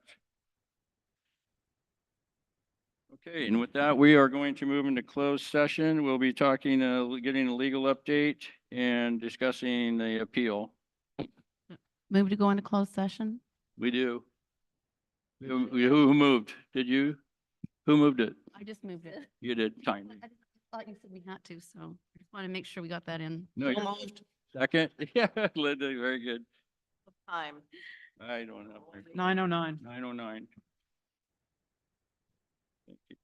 A: Okay, and with that, we are going to move into closed session. We'll be talking, getting a legal update and discussing the appeal.
G: Move to go into closed session?
A: We do. Who moved? Did you? Who moved it?
G: I just moved it.
A: You did, timely.
G: I thought you said we had to, so I just want to make sure we got that in.
A: No,
C: So
A: you're
C: moved.
A: second. Yeah, Linda, very good.
C: Time.
A: I don't have.
H: 9:09.
A: 9:09. Thank you.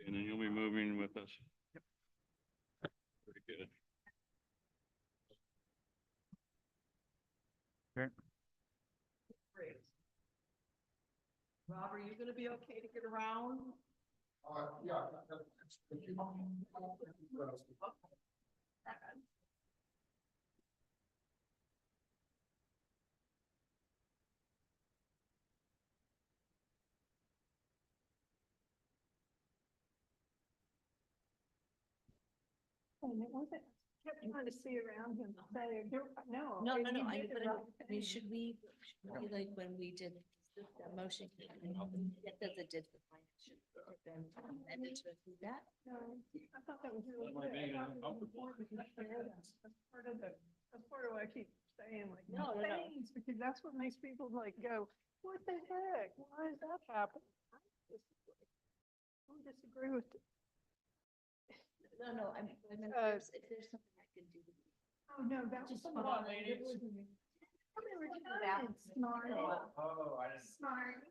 A: And then you'll be moving with us. Very good.
C: Rob, are you gonna be okay to get around?
B: Yeah.
E: And it wasn't, kept trying to see around him, say, no.
L: No,
E: if
L: no,
E: you
L: no,
E: did
L: but
E: the right
L: I mean,
E: thing.
L: should we like when we did that motion, that does it did the financial, then amended to include that?
E: No, I thought that was really good. I thought it was important to share that. That's part of what I keep saying, like,
L: No,
E: no
L: no, no.
E: thanks, because that's what makes people like go, what the heck? Why is that happening? I don't disagree with it.
L: No, no, I mean, if there's something I can do.
E: Oh, no, that was
L: Just
E: some
L: hold
E: of
L: on,
E: it.
L: ladies.
E: It wasn't me. I mean, we're just smart.
K: Oh, I just.
E: Smart.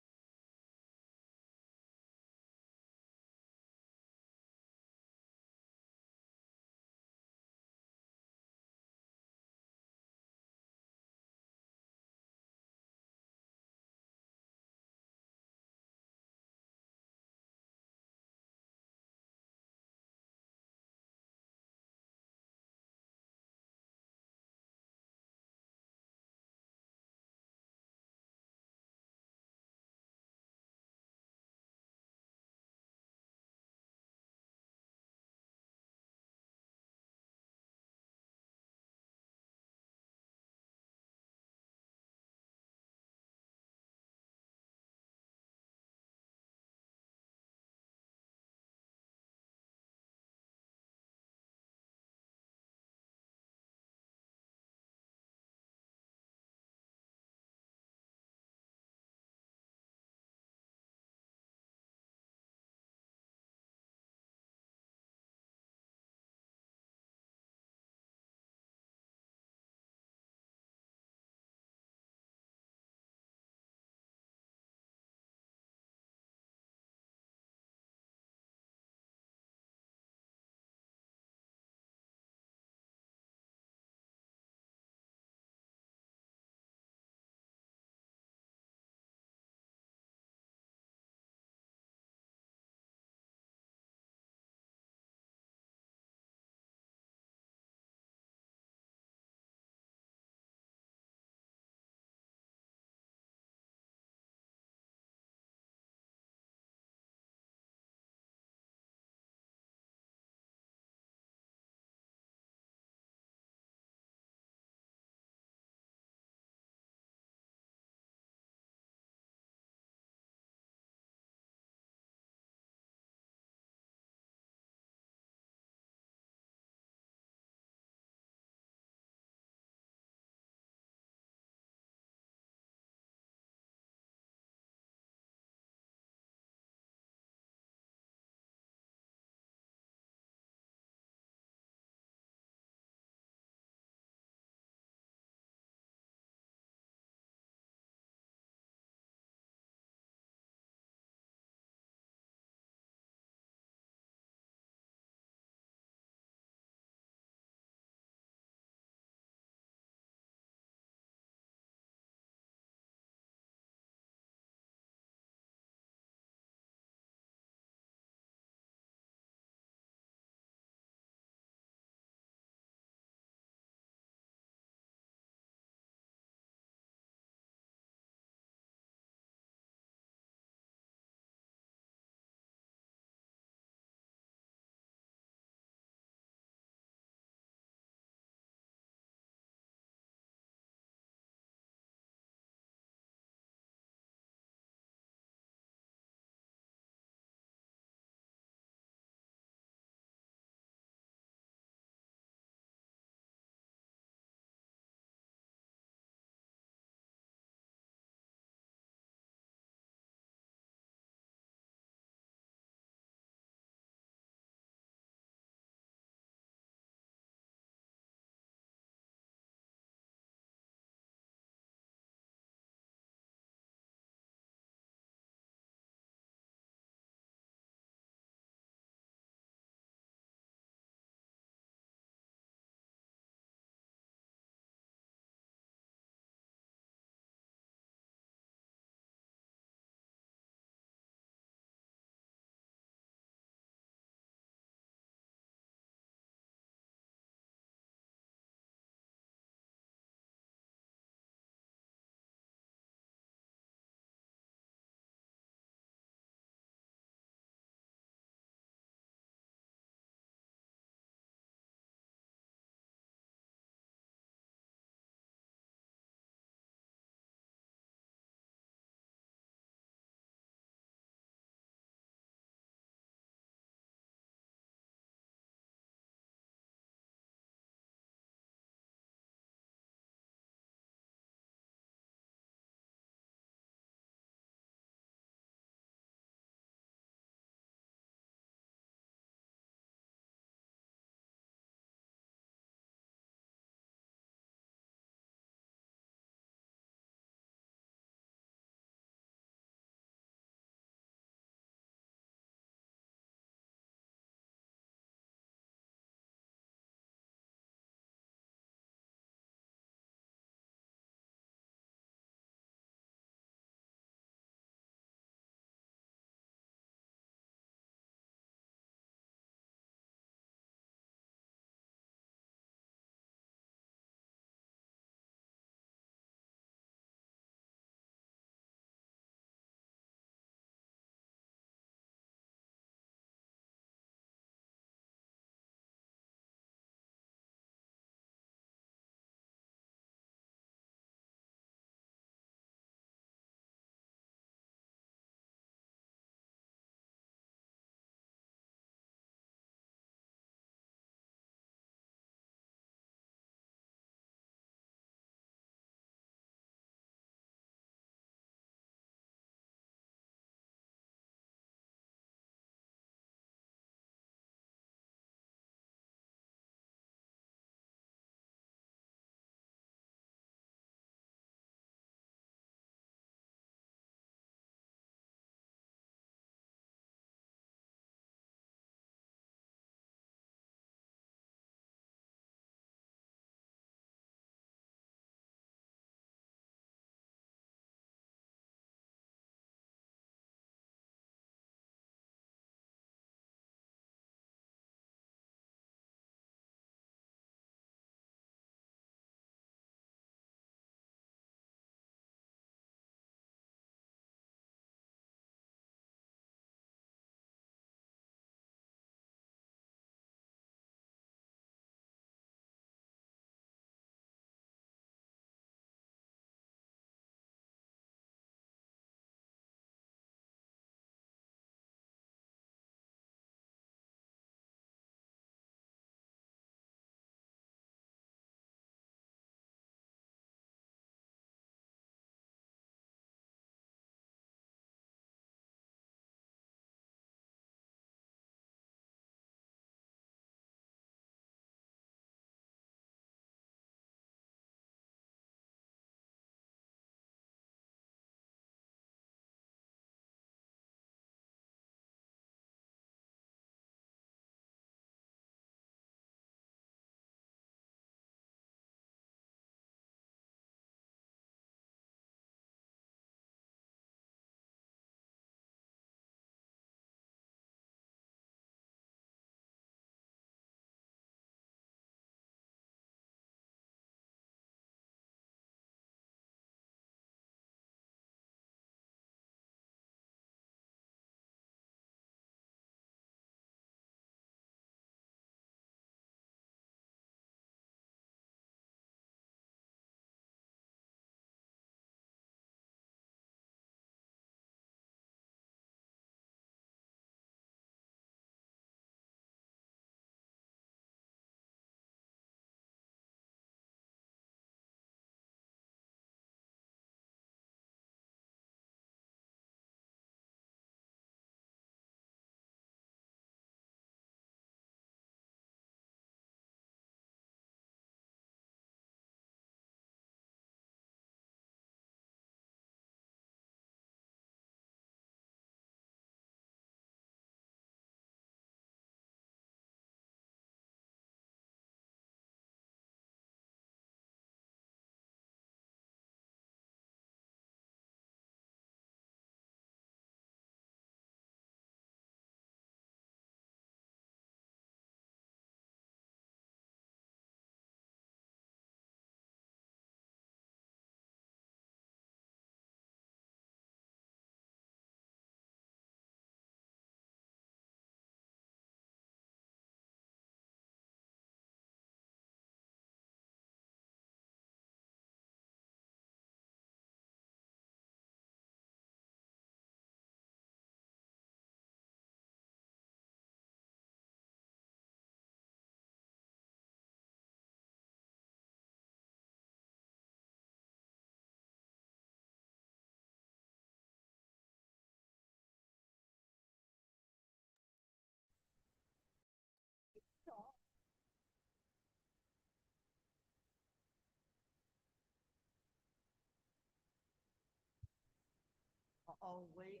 C: I'll wait.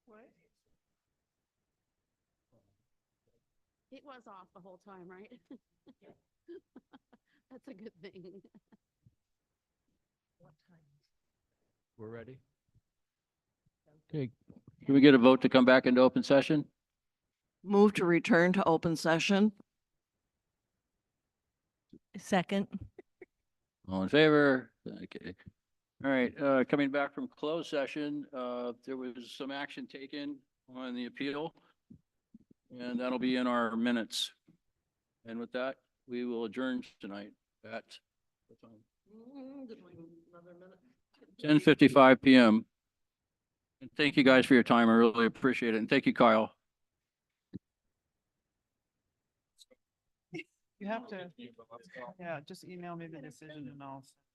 E: What?
G: It was off the whole time, right? That's a good thing.
A: We're ready. Okay, can we get a vote to come back into open session?
C: Move to return to open session.
L: Second.
A: All in favor? Okay. All right, coming back from closed session, there was some action taken on the appeal. And that'll be in our minutes. And with that, we will adjourn tonight at 10:55 PM. And thank you guys for your time. I really appreciate it. And thank you, Kyle.
H: You have to, yeah, just email me the decision and I'll.